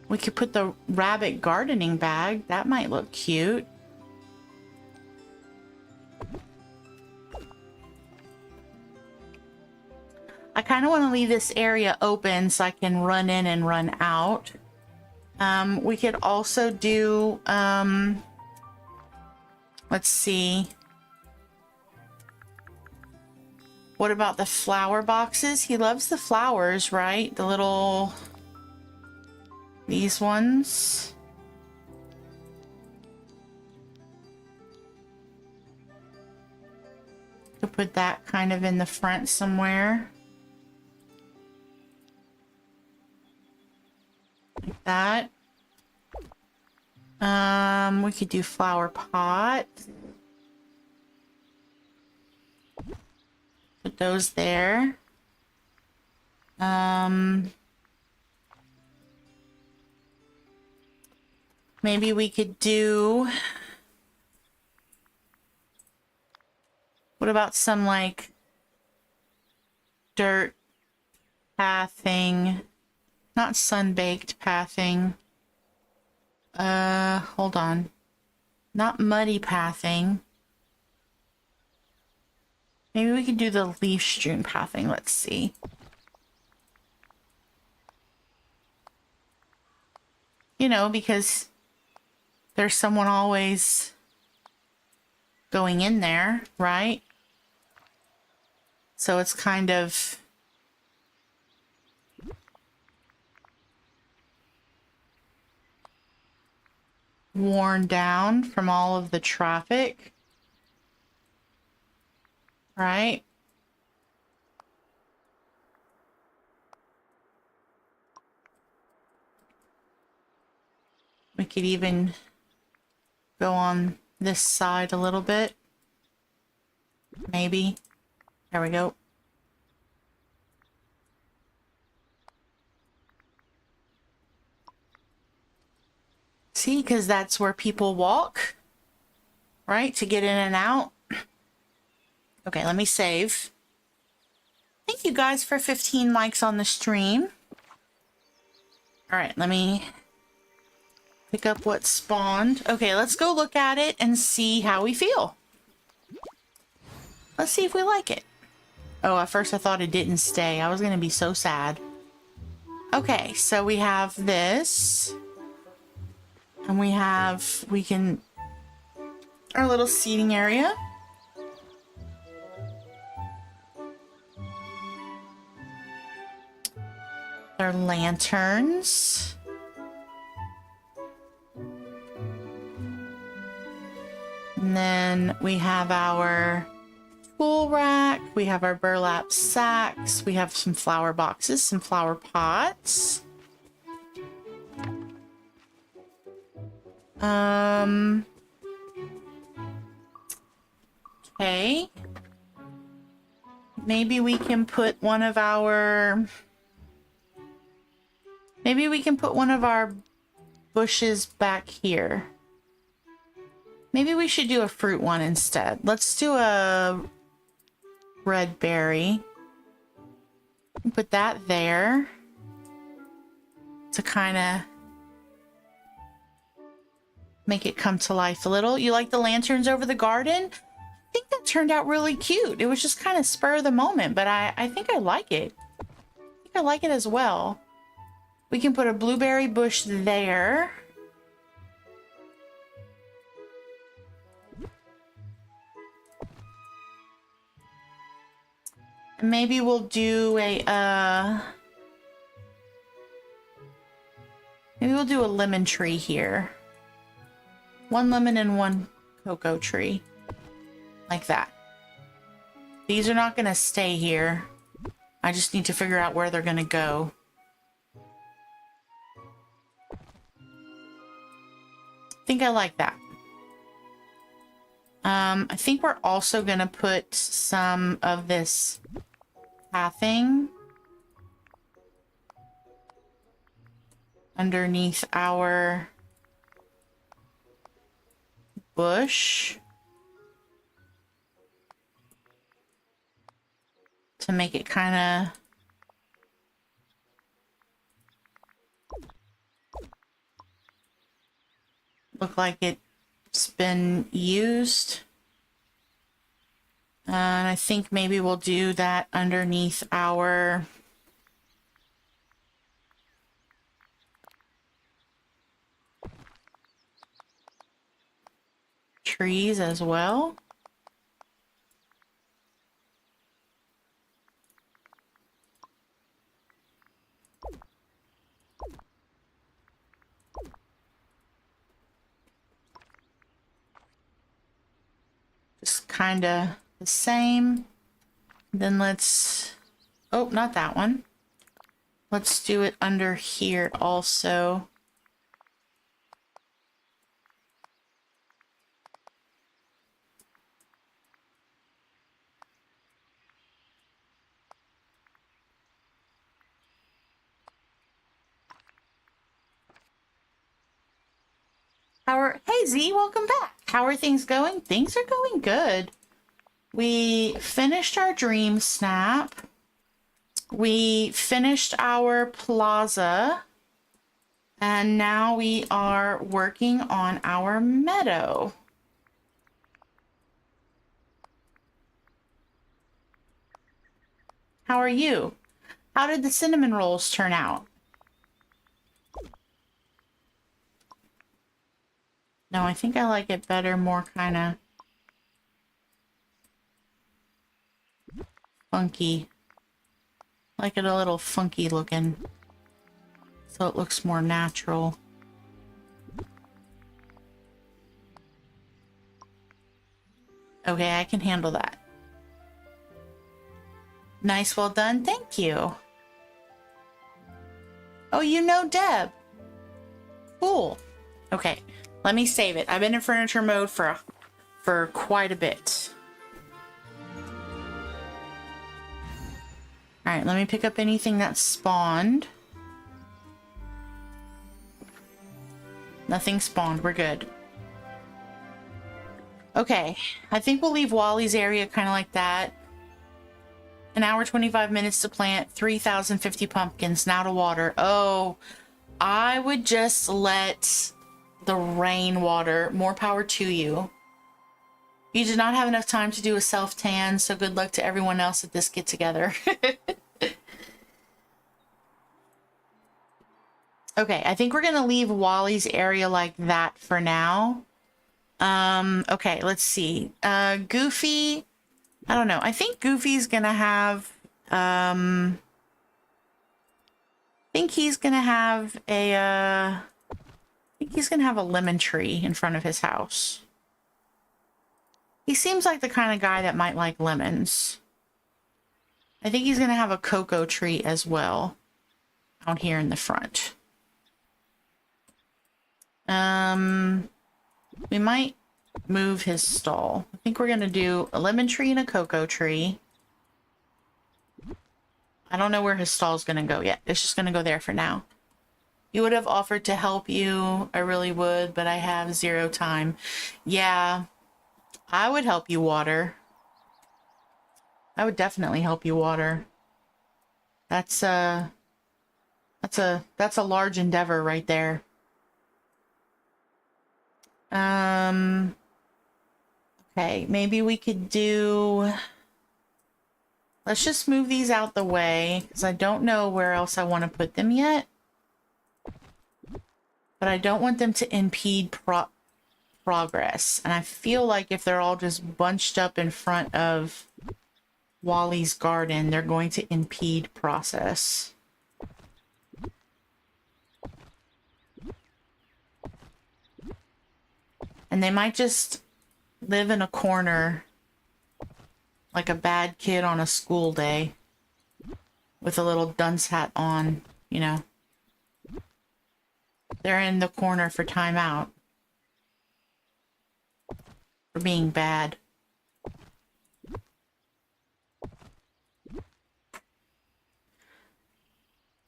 We could put the rabbit gardening bag. That might look cute. I kind of want to leave this area open so I can run in and run out. We could also do, let's see. What about the flower boxes? He loves the flowers, right? The little, these ones. Could put that kind of in the front somewhere. Like that. We could do flower pot. Put those there. Maybe we could do... What about some, like, dirt pathing? Not sun-baked pathing. Hold on. Not muddy pathing. Maybe we could do the leaf-strewn pathing. Let's see. You know, because there's someone always going in there, right? So it's kind of... worn down from all of the traffic, right? We could even go on this side a little bit. Maybe. There we go. See, because that's where people walk, right? To get in and out. Okay, let me save. Thank you guys for 15 likes on the stream. All right, let me pick up what spawned. Okay, let's go look at it and see how we feel. Let's see if we like it. Oh, at first I thought it didn't stay. I was going to be so sad. Okay, so we have this. And we can, our little seating area. Our lanterns. And then we have our tool rack. We have our burlap sacks. We have some flower boxes, some flower pots. Okay. Maybe we can put one of our... Maybe we can put one of our bushes back here. Maybe we should do a fruit one instead. Let's do a red berry. Put that there. to kind of make it come to life a little. You like the lanterns over the garden? I think that turned out really cute. It was just kind of spur of the moment, but I think I like it. I think I like it as well. We can put a blueberry bush there. And maybe we'll do a, maybe we'll do a lemon tree here. One lemon and one cocoa tree. Like that. These are not going to stay here. I just need to figure out where they're going to go. I think I like that. I think we're also going to put some of this pathing underneath our bush to make it kind of look like it's been used. And I think maybe we'll do that underneath our trees as well. Just kind of the same. Then let's, oh, not that one. Let's do it under here also. Hey Z, welcome back. How are things going? Things are going good. We finished our dream snap. We finished our plaza. And now we are working on our meadow. How are you? How did the cinnamon rolls turn out? No, I think I like it better, more kind of funky. Like it a little funky looking. So it looks more natural. Okay, I can handle that. Nice, well done. Thank you. Oh, you know Deb. Cool. Okay. Let me save it. I've been in furniture mode for quite a bit. Alright, let me pick up anything that spawned. Nothing spawned. We're good. Okay. I think we'll leave Wally's area kind of like that. An hour, 25 minutes to plant 3,050 pumpkins. Now to water. Oh, I would just let the rain water. More power to you. You did not have enough time to do a self-tan, so good luck to everyone else at this get-together. Okay, I think we're gonna leave Wally's area like that for now. Okay, let's see. Goofy, I don't know. I think Goofy's gonna have, I think he's gonna have a, I think he's gonna have a lemon tree in front of his house. He seems like the kind of guy that might like lemons. I think he's gonna have a cocoa tree as well out here in the front. We might move his stall. I think we're gonna do a lemon tree and a cocoa tree. I don't know where his stall's gonna go yet. It's just gonna go there for now. You would have offered to help you. I really would, but I have 0 time. Yeah, I would help you water. I would definitely help you water. That's That's a large endeavor right there. Okay, maybe we could do... Let's just move these out the way, because I don't know where else I want to put them yet. But I don't want them to impede progress. And I feel like if they're all just bunched up in front of Wally's garden, they're going to impede process. And they might just live in a corner like a bad kid on a school day with a little dunce hat on, you know. They're in the corner for timeout. For being bad.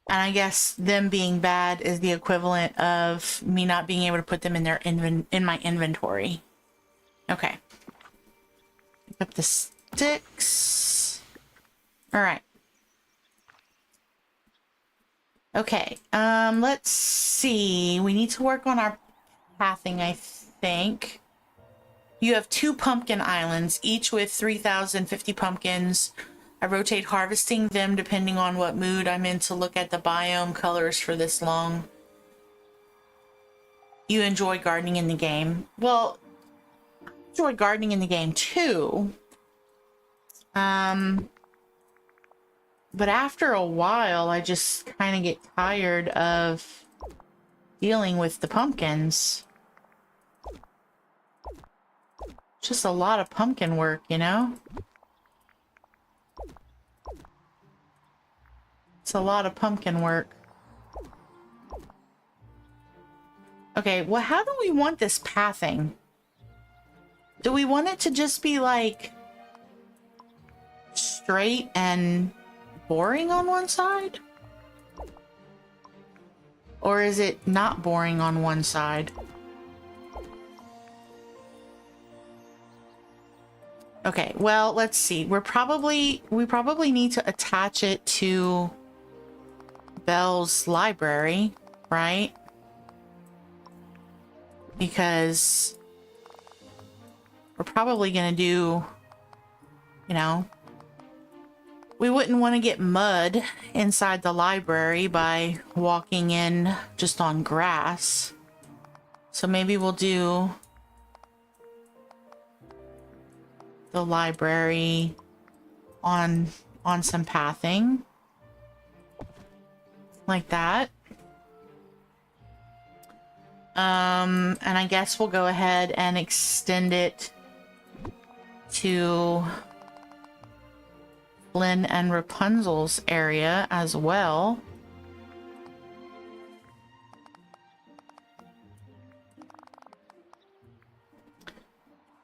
And I guess them being bad is the equivalent of me not being able to put them in their in my inventory. Okay. Pick up the sticks. All right. Okay. Let's see. We need to work on our pathing, I think. You have 2 pumpkin islands, each with 3,050 pumpkins. I rotate harvesting them depending on what mood I'm in to look at the biome colors for this long. You enjoy gardening in the game. Well, I enjoy gardening in the game too. But after a while, I just kind of get tired of dealing with the pumpkins. Just a lot of pumpkin work, you know? It's a lot of pumpkin work. Okay, well, how do we want this pathing? Do we want it to just be like straight and boring on one side? Or is it not boring on one side? Okay, well, let's see. We probably need to attach it to Belle's library, right? Because we're probably gonna do, you know, we wouldn't want to get mud inside the library by walking in just on grass. So maybe we'll do the library on some pathing. Like that. And I guess we'll go ahead and extend it to Flynn and Rapunzel's area as well.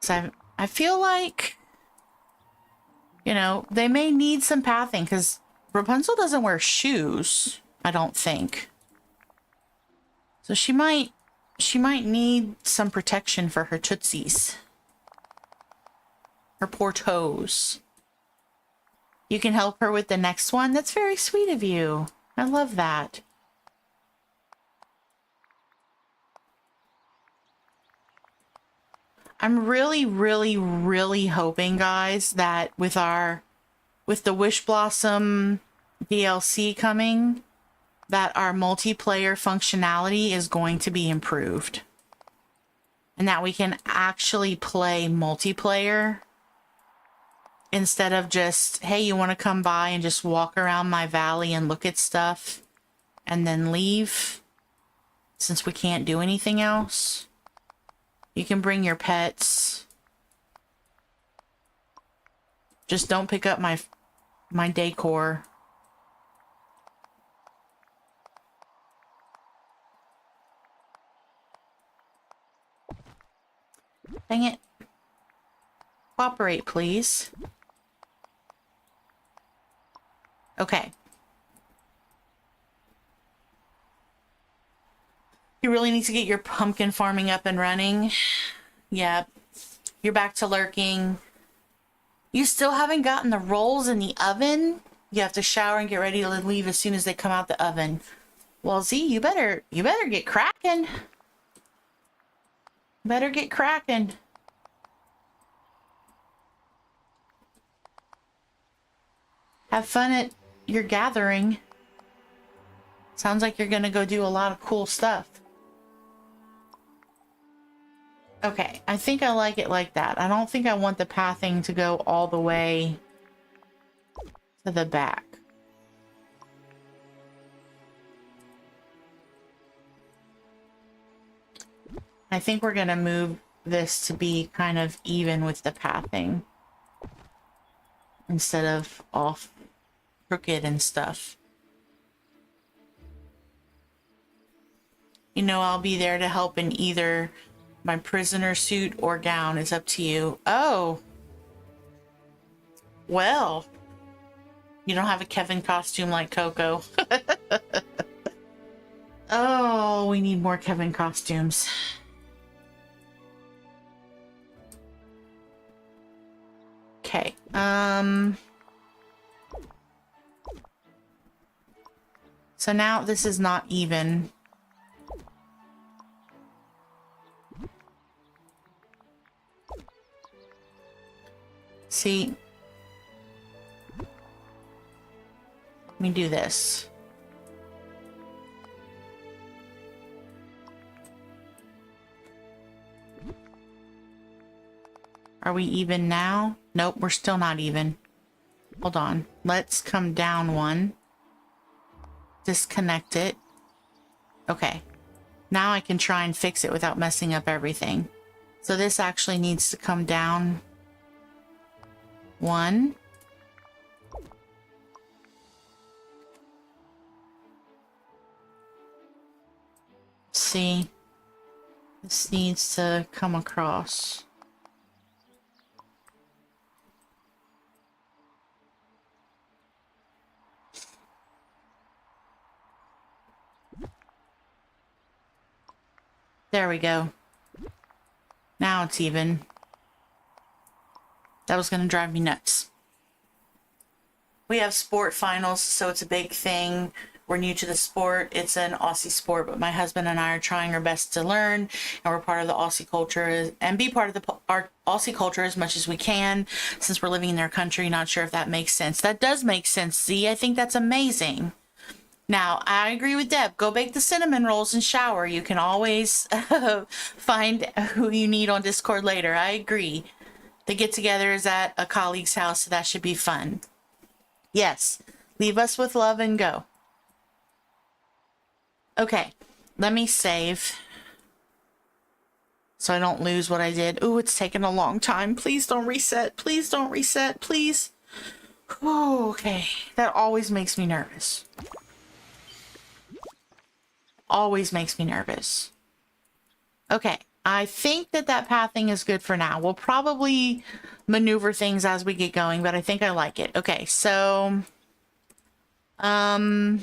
So I feel like, you know, they may need some pathing because Rapunzel doesn't wear shoes, I don't think. So she might need some protection for her tootsies. Her poor toes. You can help her with the next one? That's very sweet of you. I love that. I'm really, really, really hoping, guys, that with the Wish Blossom DLC coming, that our multiplayer functionality is going to be improved. And that we can actually play multiplayer instead of just, hey, you want to come by and just walk around my valley and look at stuff and then leave, since we can't do anything else. You can bring your pets. Just don't pick up my decor. Dang it. Cooperate, please. Okay. You really need to get your pumpkin farming up and running. Yep. You're back to lurking. You still haven't gotten the rolls in the oven? You have to shower and get ready to leave as soon as they come out the oven. Well, Z, you better get cracking. Better get cracking. Have fun at your gathering. Sounds like you're gonna go do a lot of cool stuff. Okay, I think I like it like that. I don't think I want the pathing to go all the way to the back. I think we're gonna move this to be kind of even with the pathing instead of off crooked and stuff. You know, I'll be there to help in either my prisoner suit or gown. It's up to you. Oh. Well. You don't have a Kevin costume like Coco. Oh, we need more Kevin costumes. Okay. So now this is not even. See, let me do this. Are we even now? Nope, we're still not even. Hold on. Let's come down one. Disconnect it. Okay. Now I can try and fix it without messing up everything. So this actually needs to come down one. See, this needs to come across. There we go. Now it's even. That was going to drive me nuts. We have sport finals, so it's a big thing. We're new to the sport. It's an Aussie sport, but my husband and I are trying our best to learn, and we're part of the Aussie culture and be part of our Aussie culture as much as we can, since we're living in their country. Not sure if that makes sense. That does make sense, Z. I think that's amazing. Now, I agree with Deb. Go bake the cinnamon rolls and shower. You can always find who you need on Discord later. I agree. The get-together is at a colleague's house, so that should be fun. Yes. Leave us with love and go. Okay. Let me save so I don't lose what I did. Ooh, it's taken a long time. Please don't reset. Please don't reset. Please. Ooh, okay. That always makes me nervous. Always makes me nervous. Okay. I think that pathing is good for now. We'll probably maneuver things as we get going, but I think I like it. Okay, so I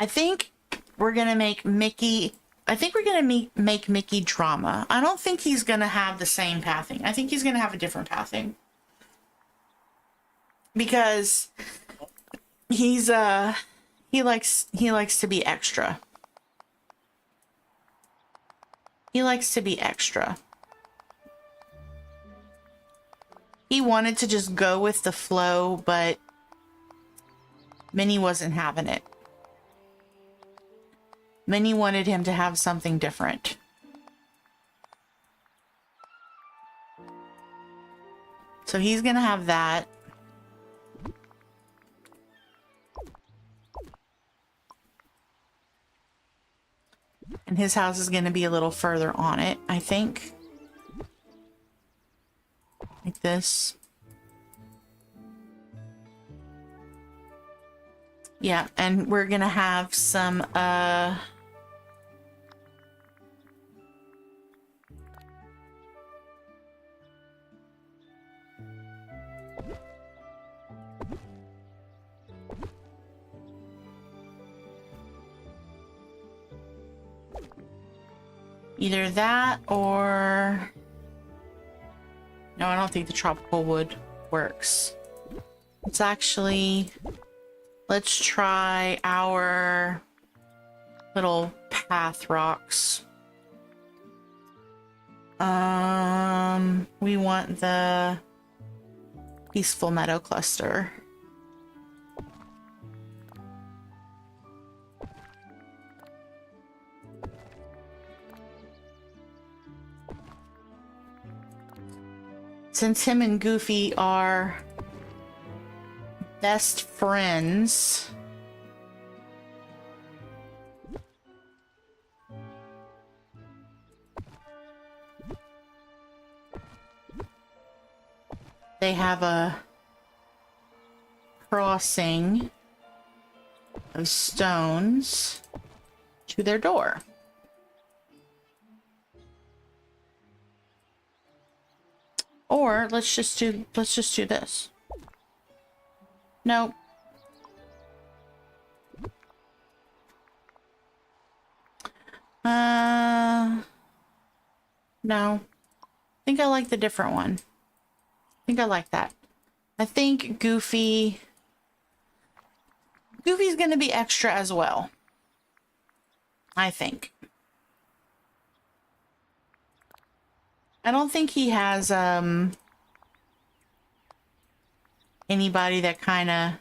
think we're gonna make Mickey. I think we're gonna make Mickey drama. I don't think he's gonna have the same pathing. I think he's gonna have a different pathing because he's he likes to be extra. He likes to be extra. He wanted to just go with the flow, but Minnie wasn't having it. Minnie wanted him to have something different. So he's gonna have that. And his house is going to be a little further on it, I think. Like this. Yeah, and we're going to have some, either that or... No, I don't think the tropical wood works. It's actually... Let's try our little path rocks. We want the peaceful meadow cluster. Since him and Goofy are best friends, they have a crossing of stones to their door. Or let's just do this. Nope. No. I think I like the different one. I think I like that. I think Goofy's gonna be extra as well. I think. I don't think he has anybody that kind of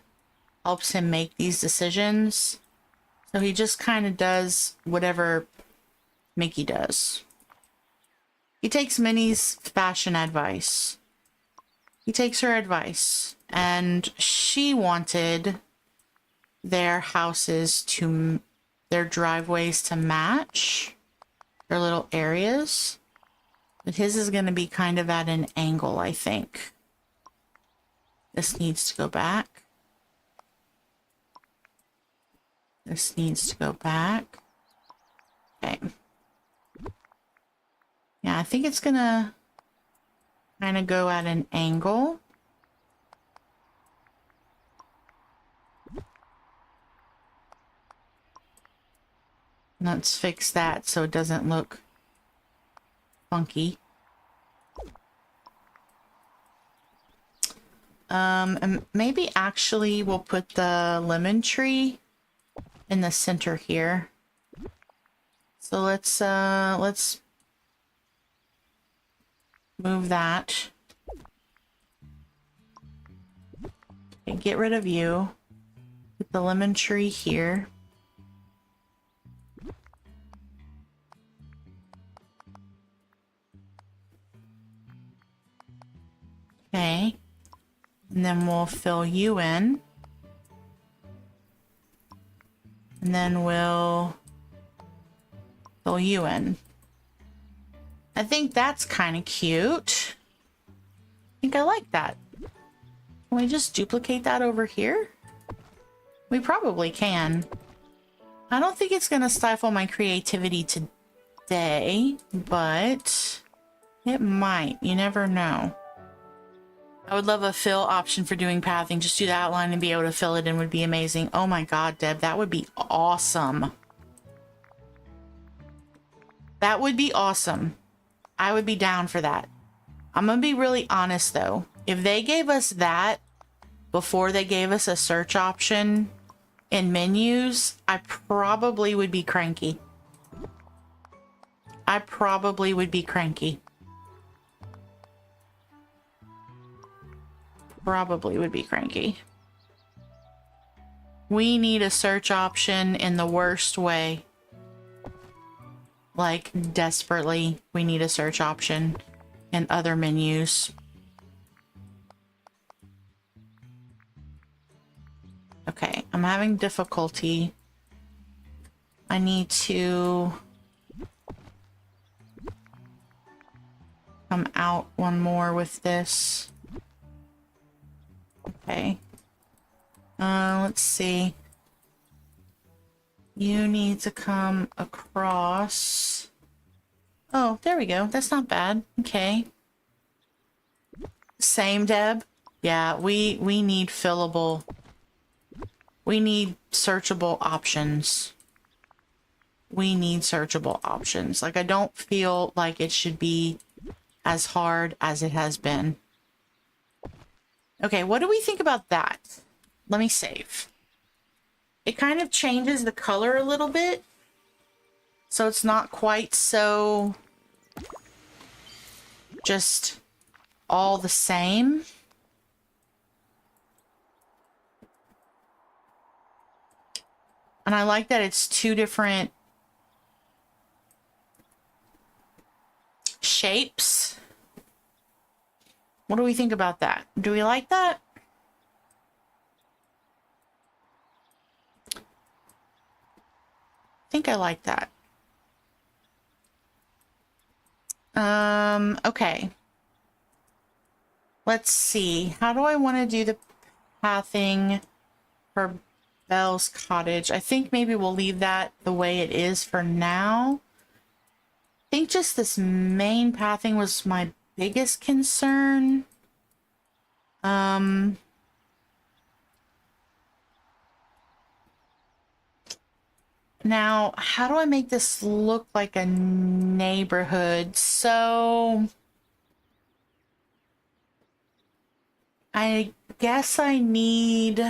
helps him make these decisions. So he just kind of does whatever Mickey does. He takes Minnie's fashion advice. He takes her advice. And she wanted their houses to, their driveways to match their little areas. But his is going to be kind of at an angle, I think. This needs to go back. This needs to go back. Okay. Yeah, I think it's going to kind of go at an angle. Let's fix that so it doesn't look funky. And maybe actually we'll put the lemon tree in the center here. So let's move that. Okay, get rid of you. Put the lemon tree here. Okay, and then we'll fill you in. And then we'll fill you in. I think that's kind of cute. I think I like that. Can we just duplicate that over here? We probably can. I don't think it's going to stifle my creativity today, but it might. You never know. I would love a fill option for doing pathing. Just do the outline and be able to fill it in would be amazing. Oh my god, Deb, that would be awesome. That would be awesome. I would be down for that. I'm gonna be really honest though. If they gave us that before they gave us a search option in menus, I probably would be cranky. I probably would be cranky. Probably would be cranky. We need a search option in the worst way. Like, desperately, we need a search option in other menus. Okay, I'm having difficulty. I need to come out one more with this. Okay. Let's see. You need to come across. Oh, there we go. That's not bad. Okay. Same, Deb. Yeah, we need fillable. We need searchable options. We need searchable options. Like, I don't feel like it should be as hard as it has been. Okay, what do we think about that? Let me save. it kind of changes the color a little bit. So it's not quite so just all the same. And I like that it's two different shapes. What do we think about that? Do we like that? I think I like that. Okay. Let's see. How do I want to do the pathing for Belle's cottage? I think maybe we'll leave that the way it is for now. I think just this main pathing was my biggest concern. Now, how do I make this look like a neighborhood? So I guess I need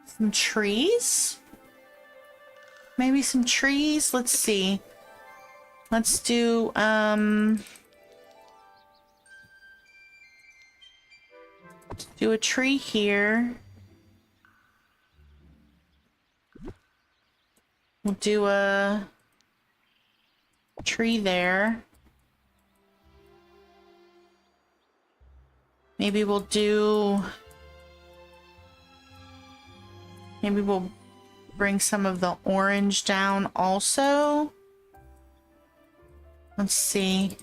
some trees. Maybe some trees. Let's see. Let's do a tree here. We'll do a tree there. Maybe we'll bring some of the orange down also. Let's see.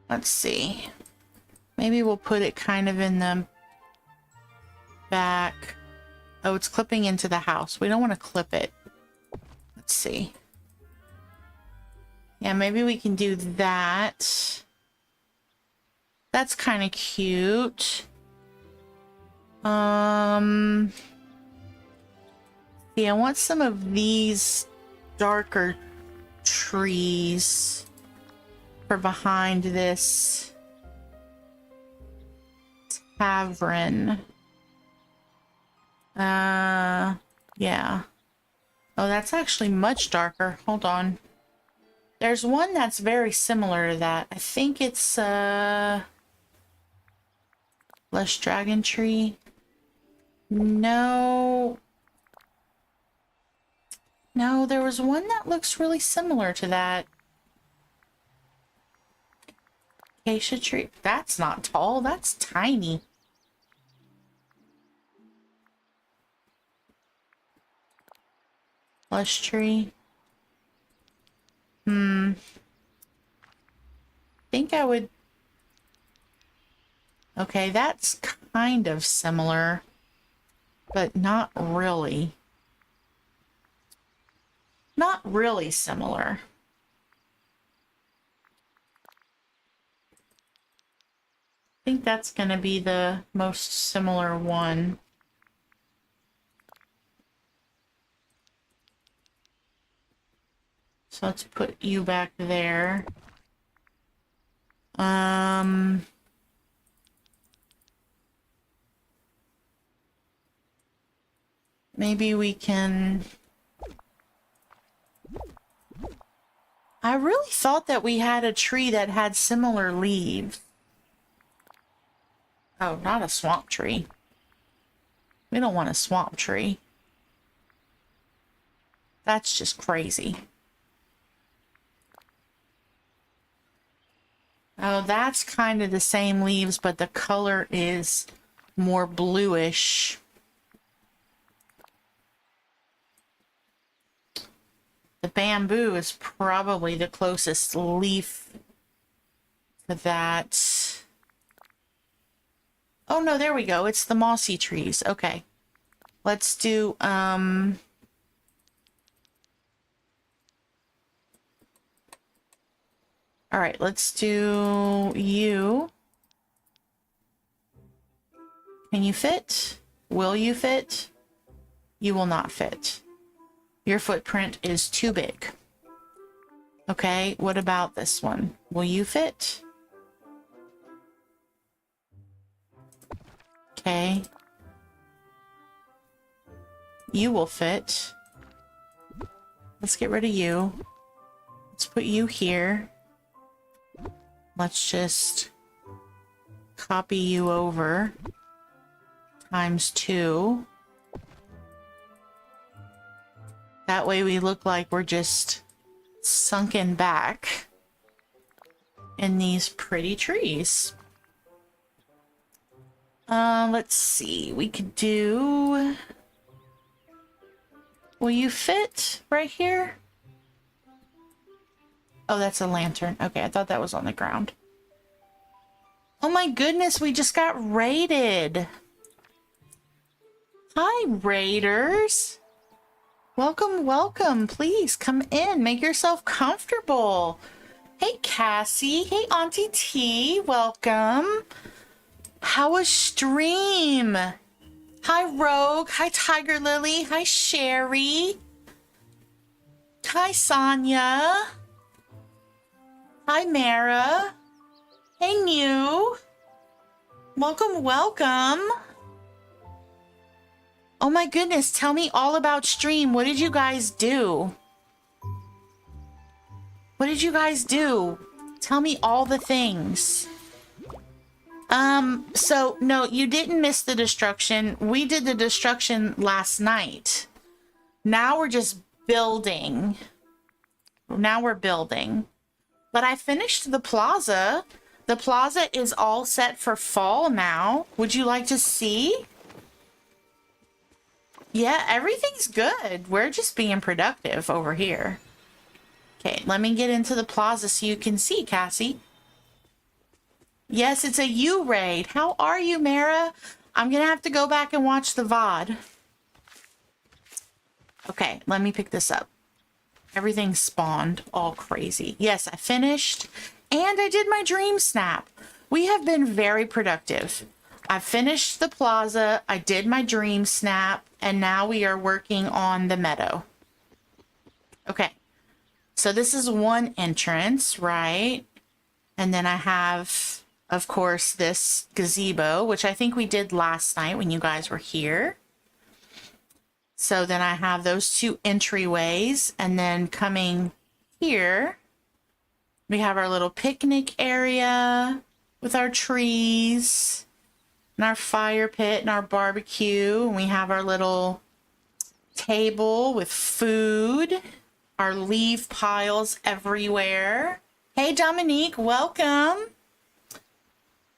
Let's see. Maybe we'll put it kind of in the back. Oh, it's clipping into the house. We don't want to clip it. Let's see. Yeah, maybe we can do that. That's kind of cute. See, I want some of these darker trees for behind this tavern. Yeah. Oh, that's actually much darker. Hold on. There's one that's very similar to that. I think it's Lush Dragon Tree. No. No, there was one that looks really similar to that. Acacia tree. That's not tall. That's tiny. Lush tree. Think I would... Okay, that's kind of similar, but not really. Not really similar. I think that's going to be the most similar one. So let's put you back there. Maybe we can... I really thought that we had a tree that had similar leaves. Oh, not a swamp tree. We don't want a swamp tree. That's just crazy. Oh, that's kind of the same leaves, but the color is more bluish. The bamboo is probably the closest leaf to that. Oh no, there we go. It's the mossy trees. Okay. Let's do, all right, let's do you. Can you fit? Will you fit? You will not fit. Your footprint is too big. Okay, what about this one? Will you fit? Okay. You will fit. Let's get rid of you. Let's put you here. Let's just copy you over. ×2. That way we look like we're just sunken back in these pretty trees. Let's see. We could do... Will you fit right here? Oh, that's a lantern. Okay, I thought that was on the ground. Oh my goodness, we just got raided. Hi, raiders. Welcome, welcome. Please come in. Make yourself comfortable. Hey, Cassie. Hey, Auntie T. Welcome. How was stream? Hi, Rogue. Hi, Tiger Lily. Hi, Sherry. Hi, Sonia. Hi, Mara. Hey, New. Welcome, welcome. Oh my goodness, tell me all about stream. What did you guys do? What did you guys do? Tell me all the things. So, no, you didn't miss the destruction. We did the destruction last night. Now we're just building. Now we're building. But I finished the plaza. The plaza is all set for fall now. Would you like to see? Yeah, everything's good. We're just being productive over here. Okay, let me get into the plaza so you can see, Cassie. Yes, it's a U raid. How are you, Mara? I'm gonna have to go back and watch the VOD. Okay, let me pick this up. Everything spawned all crazy. Yes, I finished. And I did my dream snap. We have been very productive. I finished the plaza. I did my dream snap. And now we are working on the meadow. Okay. So this is one entrance, right? And then I have, of course, this gazebo, which I think we did last night when you guys were here. So then I have those two entryways. And then coming here, we have our little picnic area with our trees and our fire pit and our barbecue. And we have our little table with food, our leaf piles everywhere. Hey, Dominique, welcome.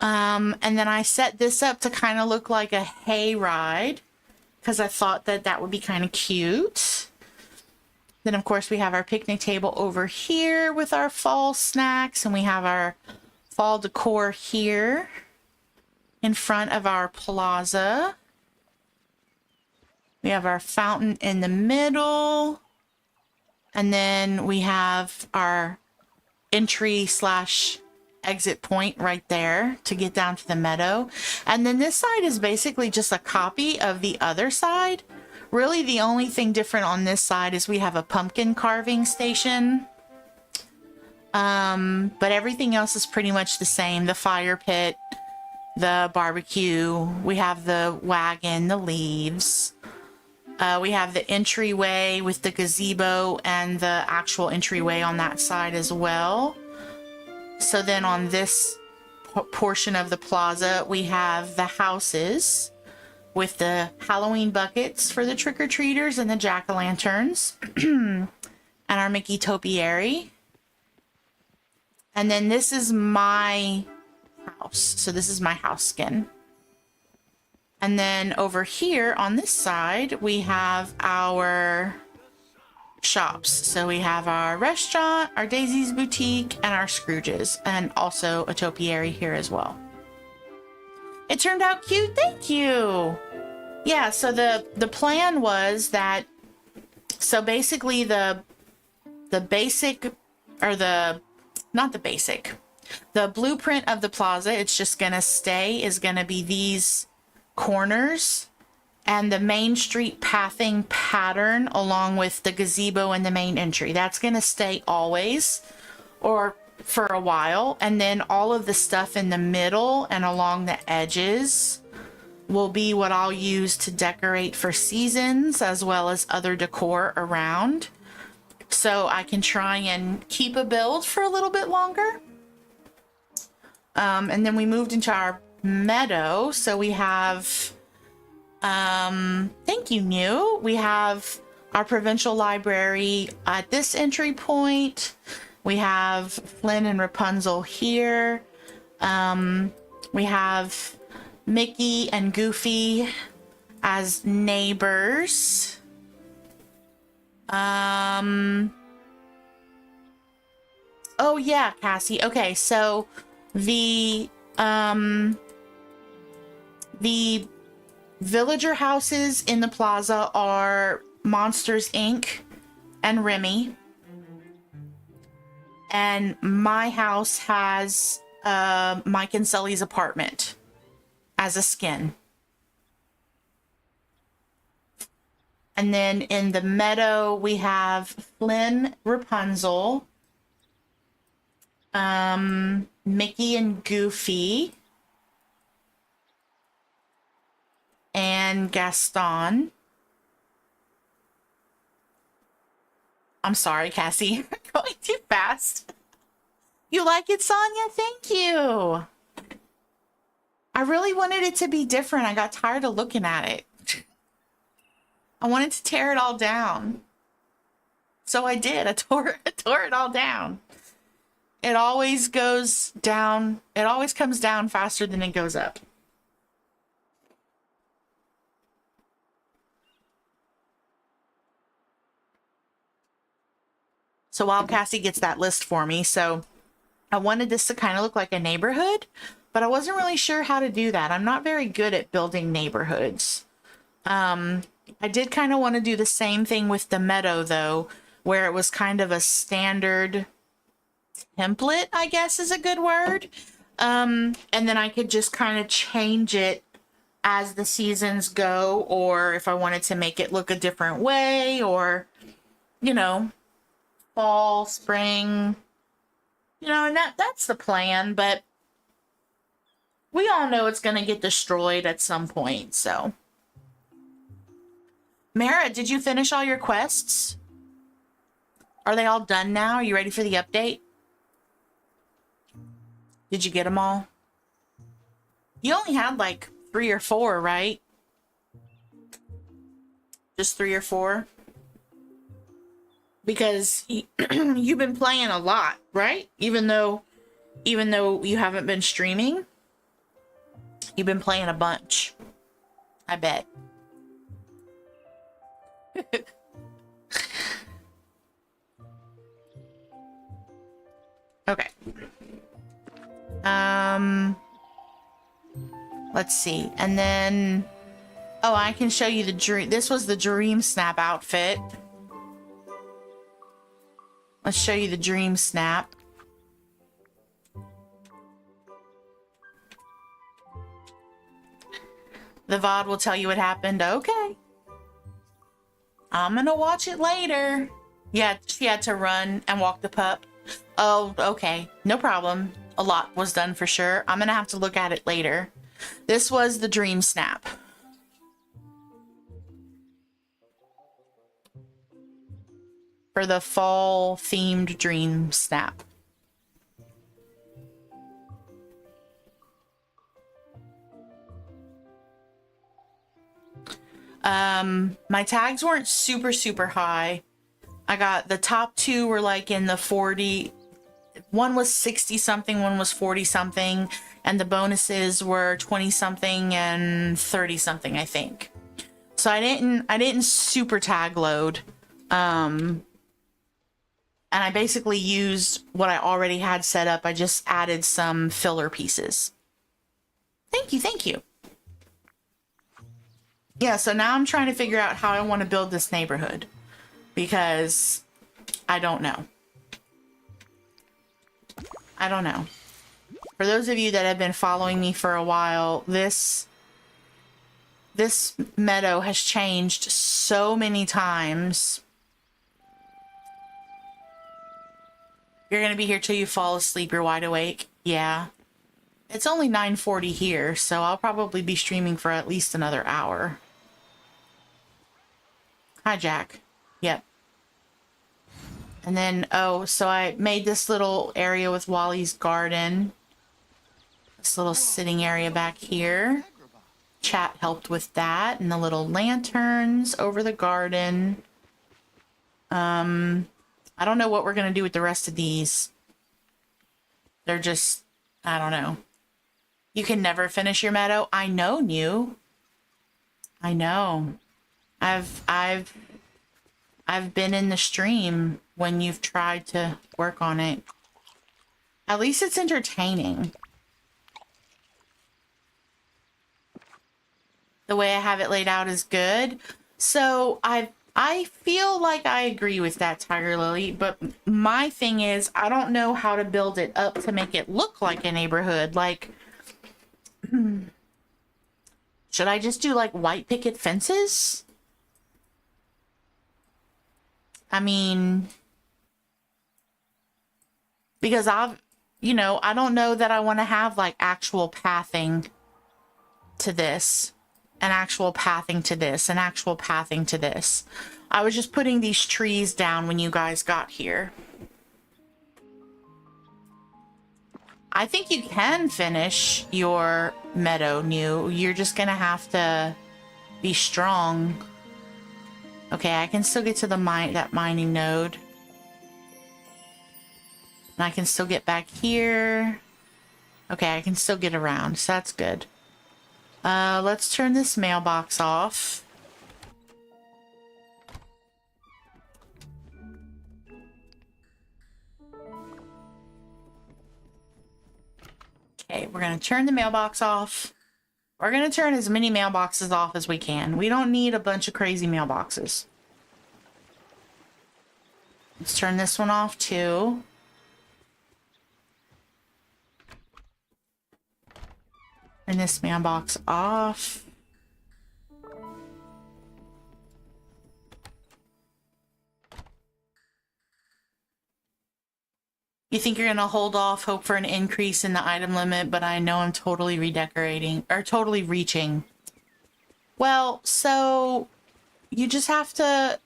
And then I set this up to kind of look like a hay ride because I thought that that would be kind of cute. Then, of course, we have our picnic table over here with our fall snacks, and we have our fall decor here in front of our plaza. We have our fountain in the middle, and then we have our entry/exit point right there to get down to the meadow. And then this side is basically just a copy of the other side. Really, the only thing different on this side is we have a pumpkin carving station. But everything else is pretty much the same. The fire pit, the barbecue, we have the wagon, the leaves. We have the entryway with the gazebo and the actual entryway on that side as well. So then on this portion of the plaza, we have the houses with the Halloween buckets for the trick-or-treaters and the jack-o'-lanterns and our Mickey topiary. And then this is my house. So this is my house skin. And then over here on this side, we have our shops. So we have our restaurant, our Daisy's Boutique, and our Scrooge's, and also a topiary here as well. It turned out cute. Thank you. Yeah, so the plan was that, so basically the basic, or the, not the basic, the blueprint of the plaza, it's just going to stay, is going to be these corners. and the main street pathing pattern along with the gazebo and the main entry. That's going to stay always or for a while. And then all of the stuff in the middle and along the edges will be what I'll use to decorate for seasons as well as other decor around. So I can try and keep a build for a little bit longer. And then we moved into our meadow. So we have, thank you, New. We have our provincial library at this entry point. We have Flynn and Rapunzel here. We have Mickey and Goofy as neighbors. Oh yeah, Cassie. Okay, so the villager houses in the plaza are Monsters Inc. and Remy. And my house has Mike and Sully's apartment as a skin. And then in the meadow, we have Flynn, Rapunzel, Mickey and Goofy, and Gaston. I'm sorry, Cassie. Going too fast. You like it, Sonia? Thank you. I really wanted it to be different. I got tired of looking at it. I wanted to tear it all down. So I did. I tore it all down. It always goes down. It always comes down faster than it goes up. So while Cassie gets that list for me, so I wanted this to kind of look like a neighborhood, but I wasn't really sure how to do that. I'm not very good at building neighborhoods. I did kind of want to do the same thing with the meadow, though, where it was kind of a standard template, I guess is a good word. And then I could just kind of change it as the seasons go, or if I wanted to make it look a different way, or, you know, fall, spring, you know, and that's the plan, but we all know it's going to get destroyed at some point, so. Mara, did you finish all your quests? Are they all done now? Are you ready for the update? Did you get them all? You only had like 3 or 4, right? Just 3 or 4? Because you've been playing a lot, right? Even though you haven't been streaming, you've been playing a bunch. I bet. Okay. Let's see. And then, oh, I can show you the dream. This was the Dream Snap outfit. Let's show you the Dream Snap. The VOD will tell you what happened. Okay. I'm gonna watch it later. Yeah, she had to run and walk the pup. Oh, okay. No problem. A lot was done for sure. I'm gonna have to look at it later. This was the Dream Snap. For the fall themed Dream Snap. My tags weren't super high. I got the top 2 were like in the 40. One was 60 something, one was 40 something, and the bonuses were 20 something and 30 something, I think. So I didn't super tag load. And I basically used what I already had set up. I just added some filler pieces. Thank you. Yeah, so now I'm trying to figure out how I want to build this neighborhood. Because I don't know. For those of you that have been following me for a while, this This meadow has changed so many times. You're gonna be here till you fall asleep. You're wide awake. Yeah. It's only 9:40 here, so I'll probably be streaming for at least another hour. Hi, Jack. Yep. And then, oh, so I made this little area with Wally's garden. This little sitting area back here. Chat helped with that. And the little lanterns over the garden. I don't know what we're going to do with the rest of these. They're just, I don't know. You can never finish your meadow. I know, New. I know. I've been in the stream when you've tried to work on it. At least it's entertaining. The way I have it laid out is good. So I feel like I agree with that, Tiger Lily, but my thing is I don't know how to build it up to make it look like a neighborhood. Like, should I just do like white picket fences? I mean, because I don't know that I want to have like actual pathing to this, and actual pathing to this, and actual pathing to this. I was just putting these trees down when you guys got here. I think you can finish your meadow, New. You're just gonna have to be strong. Okay, I can still get to the that mining node. And I can still get back here. Okay, I can still get around, so that's good. Let's turn this mailbox off. Okay, we're gonna turn the mailbox off. We're gonna turn as many mailboxes off as we can. We don't need a bunch of crazy mailboxes. Let's turn this one off too. Turn this mailbox off. You think you're gonna hold off, hope for an increase in the item limit, but I know I'm totally redecorating, or totally reaching. Well, so you just have to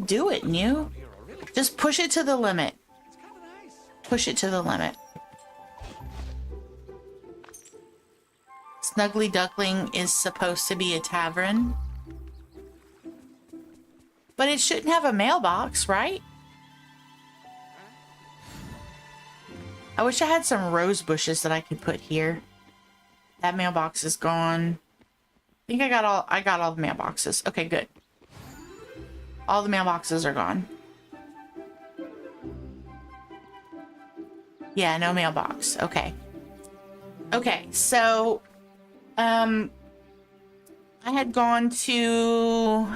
do it, New. Just push it to the limit. Push it to the limit. Snuggly Duckling is supposed to be a tavern. But it shouldn't have a mailbox, right? I wish I had some rose bushes that I could put here. That mailbox is gone. I think I got all the mailboxes. Okay, good. All the mailboxes are gone. Yeah, no mailbox. Okay. Okay, so I had gone to...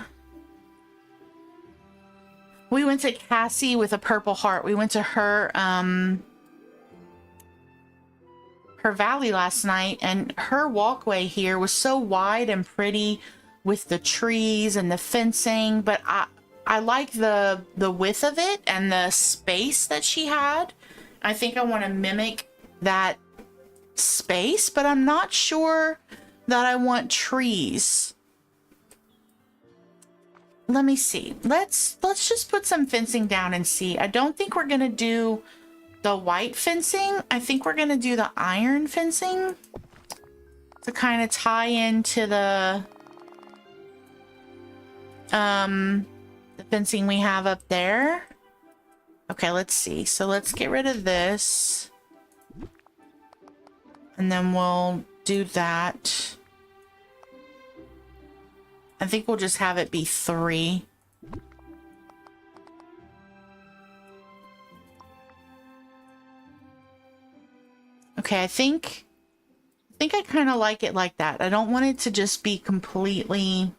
We went to Cassie with a purple heart. We went to her valley last night, and her walkway here was so wide and pretty with the trees and the fencing, but I like the width of it and the space that she had. I think I want to mimic that space, but I'm not sure that I want trees. Let me see. Let's just put some fencing down and see. I don't think we're gonna do the white fencing. I think we're gonna do the iron fencing to kind of tie into the fencing we have up there. Okay, let's see. So let's get rid of this, and then we'll do that. I think we'll just have it be 3. Okay, I think I kind of like it like that. I don't want it to just be completely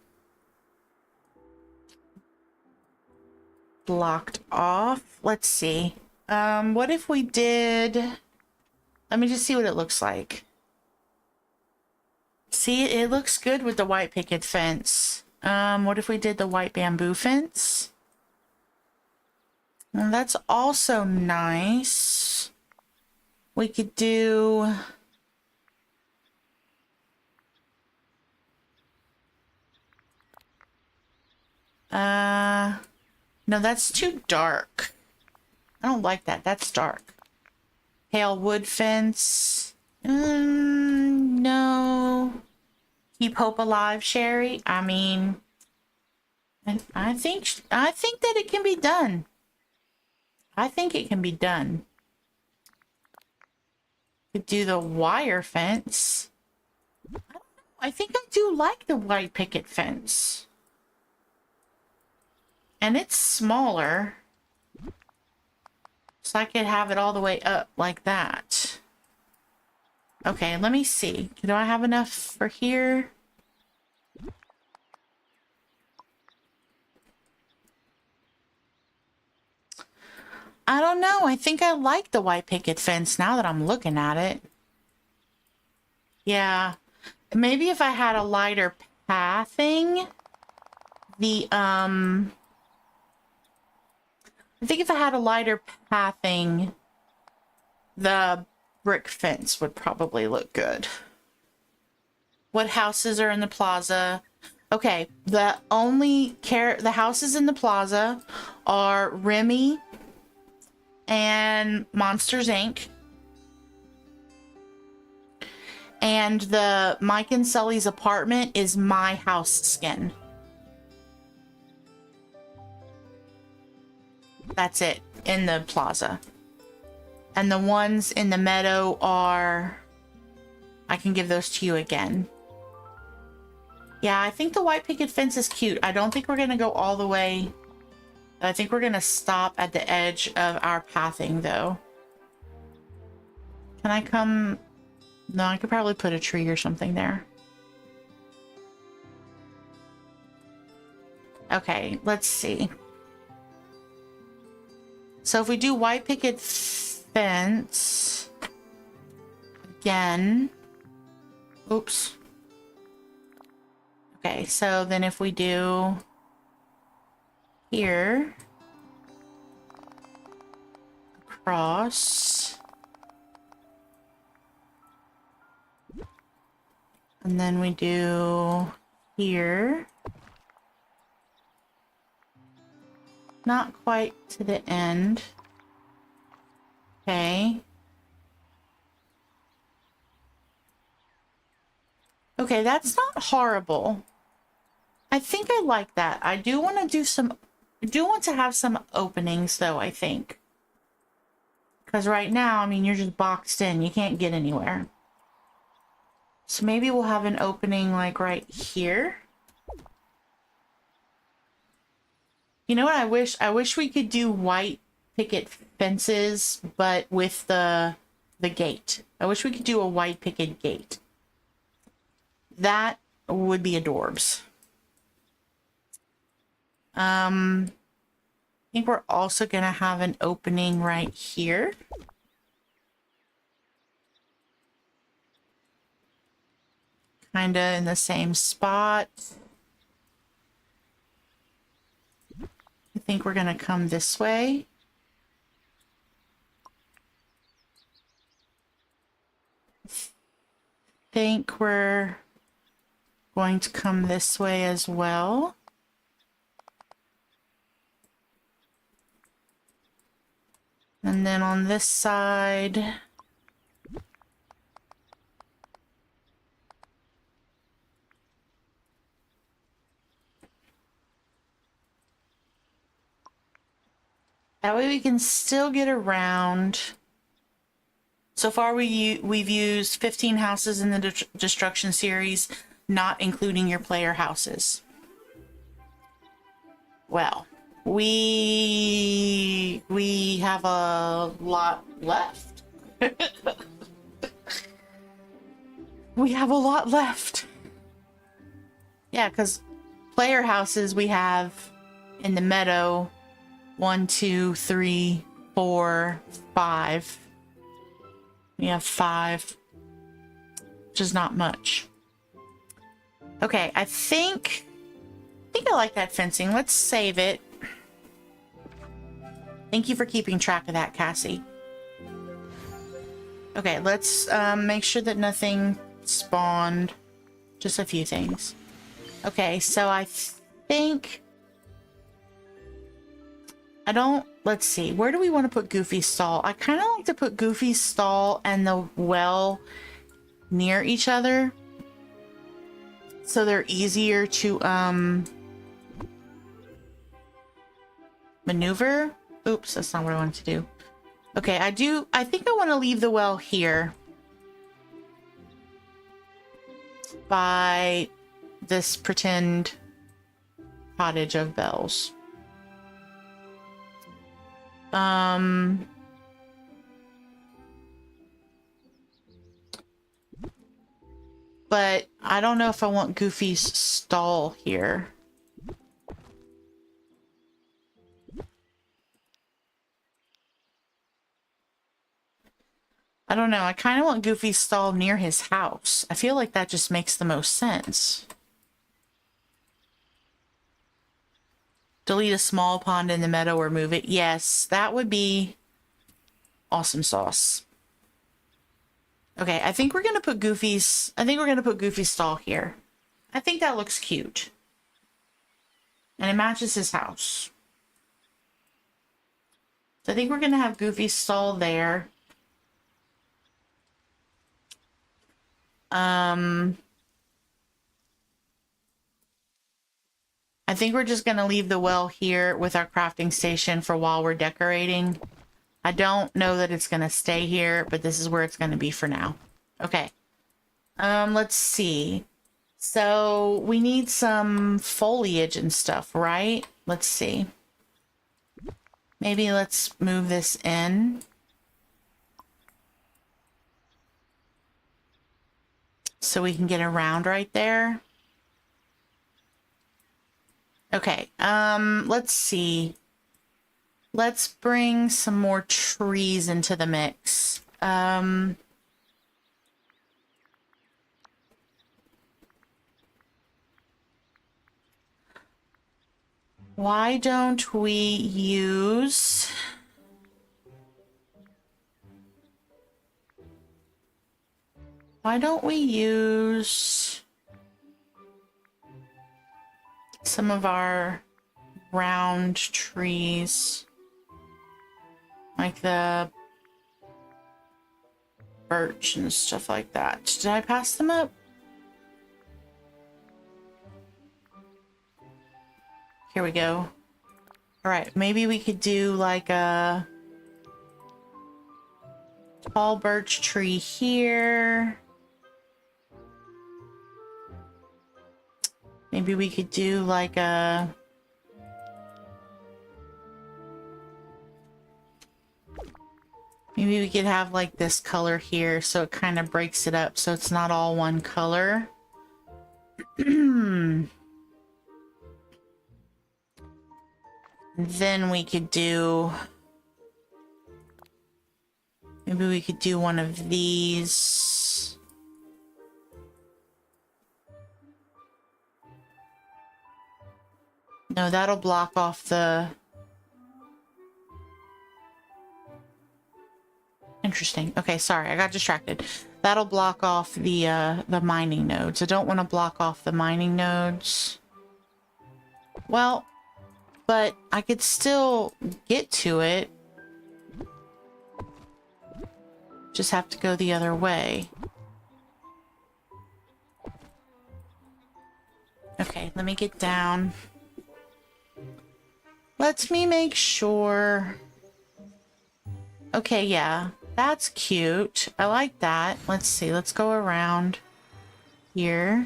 blocked off. Let's see. What if we did... Let me just see what it looks like. See, it looks good with the white picket fence. What if we did the white bamboo fence? Well, that's also nice. We could do... No, that's too dark. I don't like that. That's dark. Pale wood fence. No. Keep hope alive, Sherry. I mean, I think that it can be done. I think it can be done. Could do the wire fence. I don't know. I think I do like the white picket fence. And it's smaller. So I could have it all the way up like that. Okay, let me see. Do I have enough for here? I don't know. I think I like the white picket fence now that I'm looking at it. Yeah. Maybe if I had a lighter pathing, I think if I had a lighter pathing, the brick fence would probably look good. What houses are in the plaza? Okay, the houses in the plaza are Remy and Monsters Inc. And the Mike and Sully's apartment is My House Skin. That's it in the plaza. And the ones in the Meadow are... I can give those to you again. Yeah, I think the white picket fence is cute. I don't think we're going to go all the way. I think we're going to stop at the edge of our pathing, though. Can I come... No, I could probably put a tree or something there. Okay, let's see. So if we do white picket fence again, oops. Okay, so then if we do here, across, and then we do here. Not quite to the end. Okay. Okay, that's not horrible. I think I like that. I do want to do some... I do want to have some openings, though, I think. Because right now, I mean, you're just boxed in. You can't get anywhere. So maybe we'll have an opening, like, right here. You know what I wish? I wish we could do white picket fences, but with the gate. I wish we could do a white picket gate. That would be adorbs. I think we're also gonna have an opening right here. Kinda in the same spot. I think we're gonna come this way. Think we're going to come this way as well. And then on this side, that way we can still get around. So far we've used 15 houses in the destruction series, not including your player houses. Well, we have a lot left. We have a lot left. Yeah, because player houses we have in the Meadow 1, 2, 3, 4, 5. We have 5, which is not much. Okay, I think I like that fencing. Let's save it. Thank you for keeping track of that, Cassie. Okay, let's make sure that nothing spawned. Just a few things. Okay, so I think... let's see. Where do we want to put Goofy's stall? I kind of like to put Goofy's stall and the well near each other, so they're easier to maneuver. Oops, that's not what I wanted to do. Okay, I think I want to leave the well here by this pretend cottage of bells. But I don't know if I want Goofy's stall here. I don't know. I kind of want Goofy's stall near his house. I feel like that just makes the most sense. Delete a small pond in the meadow or move it. Yes, that would be awesome sauce. Okay, I think we're going to put Goofy's stall here. I think that looks cute. And it matches his house. So I think we're going to have Goofy's stall there. I think we're just going to leave the well here with our crafting station for while we're decorating. I don't know that it's going to stay here, but this is where it's going to be for now. Okay. Let's see. So we need some foliage and stuff, right? Let's see. Maybe let's move this in. So we can get around right there. Okay, let's see. Let's bring some more trees into the mix. Why don't we use... Why don't we use some of our round trees, like the birch and stuff like that? Did I pass them up? Here we go. All right, maybe we could do like a tall birch tree here. Maybe we could do like a... Maybe we could have like this color here so it kind of breaks it up so it's not all one color. Then we could do... Maybe we could do one of these. No, that'll block off the... Interesting. Okay, sorry, I got distracted. That'll block off the mining nodes. I don't want to block off the mining nodes. Well, but I could still get to it. Just have to go the other way. Okay, let me get down. Let me make sure. Okay, yeah, that's cute. I like that. Let's see, let's go around here.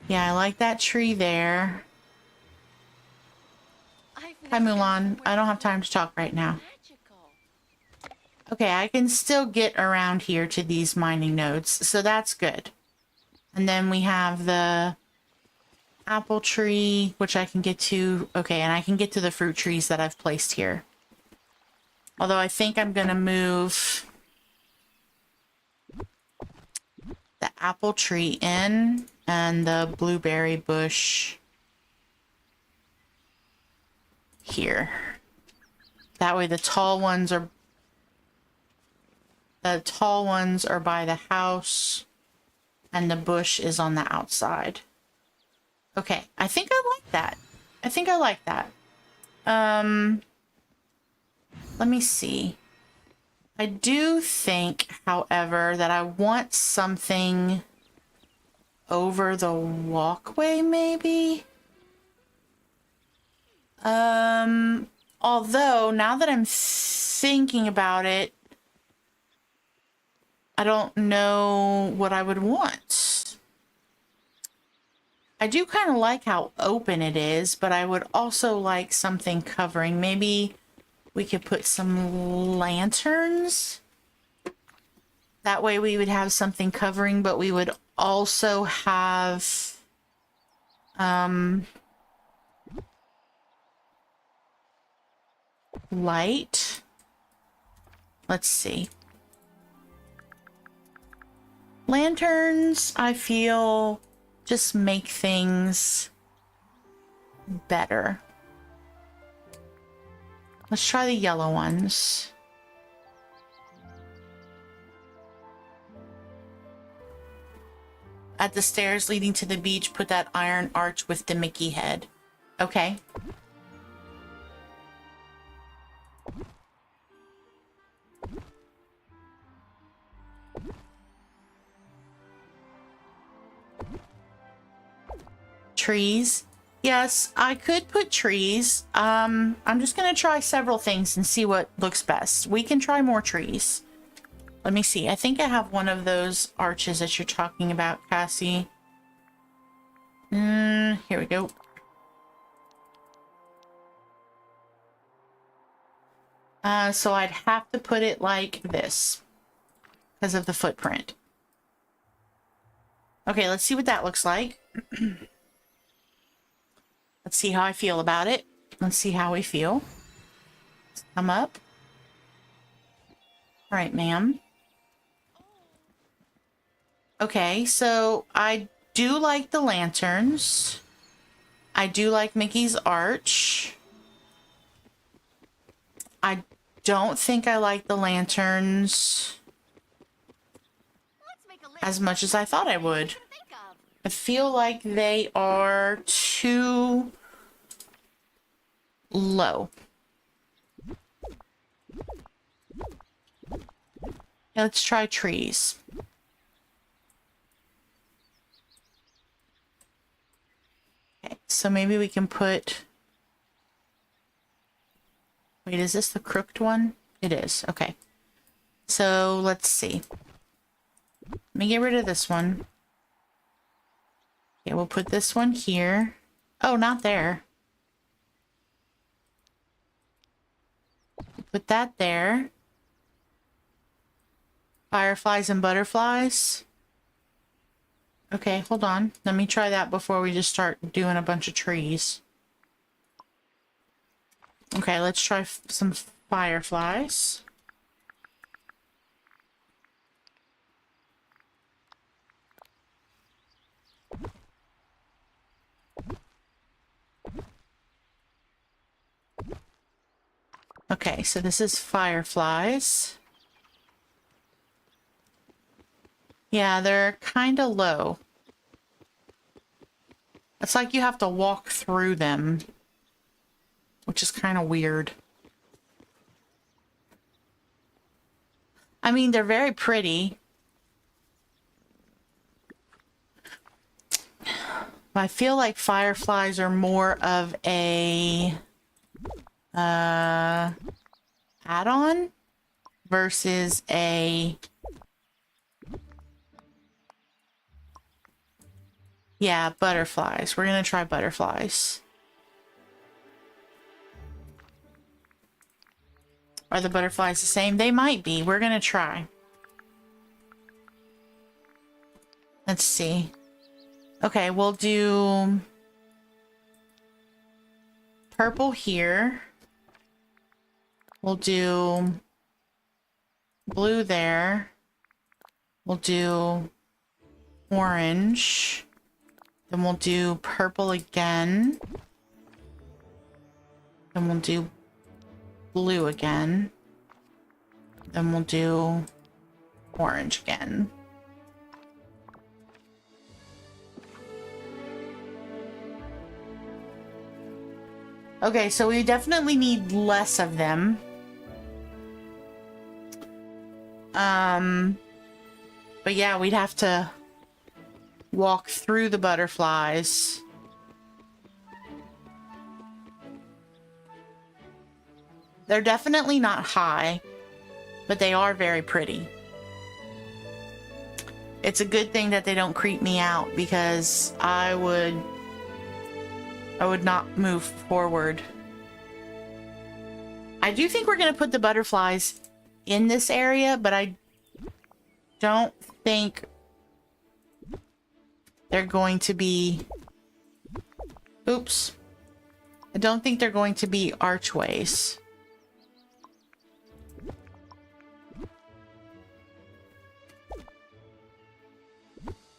Yeah, I like that tree there. Hi, Mulan. I don't have time to talk right now. Okay, I can still get around here to these mining nodes, so that's good. And then we have the apple tree, which I can get to. Okay, and I can get to the fruit trees that I've placed here. Although I think I'm going to move the apple tree in and the blueberry bush here. That way the tall ones are by the house and the bush is on the outside. Okay, I think I like that. I think I like that. Let me see. I do think, however, that I want something over the walkway, maybe? Although, now that I'm thinking about it, I don't know what I would want. I do kind of like how open it is, but I would also like something covering. Maybe we could put some lanterns. That way we would have something covering, but we would also have light. Let's see. Lanterns, I feel, just make things better. Let's try the yellow ones. At the stairs leading to the beach, put that iron arch with the Mickey head. Okay. Trees. Yes, I could put trees. I'm just gonna try several things and see what looks best. We can try more trees. Let me see. I think I have one of those arches that you're talking about, Cassie. Here we go. So I'd have to put it like this because of the footprint. Okay, let's see what that looks like. Let's see how I feel about it. Let's see how we feel. Let's come up. All right, ma'am. Okay, so I do like the lanterns. I do like Mickey's arch. I don't think I like the lanterns as much as I thought I would. I feel like they are too low. Let's try trees. Okay, so maybe we can put... Wait, is this the crooked one? It is. Okay. So let's see. Let me get rid of this one. Okay, we'll put this one here. Oh, not there. Put that there. Fireflies and butterflies. Okay, hold on. Let me try that before we just start doing a bunch of trees. Okay, let's try some fireflies. Okay, so this is fireflies. Yeah, they're kind of low. It's like you have to walk through them, which is kind of weird. I mean, they're very pretty. I feel like fireflies are more of a add-on versus a... Yeah, butterflies. We're gonna try butterflies. Are the butterflies the same? They might be. We're gonna try. Let's see. Okay, we'll do purple here. We'll do blue there. We'll do orange. Then we'll do purple again. Then we'll do blue again. Then we'll do orange again. Okay, so we definitely need less of them. But yeah, we'd have to walk through the butterflies. They're definitely not high, but they are very pretty. It's a good thing that they don't creep me out because I would not move forward. I do think we're going to put the butterflies in this area, but I don't think they're going to be... Oops. I don't think they're going to be archways.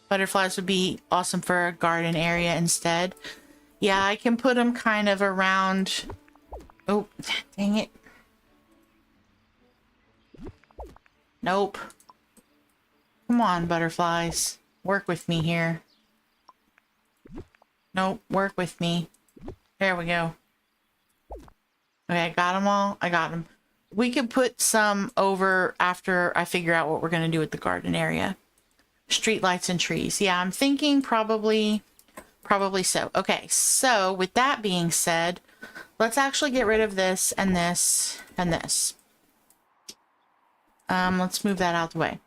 Butterflies would be awesome for a garden area instead. Yeah, I can put them kind of around... Oh, dang it. Nope. Come on, butterflies. Work with me here. Nope, work with me. There we go. Okay, I got them all. I got them. We could put some over after I figure out what we're going to do with the garden area. Street lights and trees. Yeah, I'm thinking probably so. Okay, so with that being said, let's actually get rid of this and this and this. Let's move that out the way.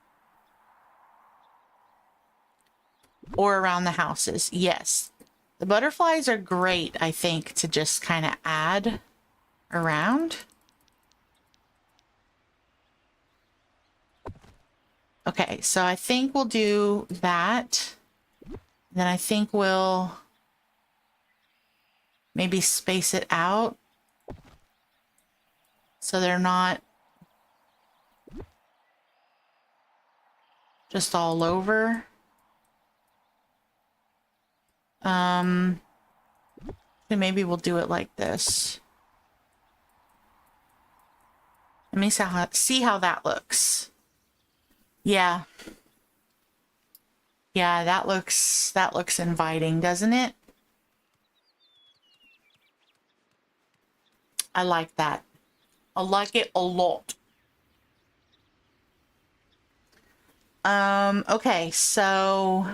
Or around the houses. Yes. The butterflies are great, I think, to just kind of add around. Okay, so I think we'll do that. Then I think we'll maybe space it out so they're not just all over. Then maybe we'll do it like this. Let me see how that looks. Yeah. Yeah, that looks inviting, doesn't it? I like that. I like it a lot. Okay, so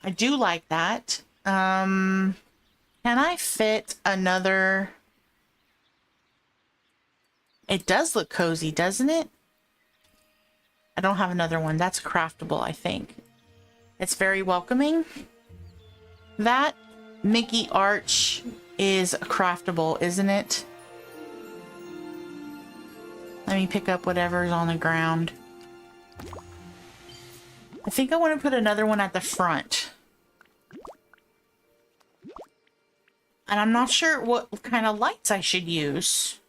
I do like that. Can I fit another? It does look cozy, doesn't it? I don't have another one. That's craftable, I think. It's very welcoming. That Mickey arch is craftable, isn't it? Let me pick up whatever's on the ground. I think I want to put another one at the front. And I'm not sure what kind of lights I should use.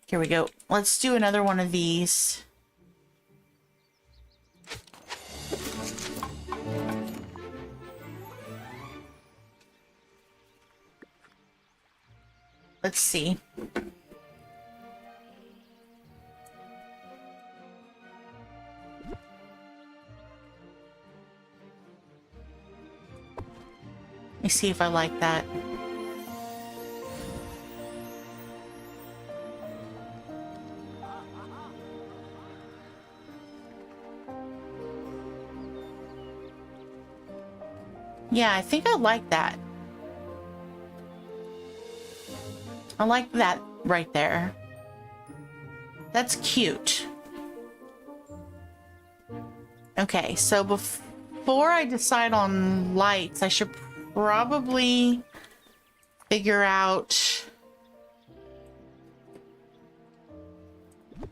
Here we go. Let's do another one of these. Let's see. Let me see if I like that. Yeah, I think I like that. I like that right there. That's cute. Okay, so before I decide on lights, I should probably figure out...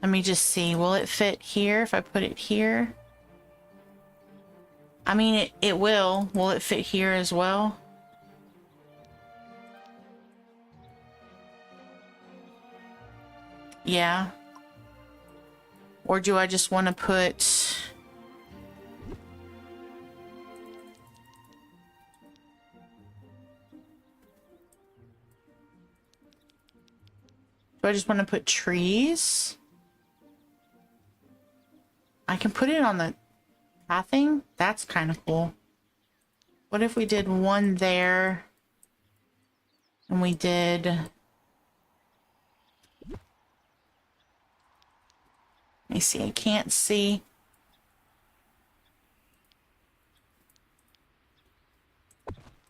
Let me just see. Will it fit here if I put it here? I mean, it will. Will it fit here as well? Yeah. Or do I just want to put... Do I just want to put trees? I can put it on the pathing. That's kind of cool. What if we did one there? And we did... Let me see. I can't see.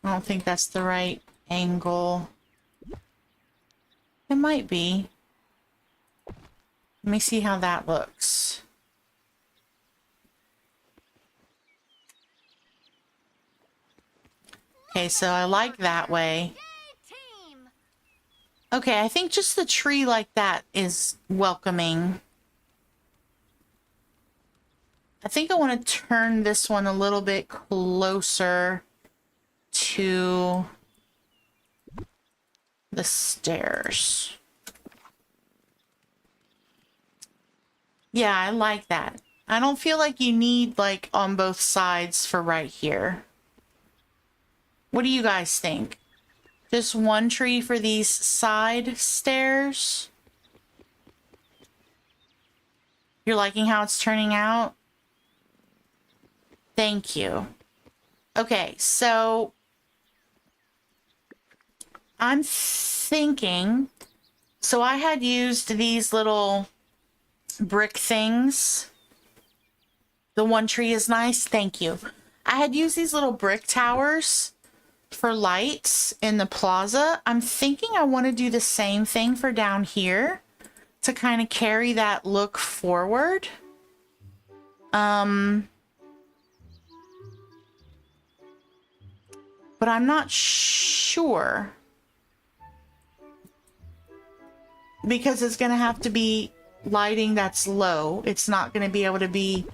I don't think that's the right angle. It might be. Let me see how that looks. Okay, so I like that way. Okay, I think just the tree like that is welcoming. I think I want to turn this one a little bit closer to the stairs. Yeah, I like that. I don't feel like you need like on both sides for right here. What do you guys think? Just one tree for these side stairs? You're liking how it's turning out? Thank you. Okay, so I'm thinking, so I had used these little brick things. The one tree is nice. Thank you. I had used these little brick towers for lights in the plaza. I'm thinking I want to do the same thing for down here to kind of carry that look forward. But I'm not sure because it's going to have to be lighting that's low. It's not going to be able to be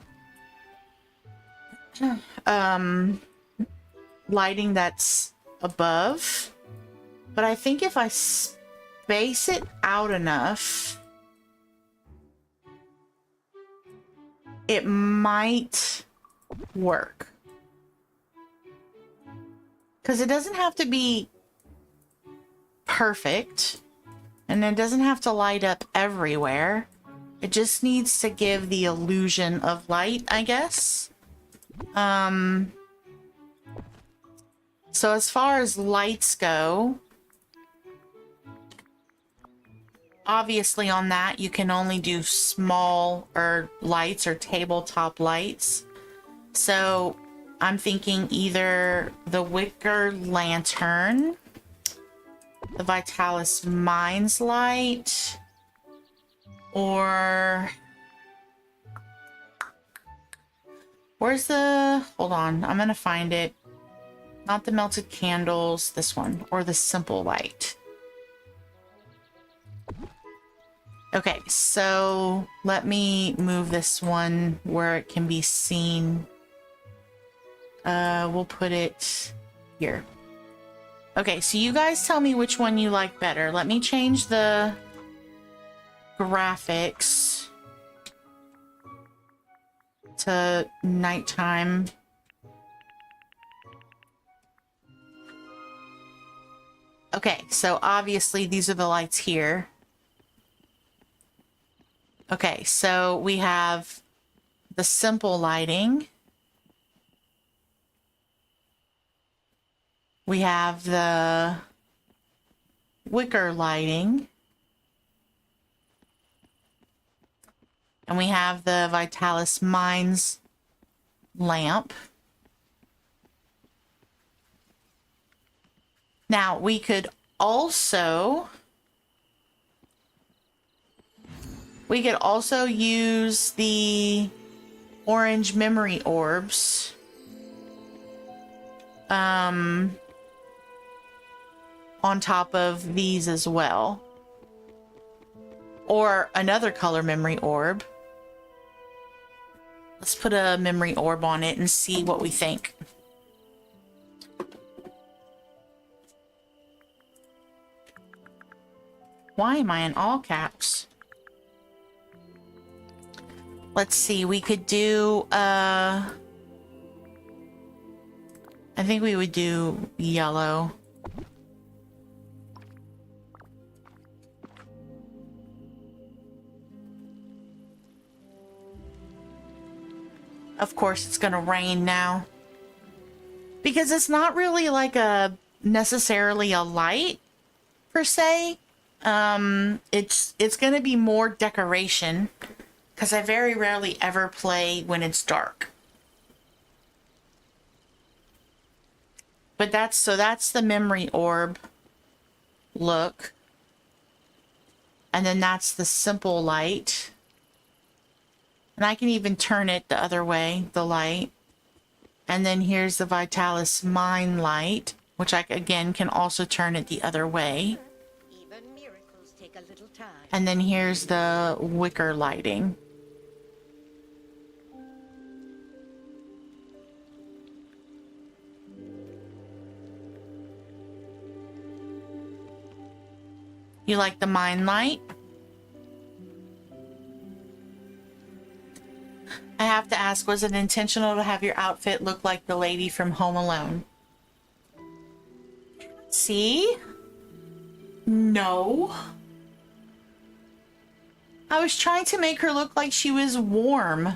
lighting that's above. But I think if I space it out enough, it might work. Because it doesn't have to be perfect, and it doesn't have to light up everywhere. It just needs to give the illusion of light, I guess. So as far as lights go, obviously on that you can only do small or lights or tabletop lights. So I'm thinking either the wicker lantern, the Vitalis Mines light, or where's the, hold on, I'm gonna find it. Not the melted candles, this one, or the simple light. Okay, so let me move this one where it can be seen. We'll put it here. Okay, so you guys tell me which one you like better. Let me change the graphics to nighttime. Okay, so obviously these are the lights here. Okay, so we have the simple lighting. We have the wicker lighting. And we have the Vitalis Mines lamp. Now, we could also use the orange memory orbs. On top of these as well. Or another color memory orb. Let's put a memory orb on it and see what we think. Why am I in all caps? Let's see, we could do, I think we would do yellow. Of course, it's going to rain now. Because it's not really like a necessarily a light per se. It's going to be more decoration because I very rarely ever play when it's dark. But that's the memory orb look. And then that's the simple light. And I can even turn it the other way, the light. And then here's the Vitalis Mine light, which I, again, can also turn it the other way. Even miracles take a little time. And then here's the wicker lighting. You like the mine light? I have to ask, was it intentional to have your outfit look like the lady from Home Alone? See? No. I was trying to make her look like she was warm.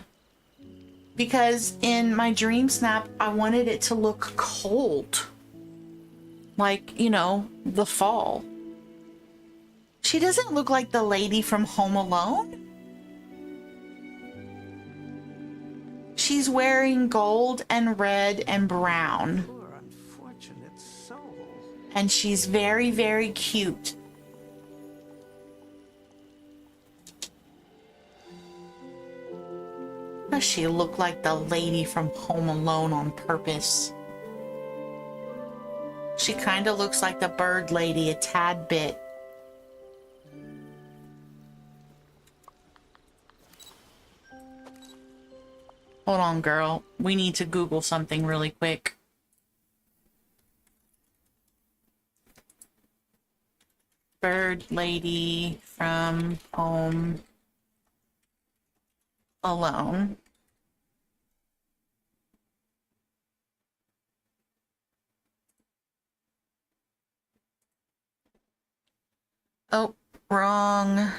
Because in my dream snap, I wanted it to look cold. Like, you know, the fall. She doesn't look like the lady from Home Alone. She's wearing gold and red and brown. Poor unfortunate soul. And she's very, very cute. Does she look like the lady from Home Alone on purpose? She kind of looks like the bird lady a tad bit. Hold on, girl. We need to Google something really quick. Bird lady from Home Alone. Oh, wrong.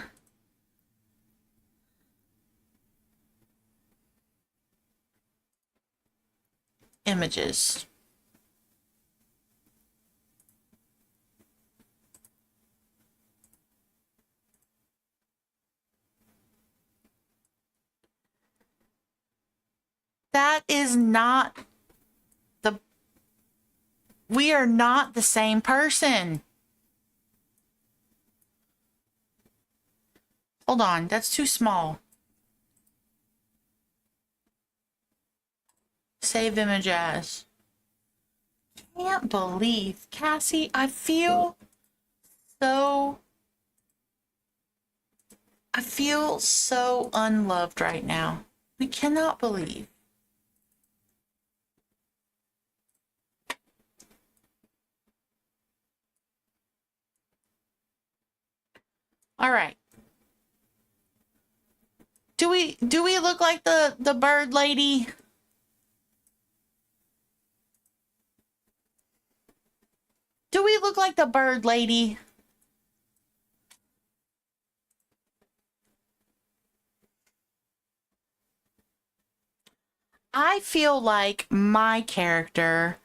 Images. That is not the... We are not the same person. Hold on, that's too small. Save image as. Can't believe, Cassie, I feel so unloved right now. I cannot believe. All right. Do we look like the bird lady? Do we look like the bird lady? I feel like my character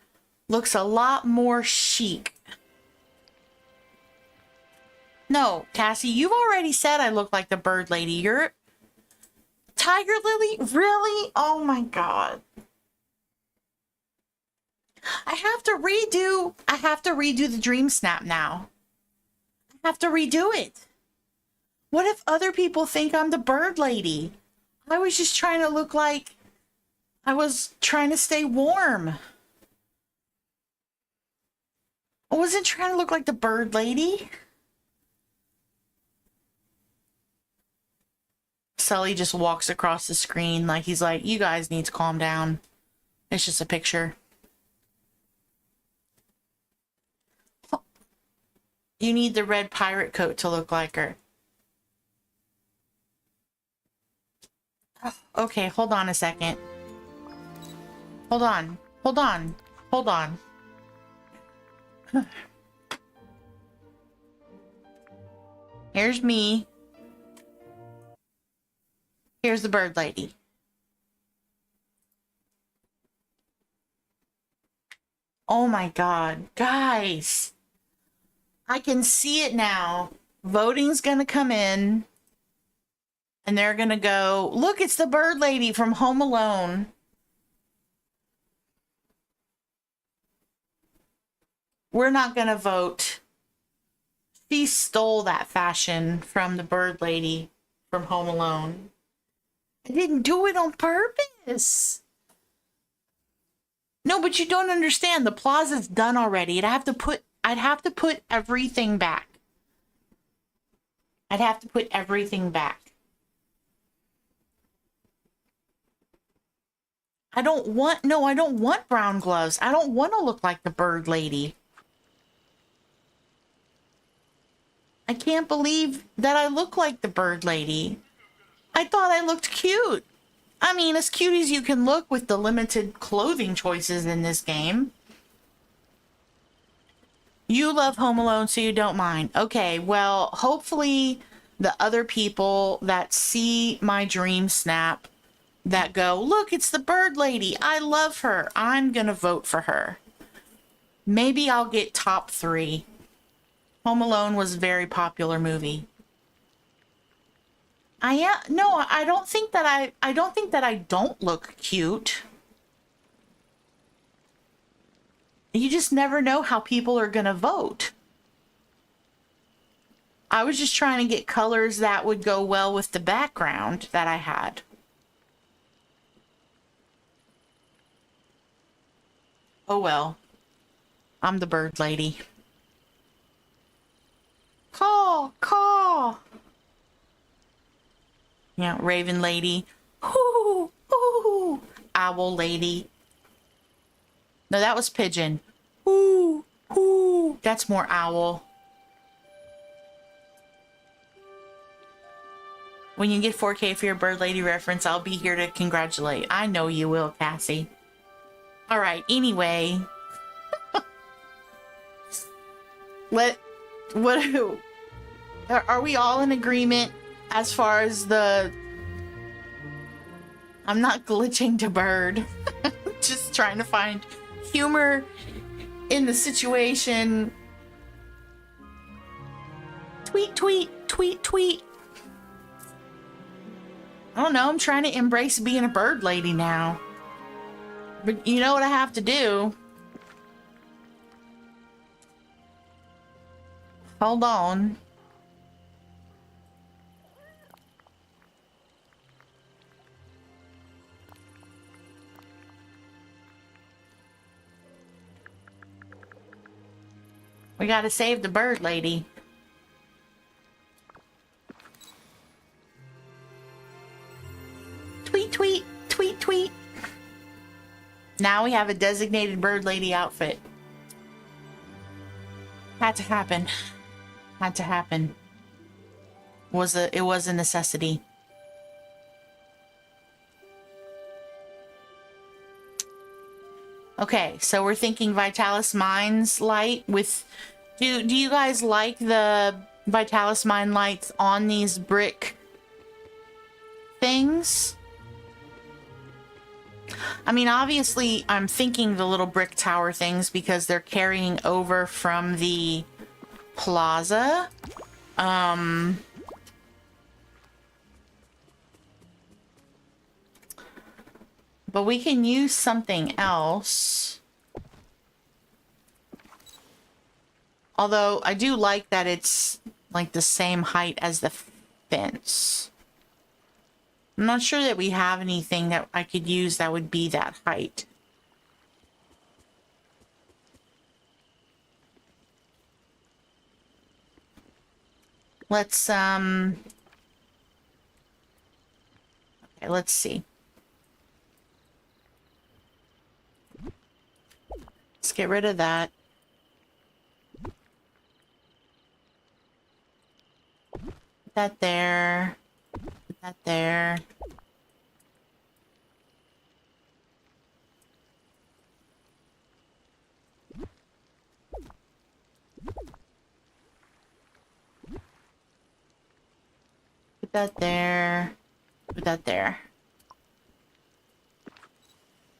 looks a lot more chic. No, Cassie, you've already said I look like the bird lady. You're Tiger Lily? Really? Oh my god. I have to redo the dream snap now. I have to redo it. What if other people think I'm the bird lady? I was just trying to look like I was trying to stay warm. I wasn't trying to look like the bird lady. Sully just walks across the screen like he's like, you guys need to calm down. It's just a picture. You need the red pirate coat to look like her. Okay, hold on a second. Hold on. Hold on. Hold on. Here's me. Here's the bird lady. Oh my God. Guys, I can see it now. Voting's gonna come in and they're gonna go, look, it's the bird lady from Home Alone. We're not gonna vote. She stole that fashion from the bird lady from Home Alone. I didn't do it on purpose. No, but you don't understand. The plaza's done already. I'd have to put everything back. I'd have to put everything back. I don't want brown gloves. I don't want to look like the bird lady. I can't believe that I look like the bird lady. I thought I looked cute. I mean, as cute as you can look with the limited clothing choices in this game. You love Home Alone, so you don't mind. Okay, well, hopefully the other people that see my dream snap that go, look, it's the bird lady. I love her. I'm going to vote for her. Maybe I'll get top 3. Home Alone was a very popular movie. I don't think that I don't look cute. You just never know how people are going to vote. I was just trying to get colors that would go well with the background that I had. Oh well. I'm the bird lady. Caw. Yeah, raven lady. Hoo, hoo. Owl lady. No, that was pigeon. Hoo, hoo. That's more owl. When you get 4K for your bird lady reference, I'll be here to congratulate. I know you will, Cassie. All right, anyway. Are we all in agreement as far as the... I'm not glitching to bird. Just trying to find humor in the situation. Tweet, tweet, tweet, tweet. I don't know, I'm trying to embrace being a bird lady now. But you know what I have to do? Hold on. We gotta save the bird lady. Tweet, tweet, tweet, tweet. Now we have a designated bird lady outfit. Had to happen. Had to happen. It was a necessity. Okay, so we're thinking Vitalis Mines light with... Do you guys like the Vitalis Mine lights on these brick things? I mean, obviously, I'm thinking the little brick tower things because they're carrying over from the plaza. But we can use something else. Although I do like that it's like the same height as the fence. I'm not sure that we have anything that I could use that would be that height. Let's okay, let's see. Let's get rid of that. Put that there. Put that there. Put that there. Put that there.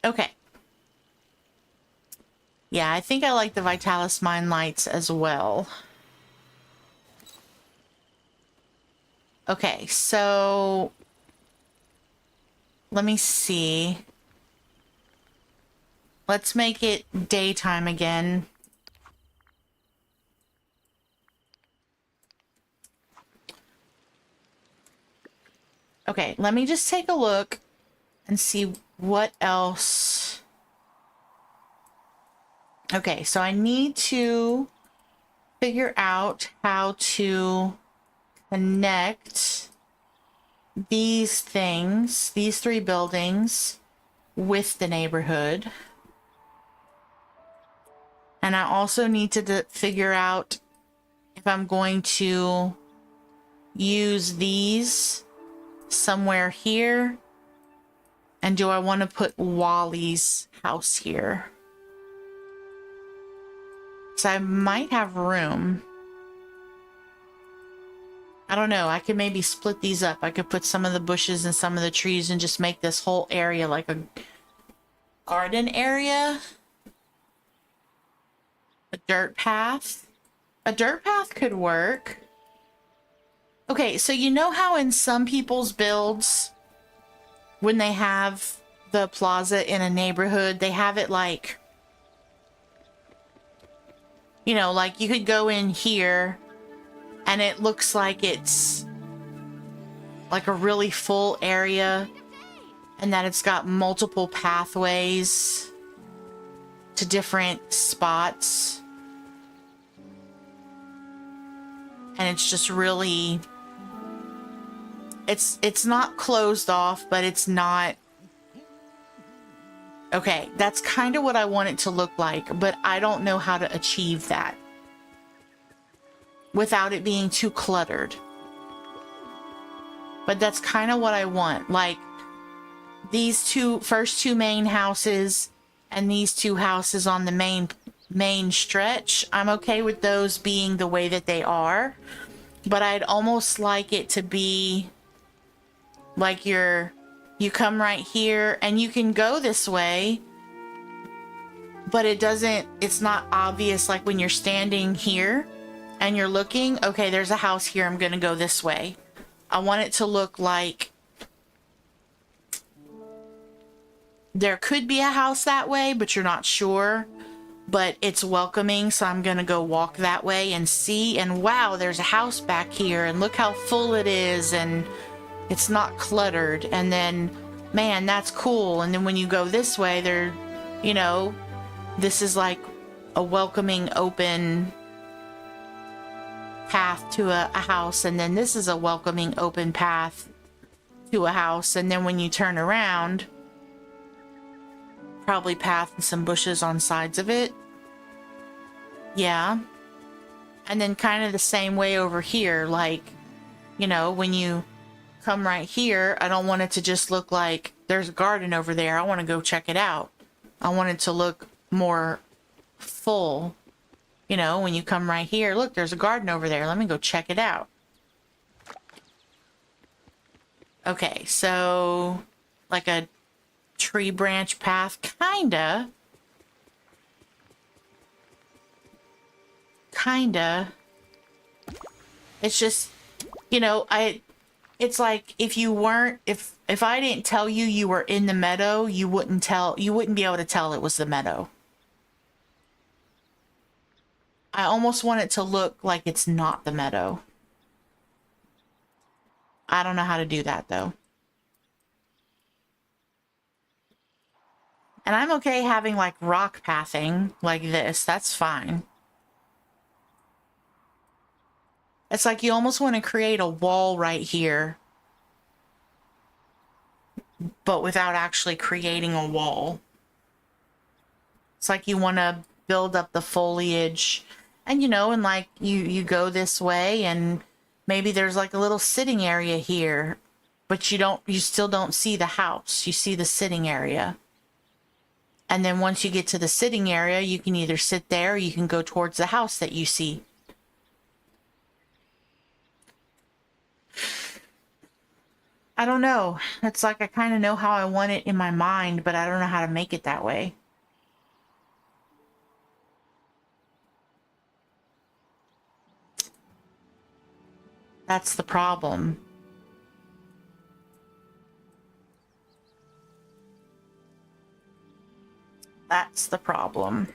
Okay. Yeah, I think I like the Vitalis Mine lights as well. Okay, so let me see. Let's make it daytime again. Okay, let me just take a look and see what else. Okay, so I need to figure out how to connect these things, these three buildings, with the neighborhood. And I also need to figure out if I'm going to use these somewhere here. And do I want to put Wally's house here? So I might have room. I don't know. I could maybe split these up. I could put some of the bushes and some of the trees and just make this whole area like a garden area. A dirt path. A dirt path could work. Okay, so you know how in some people's builds, when they have the plaza in a neighborhood, they have it like, you know, like you could go in here and it looks like it's like a really full area and that it's got multiple pathways to different spots. And it's just really, it's not closed off, but it's not. Okay, that's kind of what I want it to look like, but I don't know how to achieve that without it being too cluttered. But that's kind of what I want. Like these first two main houses and these two houses on the main stretch, I'm okay with those being the way that they are, but I'd almost like it to be like you come right here and you can go this way, but it's not obvious. Like when you're standing here and you're looking, okay, there's a house here, I'm gonna go this way. I want it to look like there could be a house that way, but you're not sure, but it's welcoming. So I'm gonna go walk that way and see, and wow, there's a house back here and look how full it is and it's not cluttered. And then, man, that's cool. And then when you go this way, you know, this is like a welcoming, open path to a house. And then this is a welcoming, open path to a house. And then when you turn around, probably path and some bushes on sides of it. Yeah. And then kind of the same way over here. Like, you know, when you come right here, I don't want it to just look like there's a garden over there. I want to go check it out. I want it to look more full. You know, when you come right here, look, there's a garden over there. Let me go check it out. Okay, so like a tree branch path, kinda. It's just, you know, it's like if I didn't tell you you were in the meadow, you wouldn't be able to tell it was the meadow. I almost want it to look like it's not the meadow. I don't know how to do that though. And I'm okay having like rock pathing like this. That's fine. It's like you almost want to create a wall right here, but without actually creating a wall. It's like you want to build up the foliage, and you know, and like you go this way and maybe there's like a little sitting area here, but you still don't see the house. You see the sitting area. And then once you get to the sitting area, you can either sit there or you can go towards the house that you see. I don't know. It's like I kind of know how I want it in my mind, but I don't know how to make it that way. That's the problem. That's the problem.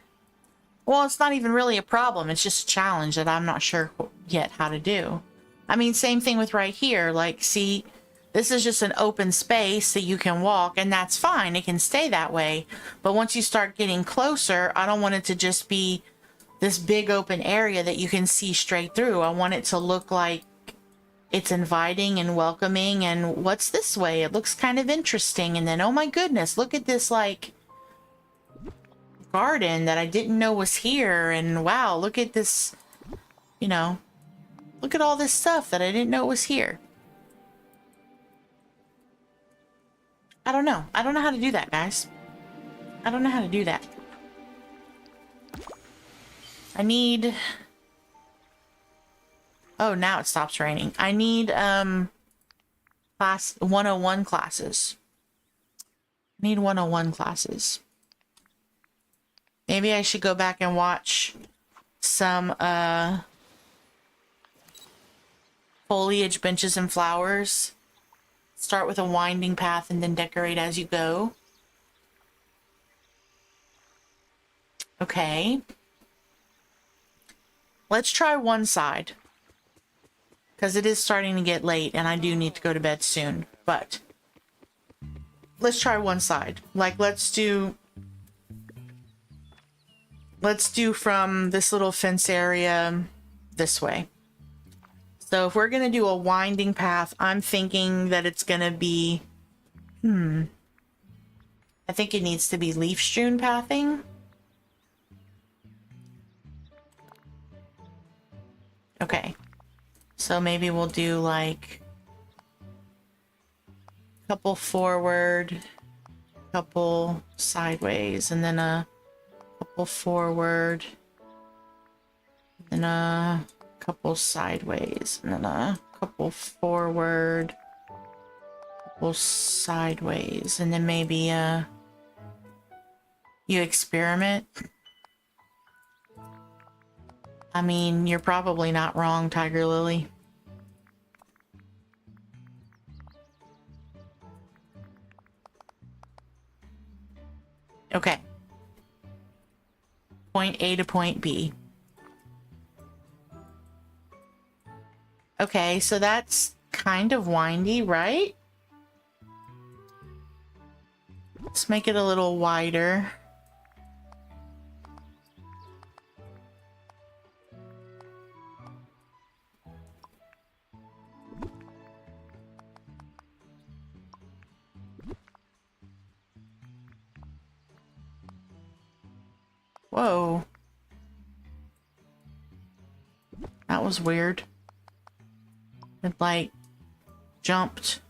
Well, it's not even really a problem. It's just a challenge that I'm not sure yet how to do. I mean, same thing with right here. Like, see, this is just an open space that you can walk, and that's fine. It can stay that way. But once you start getting closer, I don't want it to just be this big open area that you can see straight through. I want it to look like it's inviting and welcoming. And what's this way? It looks kind of interesting. And then, oh my goodness, look at this, like, garden that I didn't know was here. And wow, look at this, you know, look at all this stuff that I didn't know was here. I don't know. I don't know how to do that, guys. I don't know how to do that. I need... Oh, now it stops raining. I need, class 101 classes. I need 101 classes. Maybe I should go back and watch some, foliage, benches, and flowers. Start with a winding path and then decorate as you go. Okay. Let's try one side. Because it is starting to get late and I do need to go to bed soon. But let's try one side. Like, let's do from this little fence area this way. So if we're going to do a winding path, I'm thinking that it's going to be... I think it needs to be leaf-strewn pathing. Okay. So maybe we'll do like... couple forward, couple sideways, and then a couple forward, and a couple sideways, and then a couple forward, couple sideways, and then maybe you experiment. I mean, you're probably not wrong, Tiger Lily. Okay. Point A to point B. Okay, so that's kind of windy, right? Let's make it a little wider. Whoa. That was weird. It, like, jumped.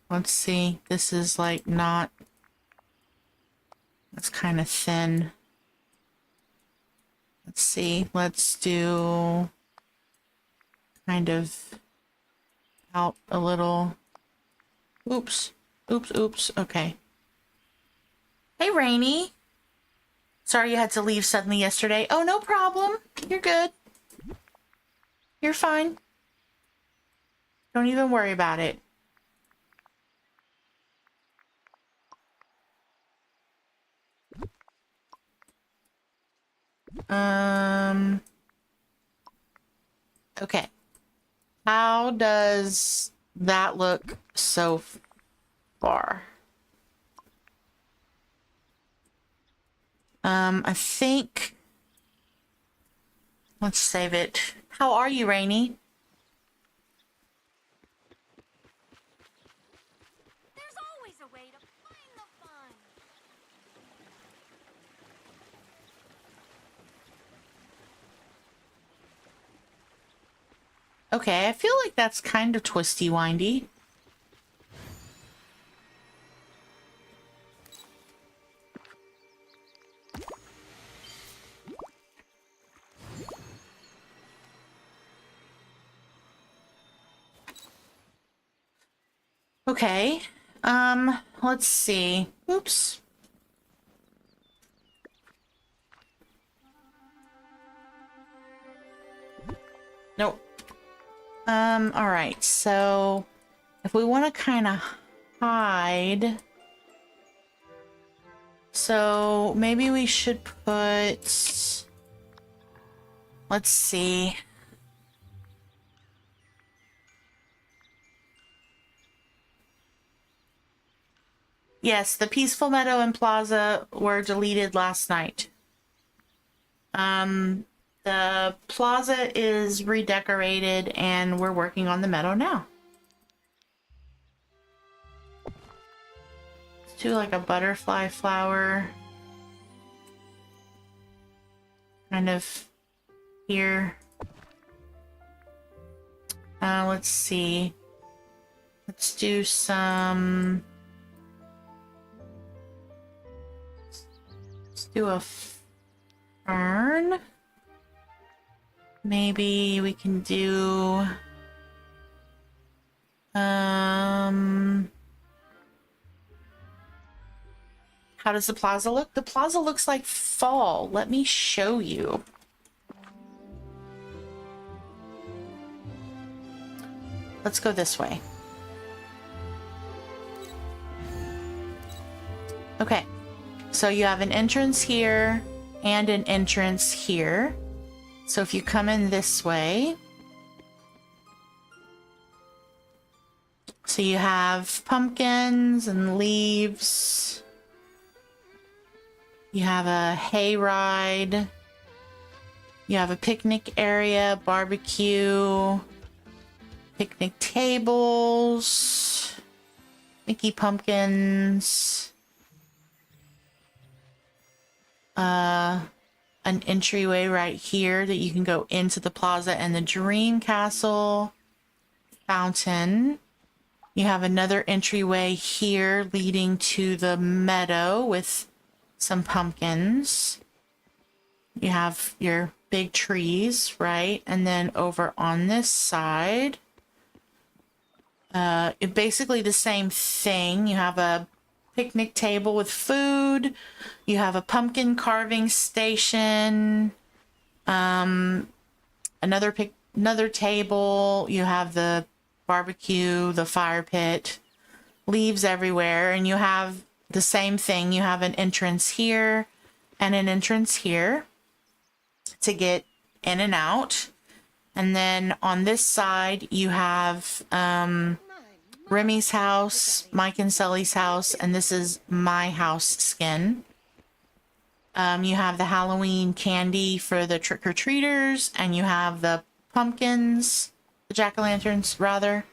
Let's see. This is, like, not... It's kind of thin. Let's see. Let's do... kind of... out a little... Oops. Oops, oops. Okay. Hey, Rainy. Sorry you had to leave suddenly yesterday. Oh, no problem. You're good. You're fine. Don't even worry about it. Okay. How does that look so far? I think... Let's save it. How are you, Rainy? There's always a way to find the fun. Okay, I feel like that's kind of twisty-windy. Okay. Let's see. Oops. Nope. All right. So if we want to kind of hide, so maybe we should put, let's see. Yes, the Peaceful Meadow and Plaza were deleted last night. The Plaza is redecorated and we're working on the Meadow now. Let's do like a butterfly flower. Kind of here. Let's see. Let's do some... Let's do a fern. Maybe we can do... How does the plaza look? The plaza looks like fall. Let me show you. Let's go this way. Okay. So you have an entrance here and an entrance here. So if you come in this way, so you have pumpkins and leaves. You have a hay ride. You have a picnic area, barbecue, picnic tables, Mickey pumpkins, an entryway right here that you can go into the plaza and the dream castle, fountain. You have another entryway here leading to the meadow with some pumpkins. You have your big trees, right? And then over on this side, it basically the same thing. You have a picnic table with food. You have a pumpkin carving station. Another table. You have the barbecue, the fire pit, leaves everywhere, and you have the same thing. You have an entrance here and an entrance here to get in and out. And then on this side, you have Remy's house, Mike and Sully's house, and this is my house skin. You have the Halloween candy for the trick-or-treaters, and you have the pumpkins, the jack-o'-lanterns, rather.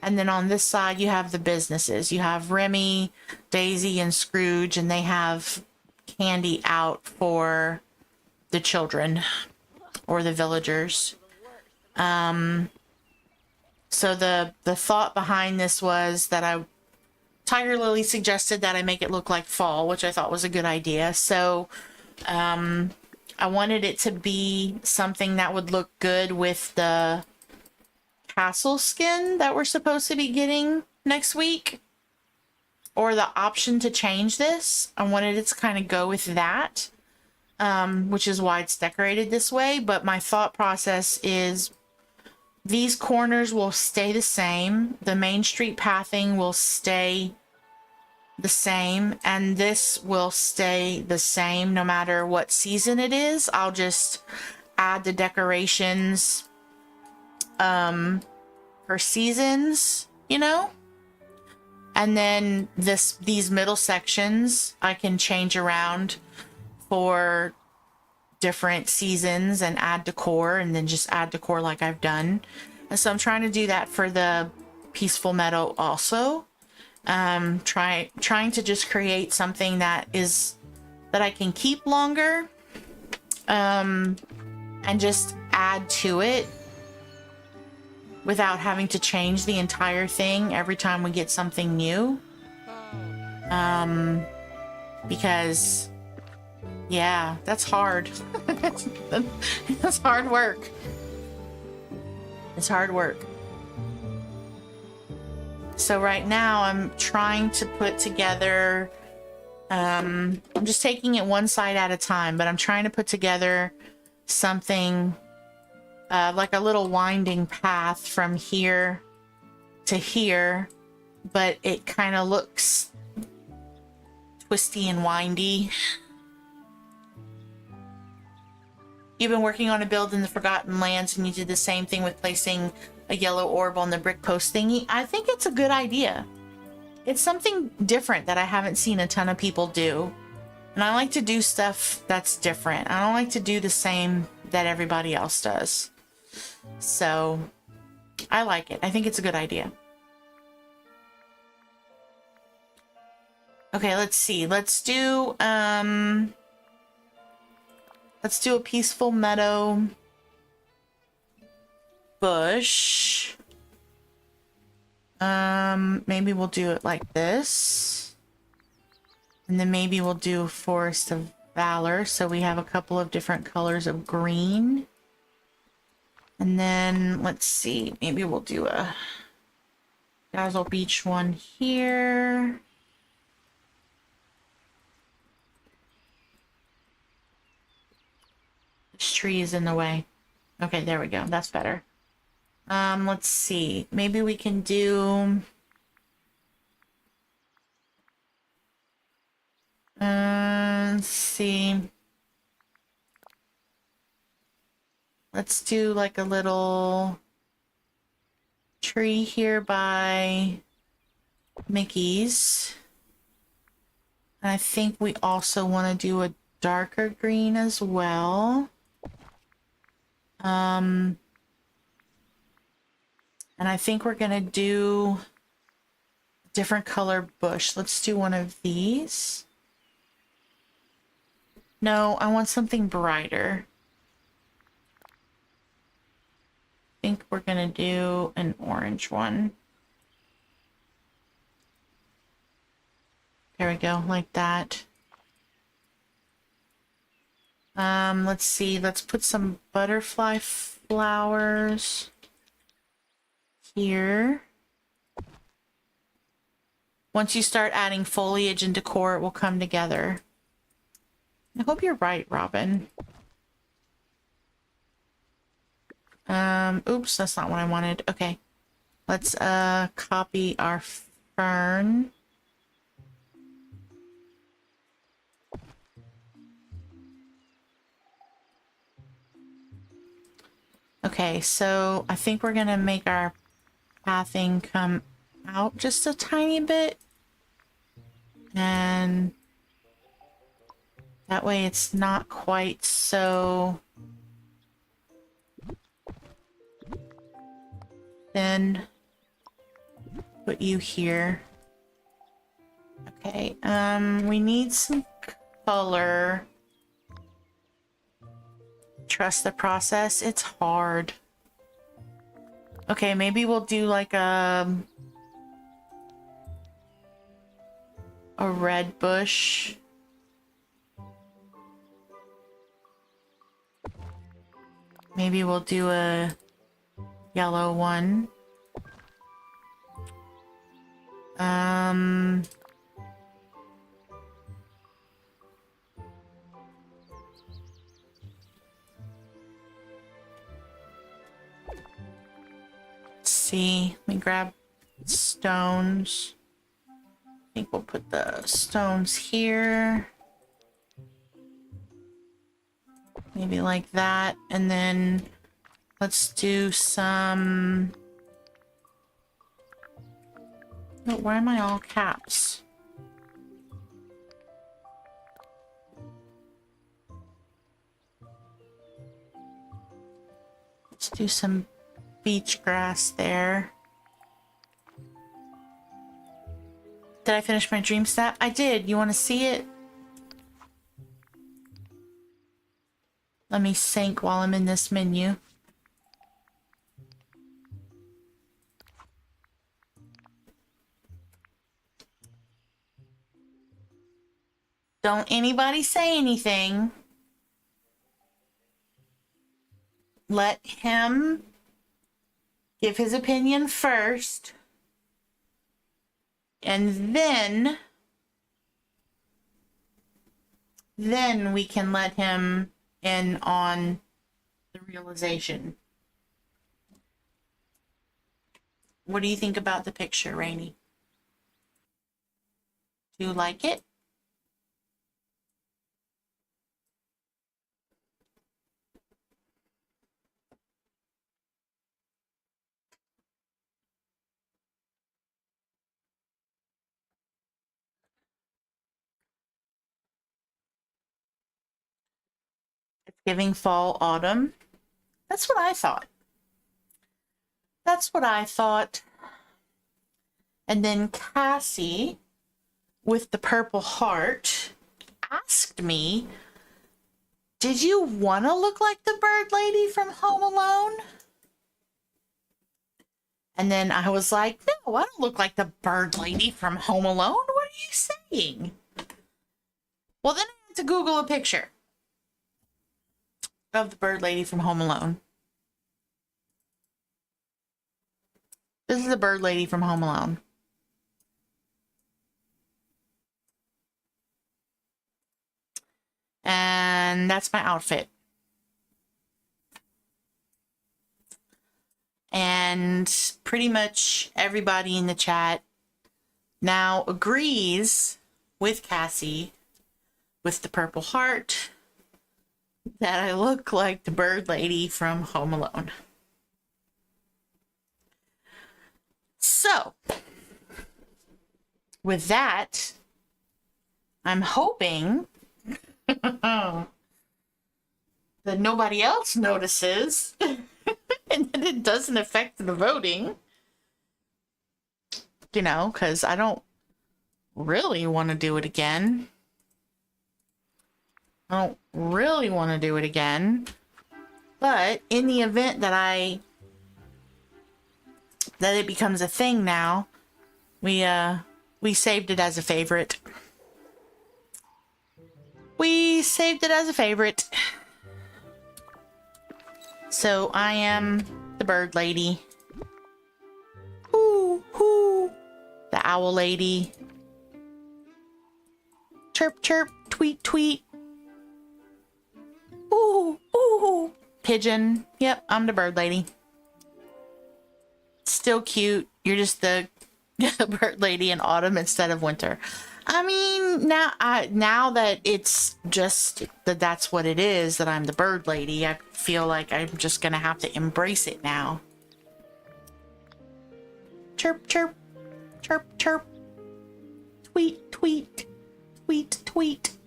And then on this side, you have the businesses. You have Remy, Daisy, and Scrooge, and they have candy out for the children or the villagers. So the thought behind this was that Tiger Lily suggested that I make it look like fall, which I thought was a good idea. So I wanted it to be something that would look good with the castle skin that we're supposed to be getting next week, or the option to change this. I wanted it to kind of go with that, which is why it's decorated this way. But my thought process is these corners will stay the same. The main street pathing will stay the same, and this will stay the same no matter what season it is. I'll just add the decorations for seasons, you know? And then these middle sections I can change around for different seasons and add decor, and then just add decor like I've done. And so I'm trying to do that for the Peaceful Meadow also. Trying to just create something that I can keep longer, and just add to it without having to change the entire thing every time we get something new. Because yeah, that's hard. That's hard work. It's hard work. So right now I'm trying to put together, I'm just taking it one side at a time, but I'm trying to put together something like a little winding path from here to here, but it kind of looks twisty and windy. You've been working on a build in the Forgotten Lands, and you did the same thing with placing a yellow orb on the brick post thingy. I think it's a good idea. It's something different that I haven't seen a ton of people do. And I like to do stuff that's different. I don't like to do the same that everybody else does. So I like it. I think it's a good idea. Okay, let's see. Let's do a peaceful meadow bush. Maybe we'll do it like this. And then maybe we'll do Forest of Valor, so we have a couple of different colors of green. And then let's see, maybe we'll do a Dazzle Beach one here. This tree is in the way. Okay, there we go. That's better. Let's see. Maybe we can do let's see. Let's do like a little tree here by Mickey's. And I think we also want to do a darker green as well. And I think we're gonna do a different color bush. Let's do one of these. No, I want something brighter. I think we're gonna do an orange one. There we go, like that. Let's see, let's put some butterfly flowers here. Once you start adding foliage and decor, it will come together. I hope you're right, Robin. Oops, that's not what I wanted. Okay. Let's copy our fern. Okay, so I think we're gonna make our pathing come out just a tiny bit. And that way it's not quite so thin. Put you here. Okay, we need some color. Trust the process. It's hard. Okay, maybe we'll do like a red bush. Maybe we'll do a yellow one. Let's see. Let me grab stones. I think we'll put the stones here. Maybe like that. And then let's do some... Oh, why am I all caps? Let's do some beach grass there. Did I finish my dream stat? I did. You want to see it? Let me sync while I'm in this menu. Don't anybody say anything. Let him give his opinion first. And then we can let him in on the realization. What do you think about the picture, Rainy? Do you like it? It's giving fall, autumn. That's what I thought. That's what I thought. And then Cassie, with the purple heart, asked me, did you want to look like the bird lady from Home Alone? And then I was like, no, I don't look like the bird lady from Home Alone. What are you saying? Well, then I had to Google a picture of the bird lady from Home Alone. This is the bird lady from Home Alone. And that's my outfit. And pretty much everybody in the chat now agrees with Cassie with the purple heart that I look like the bird lady from Home Alone. So, with that, I'm hoping that nobody else notices and that it doesn't affect the voting. You know, because I don't really want to do it again. I don't really want to do it again. But in the event that it becomes a thing now, we saved it as a favorite. We saved it as a favorite. So I am the bird lady. Hoo, hoo. The owl lady. Chirp, chirp, tweet, tweet. Ooh, ooh. Pigeon. Yep, I'm the bird lady. Still cute. You're just the bird lady in autumn instead of winter. I mean, now that it's just that's what it is, that I'm the bird lady, I feel like I'm just gonna have to embrace it now. Chirp, chirp, chirp, chirp. Tweet, tweet, tweet, tweet.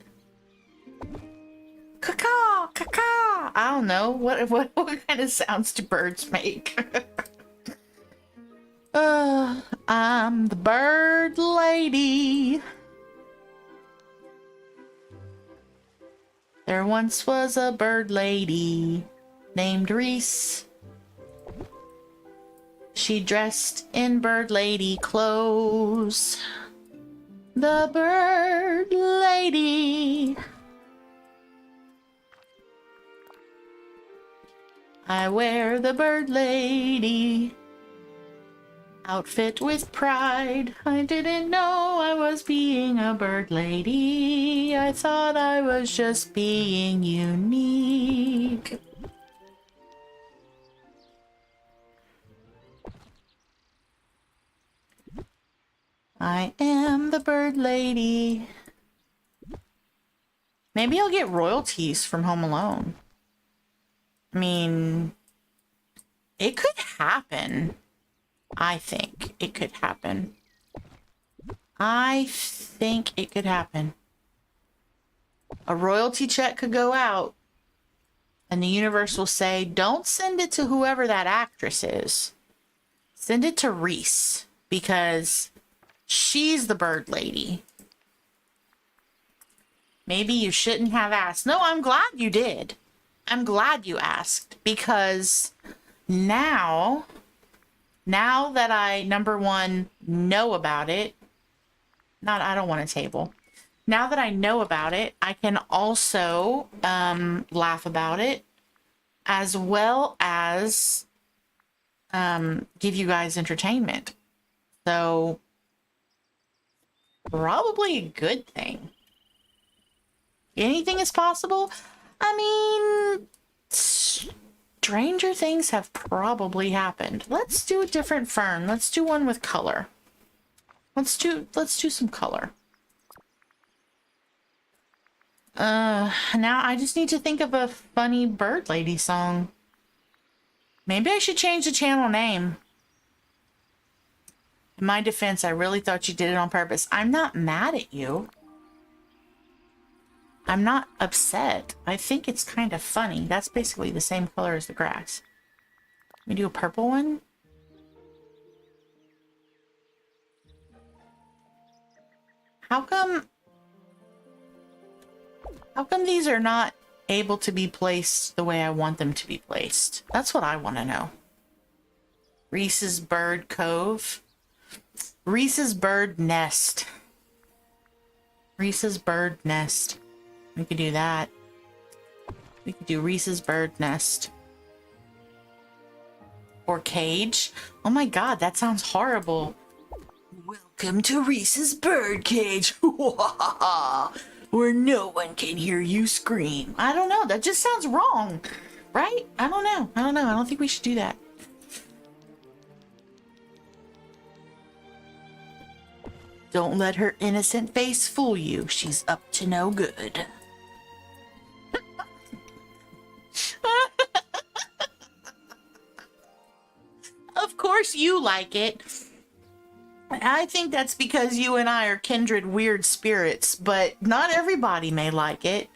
Caw-caw, caw-caw. I don't know. What kind of sounds do birds make? I'm the bird lady. There once was a bird lady named Reese. She dressed in bird lady clothes. The bird lady. I wear the bird lady outfit with pride. I didn't know I was being a bird lady. I thought I was just being unique. I am the bird lady. Maybe I'll get royalties from Home Alone. I mean, it could happen. I think it could happen. I think it could happen. A royalty check could go out, and the universe will say, don't send it to whoever that actress is. Send it to Reese, because she's the bird lady. Maybe you shouldn't have asked. No, I'm glad you did. I'm glad you asked, because now that I, number one, know about it, I don't want a table. Now that I know about it, I can also laugh about it, as well as give you guys entertainment. So probably a good thing. Anything is possible. I mean, stranger things have probably happened. Let's do a different fern. Let's do one with color. Let's do some color. Now I just need to think of a funny bird lady song. Maybe I should change the channel name. In my defense, I really thought you did it on purpose. I'm not mad at you. I'm not upset. I think it's kind of funny. That's basically the same color as the grass. Let me do a purple one. How come these are not able to be placed the way I want them to be placed? That's what I want to know. Reese's Bird Cove. Reese's Bird Nest. Reese's Bird Nest. We could do that. We could do Reese's Bird Nest. Or cage. Oh my god, that sounds horrible. Welcome to Reese's Bird Cage. Where no one can hear you scream. I don't know. That just sounds wrong. Right? I don't know. I don't think we should do that. Don't let her innocent face fool you. She's up to no good. Of course you like it. I think that's because you and I are kindred weird spirits, but not everybody may like it.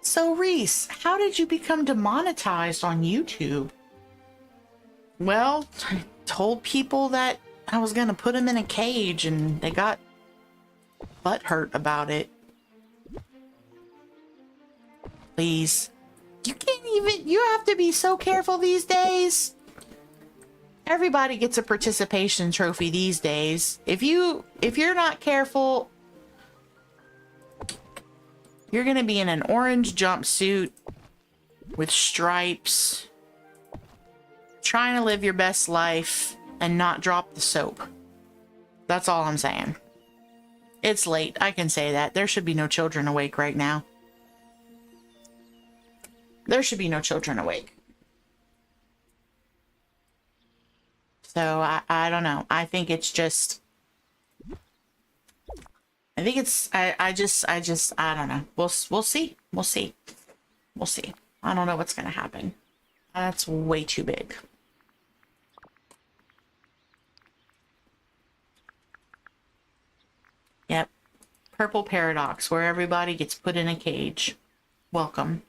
So Reese, how did you become demonetized on YouTube? Well, I told people that I was gonna put him in a cage and they got butthurt about it. Please. You can't even, you have to be so careful these days. Everybody gets a participation trophy these days. If you're not careful, you're gonna be in an orange jumpsuit with stripes, trying to live your best life and not drop the soap. That's all I'm saying. It's late. I can say that. There should be no children awake right now. There should be no children awake. So I don't know. I think it's just, I think it's, I just, I don't know. We'll see. We'll see. We'll see. I don't know what's going to happen. That's way too big. Yep. Purple paradox, where everybody gets put in a cage. Welcome.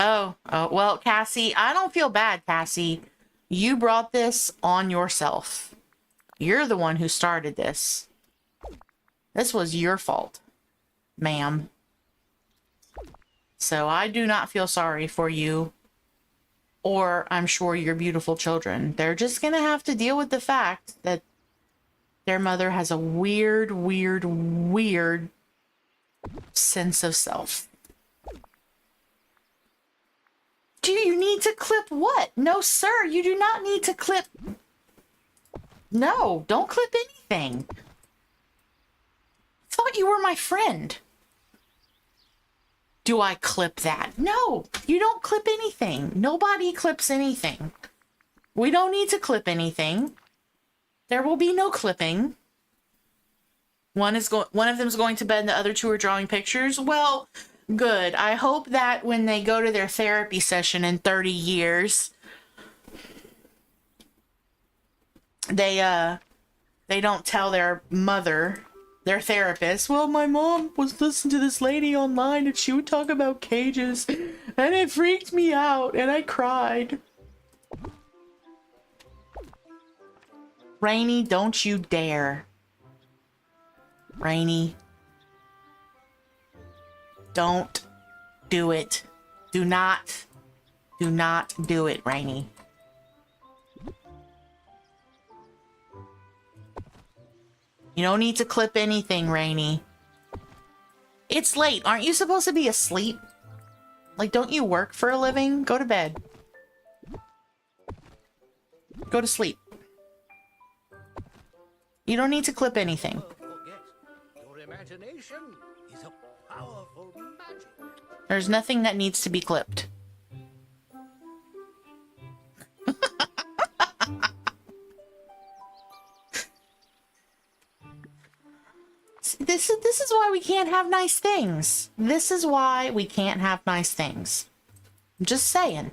Oh, well, Cassie, I don't feel bad, Cassie. You brought this on yourself. You're the one who started this. This was your fault, ma'am. So I do not feel sorry for you, or I'm sure your beautiful children. They're just gonna have to deal with the fact that their mother has a weird, weird, weird sense of self. Do you need to clip what? No, sir, you do not need to clip. No, don't clip anything. I thought you were my friend. Do I clip that? No, you don't clip anything. Nobody clips anything. We don't need to clip anything. There will be no clipping. One of them is going to bed and the other two are drawing pictures. Well, good. I hope that when they go to their therapy session in 30 years, they don't tell their mother, their therapist, well, my mom was listening to this lady online and she would talk about cages and it freaked me out and I cried. Rainy, don't you dare. Rainy. Don't do it. Do not do it, Rainy. You don't need to clip anything, Rainy. It's late. Aren't you supposed to be asleep? Like, don't you work for a living? Go to bed. Go to sleep. You don't need to clip anything. Forget, your imagination is a powerful magic. There's nothing that needs to be clipped. This is why we can't have nice things. This is why we can't have nice things. I'm just saying.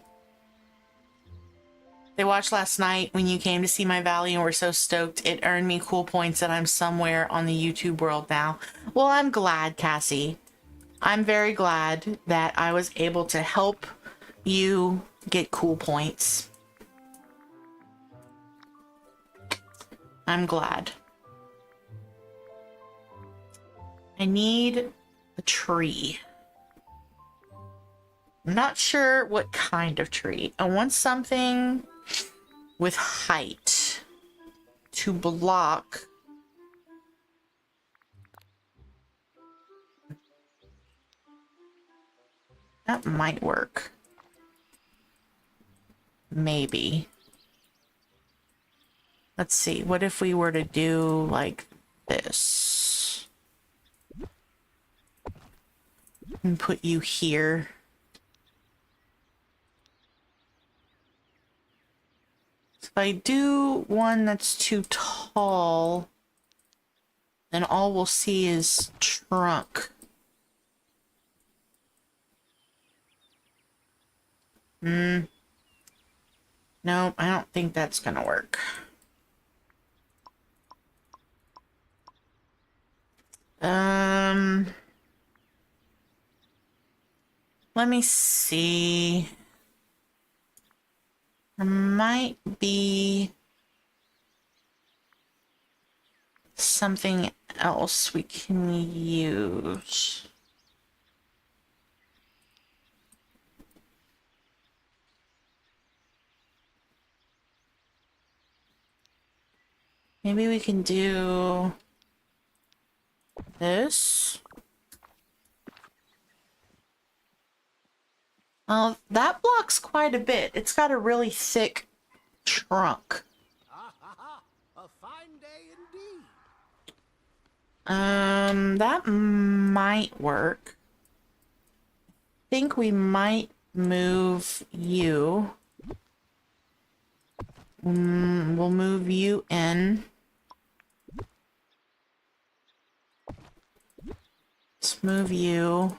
They watched last night when you came to see my valley and were so stoked. It earned me cool points that I'm somewhere on the YouTube world now. Well, I'm glad, Cassie. I'm very glad that I was able to help you get cool points. I'm glad. I need a tree. I'm not sure what kind of tree. I want something with height to block that might work. Maybe. Let's see. What if we were to do like this? And put you here. If I do one that's too tall, then all we'll see is trunk. No, I don't think that's gonna work. Let me see. There might be something else we can use. Maybe we can do this. Well, that blocks quite a bit. It's got a really thick trunk. A fine day indeed. That might work. I think we might move you. We'll move you in. Let's move you.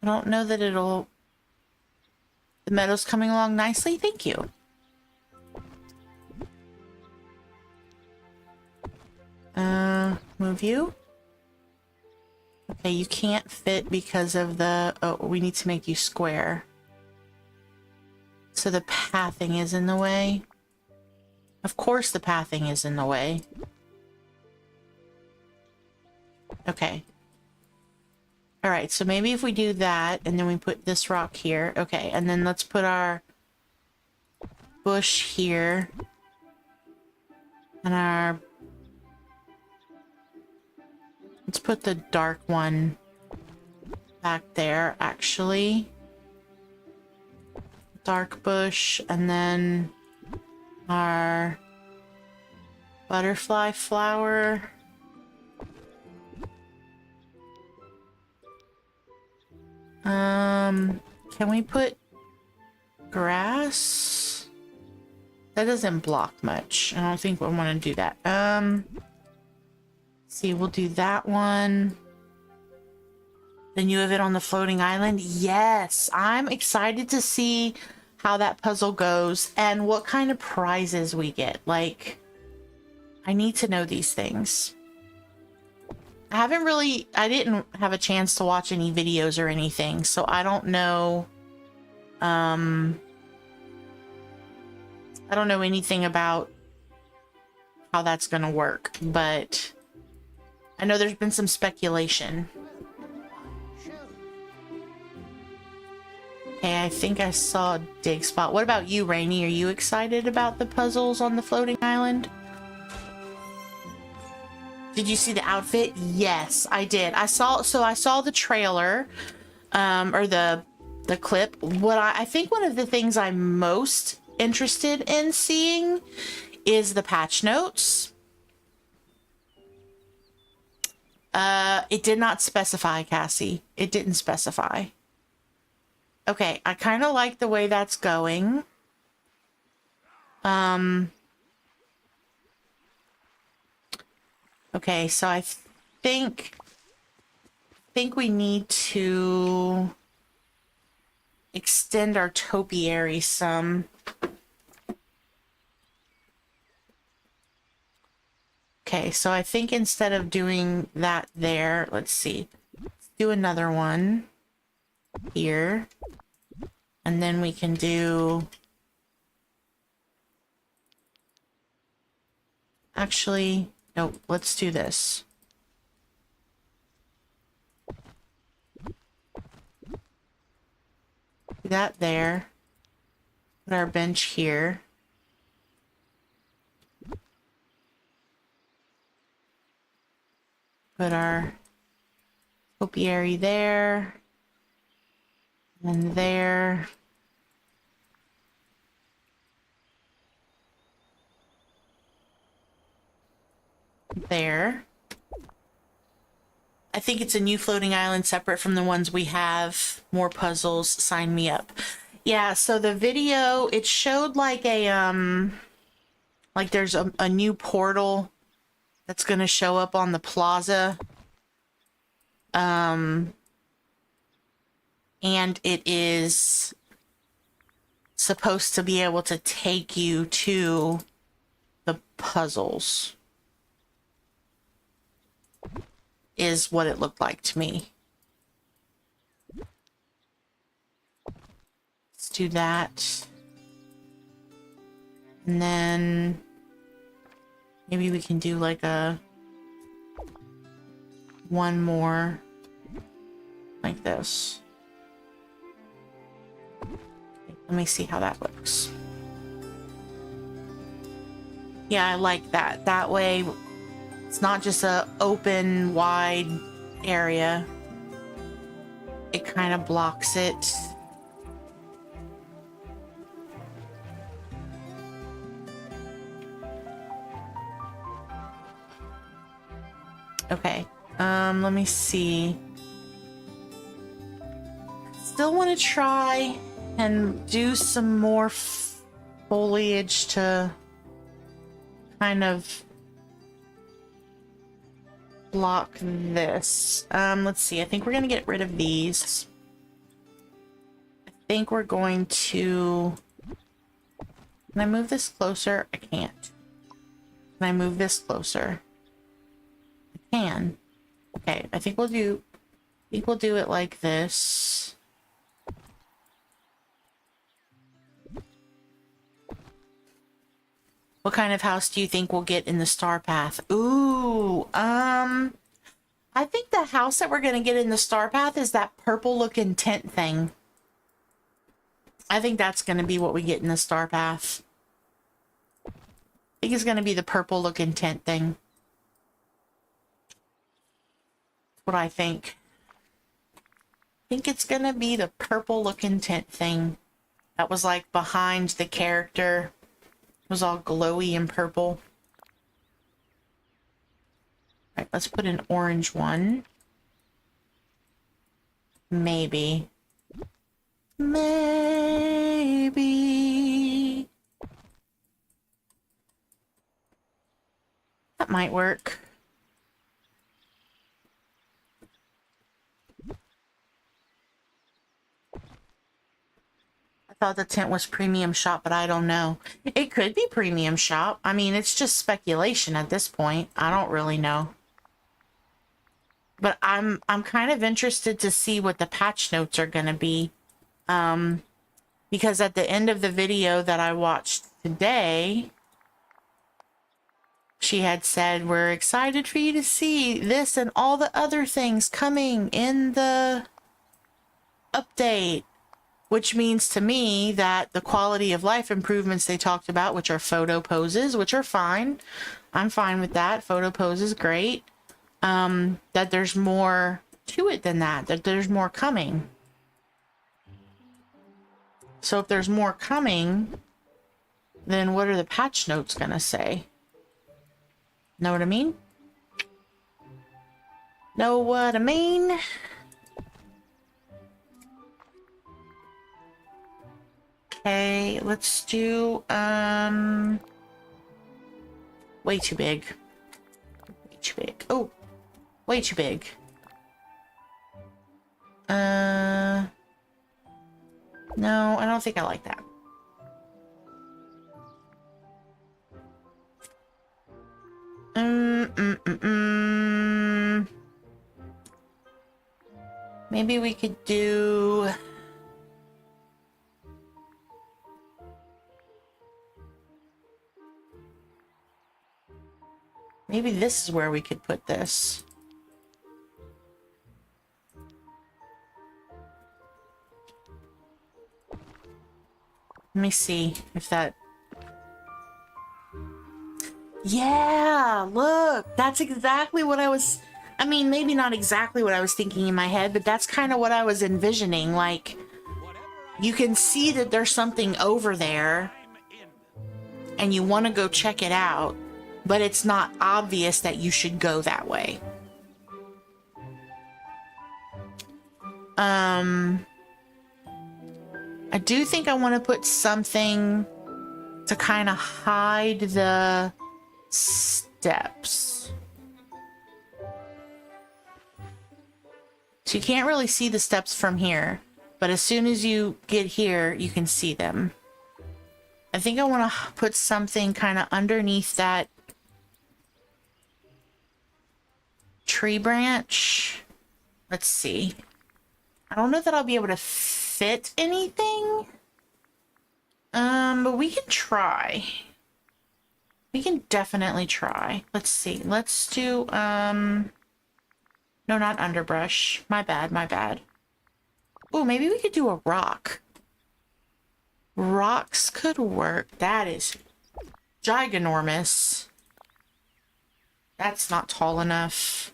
I don't know that it'll... The meadow's coming along nicely. Thank you. Move you. Okay, you can't fit because of the... Oh, we need to make you square. So the pathing is in the way. Of course the pathing is in the way. Okay. Alright, so maybe if we do that, and then we put this rock here. Okay, and then let's put our bush here. And our... Let's put the dark one back there, actually. Dark bush, and then our butterfly flower. Can we put grass? That doesn't block much. I don't think we want to do that. See, we'll do that one. Then you have it on the floating island. Yes, I'm excited to see how that puzzle goes and what kind of prizes we get. Like, I need to know these things. I didn't have a chance to watch any videos or anything, so I don't know. I don't know anything about how that's gonna work, but I know there's been some speculation. Okay, I think I saw a dig spot. What about you, Rainy? Are you excited about the puzzles on the floating island? Did you see the outfit? Yes, I did. I saw the trailer, or the the clip. What I think one of the things I'm most interested in seeing is the patch notes. It did not specify, Cassie. It didn't specify. Okay, I kind of like the way that's going. Okay, so I think we need to extend our topiary some. Okay, so I think instead of doing that there, let's see. Let's do another one here. And then we can do... Actually, nope, let's do this. Do that there. Put our bench here. Put our topiary there. And there. There. I think it's a new floating island separate from the ones we have. More puzzles. Sign me up. Yeah, so the video, it showed like a, like there's a new portal that's going to show up on the plaza. And it is supposed to be able to take you to the puzzles. Is what it looked like to me. Let's do that. And then maybe we can do like one more like this. Okay, let me see how that looks. Yeah, I like that. That way it's not just a open, wide area. It kind of blocks it. Okay, let me see. Still want to try and do some more foliage to kind of block this. Let's see. I think we're going to get rid of these. I think we're going to... Can I move this closer? I can't. Can I move this closer? I can. Okay, I think we'll do it like this. What kind of house do you think we'll get in the star path? Ooh, I think the house that we're gonna get in the star path is that purple looking tent thing. I think that's gonna be what we get in the star path. I think it's gonna be the purple looking tent thing. That's what I think. I think it's gonna be the purple looking tent thing that was like behind the character. Was all glowy and purple. All right, let's put an orange one. Maybe. Maybe. That might work. Thought the tent was premium shop, but I don't know. It could be premium shop. I mean, it's just speculation at this point. I don't really know. But I'm kind of interested to see what the patch notes are going to be. Because at the end of the video that I watched today, she had said, we're excited for you to see this and all the other things coming in the update. Which means to me that the quality of life improvements they talked about, which are photo poses, which are fine. I'm fine with that. Photo poses, great. That there's more to it than that. That there's more coming. So if there's more coming, then what are the patch notes gonna say? Know what I mean? Know what I mean? Okay, let's do, way too big. Way too big. Oh, way too big. No, I don't think I like that. Maybe we could do... Maybe this is where we could put this. Let me see if that... Yeah, look, that's exactly what I was... I mean, maybe not exactly what I was thinking in my head, but that's kind of what I was envisioning. Like, you can see that there's something over there, and you want to go check it out, but it's not obvious that you should go that way. I do think I want to put something to kind of hide the steps. So you can't really see the steps from here, but as soon as you get here, you can see them. I think I want to put something kind of underneath that tree branch. Let's see. I don't know that I'll be able to fit anything. But we can try. We can definitely try. Let's see. Let's do, no, not underbrush. My bad, my bad. Oh, maybe we could do a rock. Rocks could work. That is giganormous. That's not tall enough.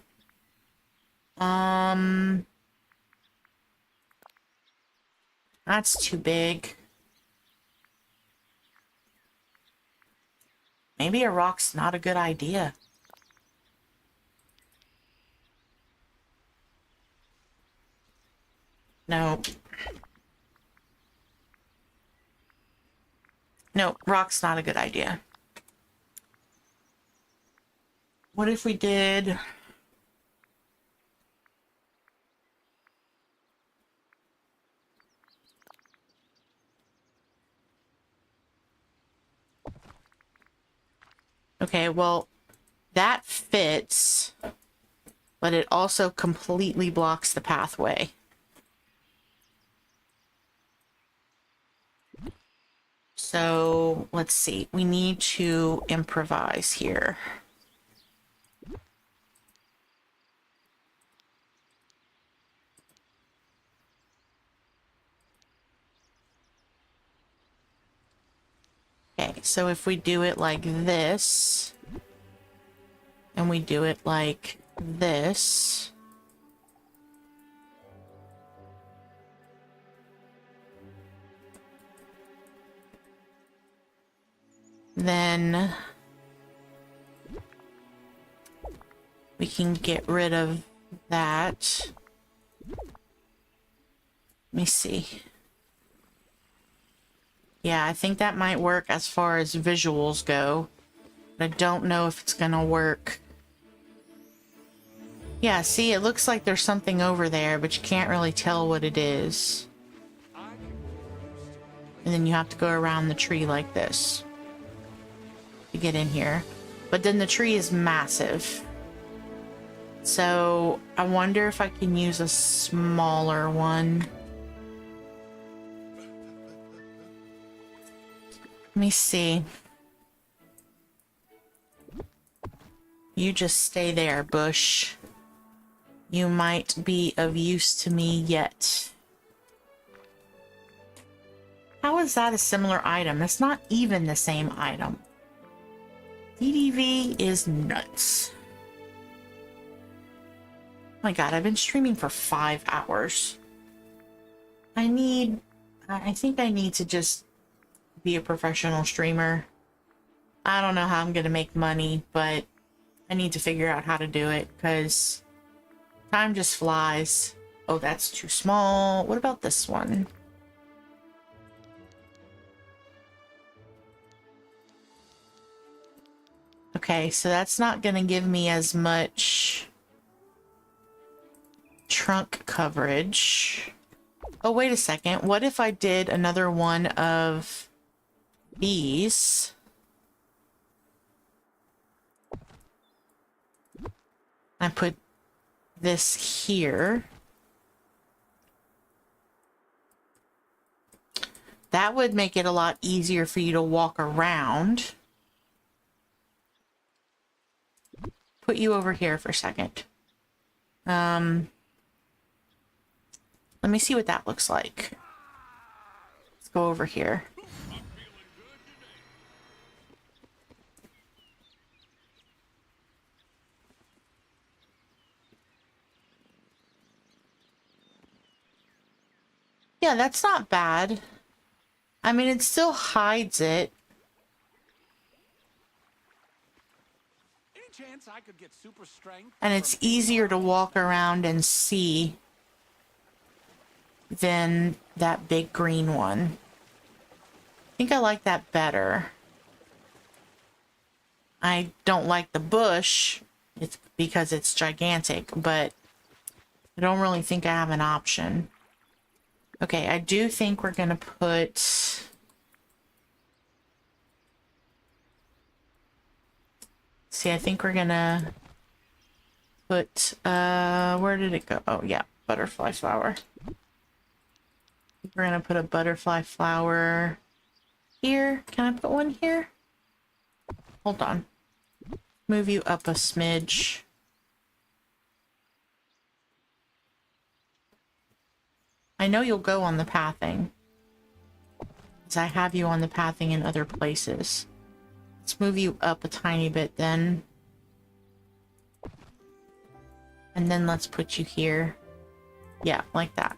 That's too big. Maybe a rock's not a good idea. No. No, rock's not a good idea. What if we did... Okay, well, that fits, but it also completely blocks the pathway. So, let's see. We need to improvise here. Okay, so if we do it like this, and we do it like this, then we can get rid of that. Let me see. Yeah, I think that might work as far as visuals go. But I don't know if it's gonna work. Yeah, see, it looks like there's something over there, but you can't really tell what it is. And then you have to go around the tree like this to get in here. But then the tree is massive. So I wonder if I can use a smaller one. Let me see. You just stay there, bush. You might be of use to me yet. How is that a similar item? It's not even the same item. DDV is nuts. Oh my god, I've been streaming for 5 hours. I need I think I need to just be a professional streamer. I don't know how I'm gonna make money, but I need to figure out how to do it because time just flies. Oh, that's too small. What about this one? Okay, so that's not gonna give me as much trunk coverage. Oh, wait a second. What if I did another one of these? I put this here. That would make it a lot easier for you to walk around. Put you over here for a second. Let me see what that looks like. Let's go over here. Yeah, that's not bad. I mean, it still hides it. Any chance I could get super strength? And it's easier to walk around and see than that big green one. I think I like that better. I don't like the bush. It's because it's gigantic, but I don't really think I have an option. Okay, I do think we're gonna put... See, I think we're gonna put, where did it go? Oh, yeah, butterfly flower. We're gonna put a butterfly flower here. Can I put one here? Hold on. Move you up a smidge. I know you'll go on the pathing, because I have you on the pathing in other places. Let's move you up a tiny bit then. And then let's put you here. Yeah, like that.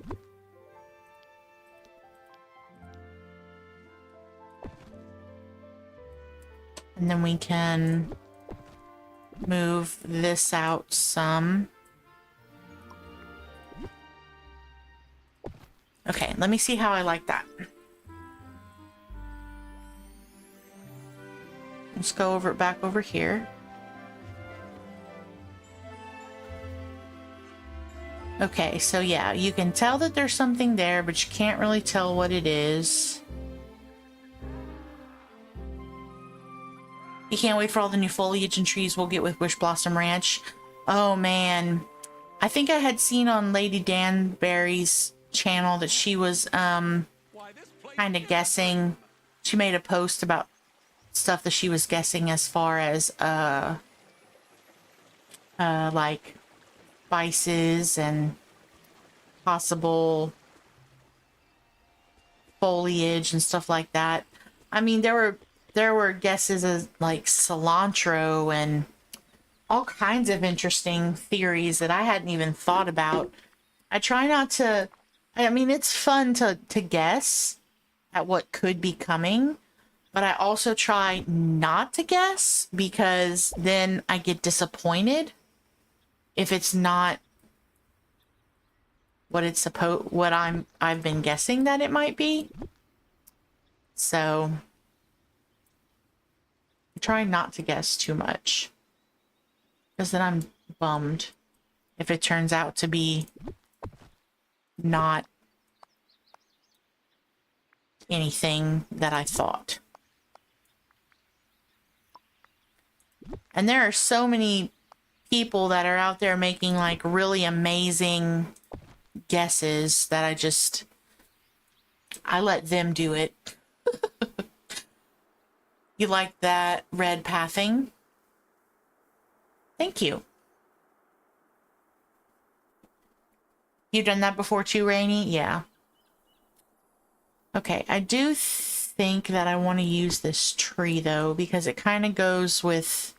And then we can move this out some. Okay, let me see how I like that. Let's go over back over here. Okay, so yeah, you can tell that there's something there, but you can't really tell what it is. You can't wait for all the new foliage and trees we'll get with Wish Blossom Ranch. Oh man, I think I had seen on Lady Danbury's channel that she was kind of guessing. She made a post about stuff that she was guessing as far as like spices and possible foliage and stuff like that. I mean, there were guesses as like cilantro and all kinds of interesting theories that I hadn't even thought about. I try not to, I mean, it's fun to guess at what could be coming, but I also try not to guess because then I get disappointed if it's not what it's what I've been guessing that it might be. So I try not to guess too much, because then I'm bummed if it turns out to be not anything that I thought. And there are so many people that are out there making like really amazing guesses that I let them do it. You like that red pathing? Thank you. You've done that before too, Rainy? Yeah. Okay, I do think that I want to use this tree though, because it kind of goes with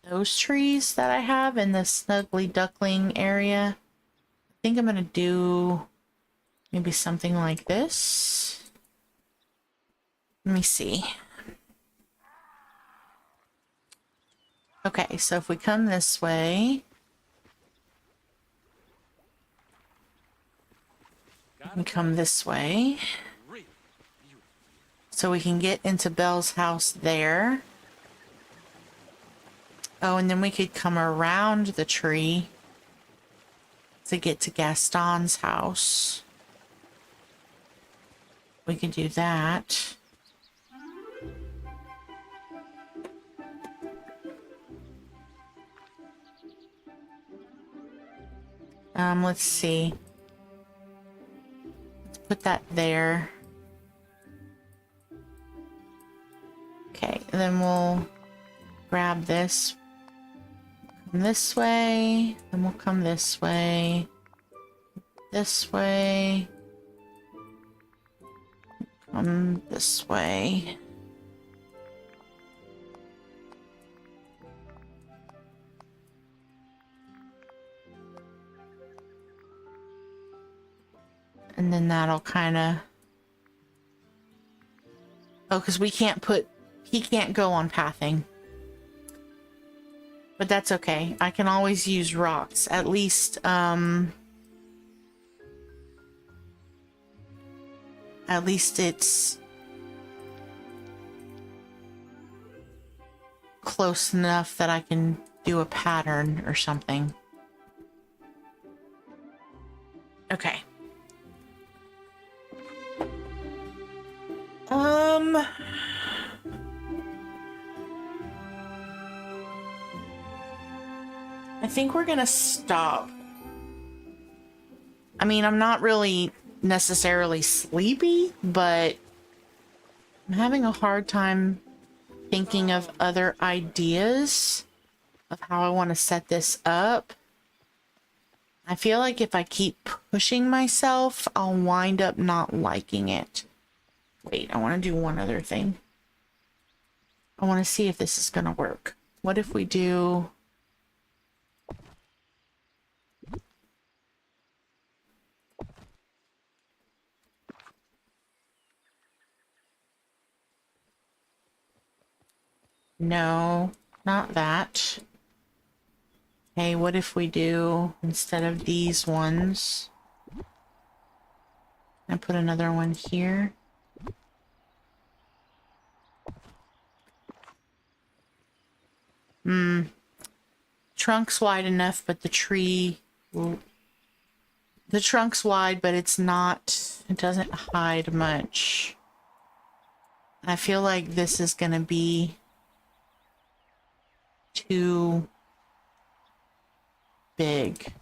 those trees that I have in the Snuggly Duckling area. I think I'm going to do Maybe something like this. Let me see. Okay, so if we come this way, we come this way, so we can get into Belle's house there. Oh, and then we could come around the tree to get to Gaston's house. We could do that. Let's see. Let's put that there. Okay, and then we'll grab this. Come this way, then we'll come this way. This way. Come this way. And then that'll kind of... Oh, because we can't put... He can't go on pathing. But that's okay. I can always use rocks. At least, it's close enough that I can do a pattern or something. Okay. I think we're gonna stop. I mean, I'm not really necessarily sleepy, but I'm having a hard time thinking of other ideas of how I want to set this up. I feel like if I keep pushing myself, I'll wind up not liking it. Wait, I want to do one other thing. I want to see if this is going to work. What if we do... No, not that. Okay, what if we do, instead of these ones, I put another one here. Trunk's wide enough, but the trunk's wide, but it's not, it doesn't hide much. I feel like this is gonna be too big.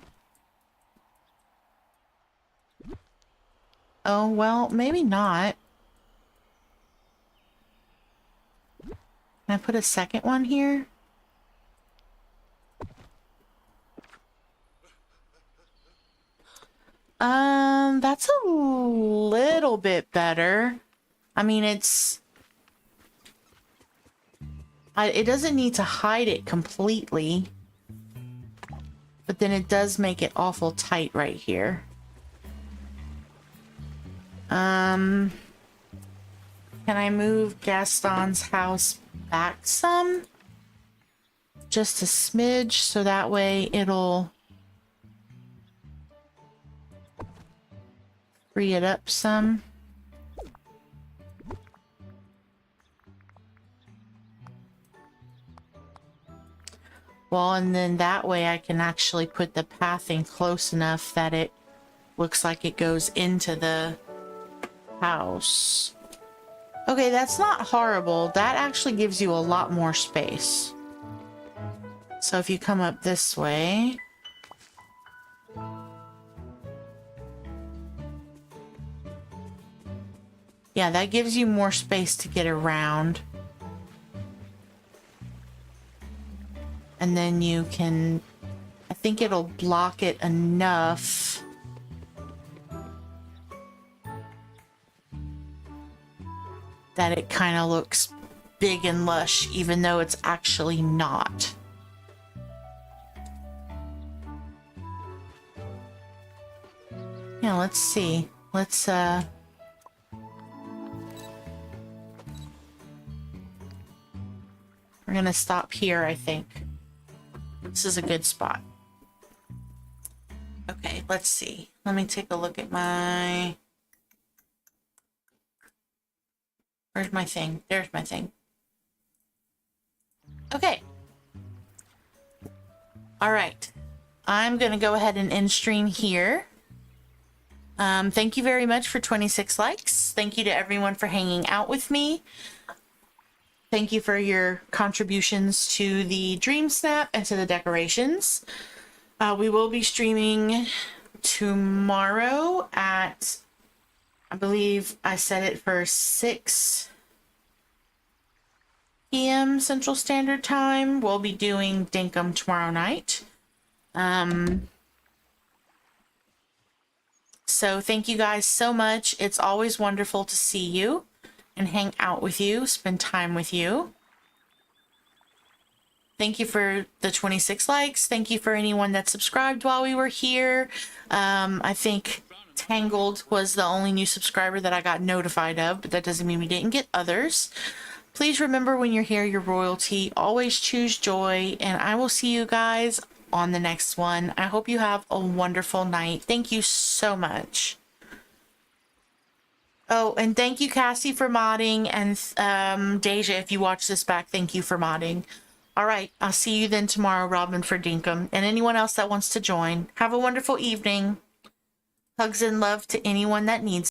Oh, well, maybe not. Can I put a second one here? That's a little bit better. I mean, it doesn't need to hide it completely. But then it does make it awful tight right here. Can I move Gaston's house back some? Just a smidge, so that way it'll free it up some. Well, and then that way I can actually put the pathing close enough that it looks like it goes into the house. Okay, that's not horrible. That actually gives you a lot more space. So if you come up this way... Yeah, that gives you more space to get around. And then you can... I think it'll block it enough that it kind of looks big and lush, even though it's actually not. Yeah, let's see. let's we're gonna stop here, I think. This is a good spot. Okay, let's see. Let me take a look at my... Where's my thing? There's my thing. Okay. All right. I'm going to go ahead and end stream here. Thank you very much for 26 likes. Thank you to everyone for hanging out with me. Thank you for your contributions to the Dream Snap and to the decorations. We will be streaming tomorrow at, I believe I set it for 6 p.m. Central Standard Time. We'll be doing Dinkum tomorrow night. So thank you guys so much. It's always wonderful to see you and hang out with you, spend time with you. Thank you for the 26 likes. Thank you for anyone that subscribed while we were here. I think Tangled was the only new subscriber that I got notified of, but that doesn't mean we didn't get others. Please remember, when you're here, you're royalty. Always choose joy, and I will see you guys on the next one. I hope you have a wonderful night. Thank you so much. Oh, and thank you, Cassie, for modding, and Deja, if you watch this back, thank you for modding. All right, I'll see you then tomorrow, Robin, for Dinkum, and anyone else that wants to join. Have a wonderful evening. Hugs and love to anyone that needs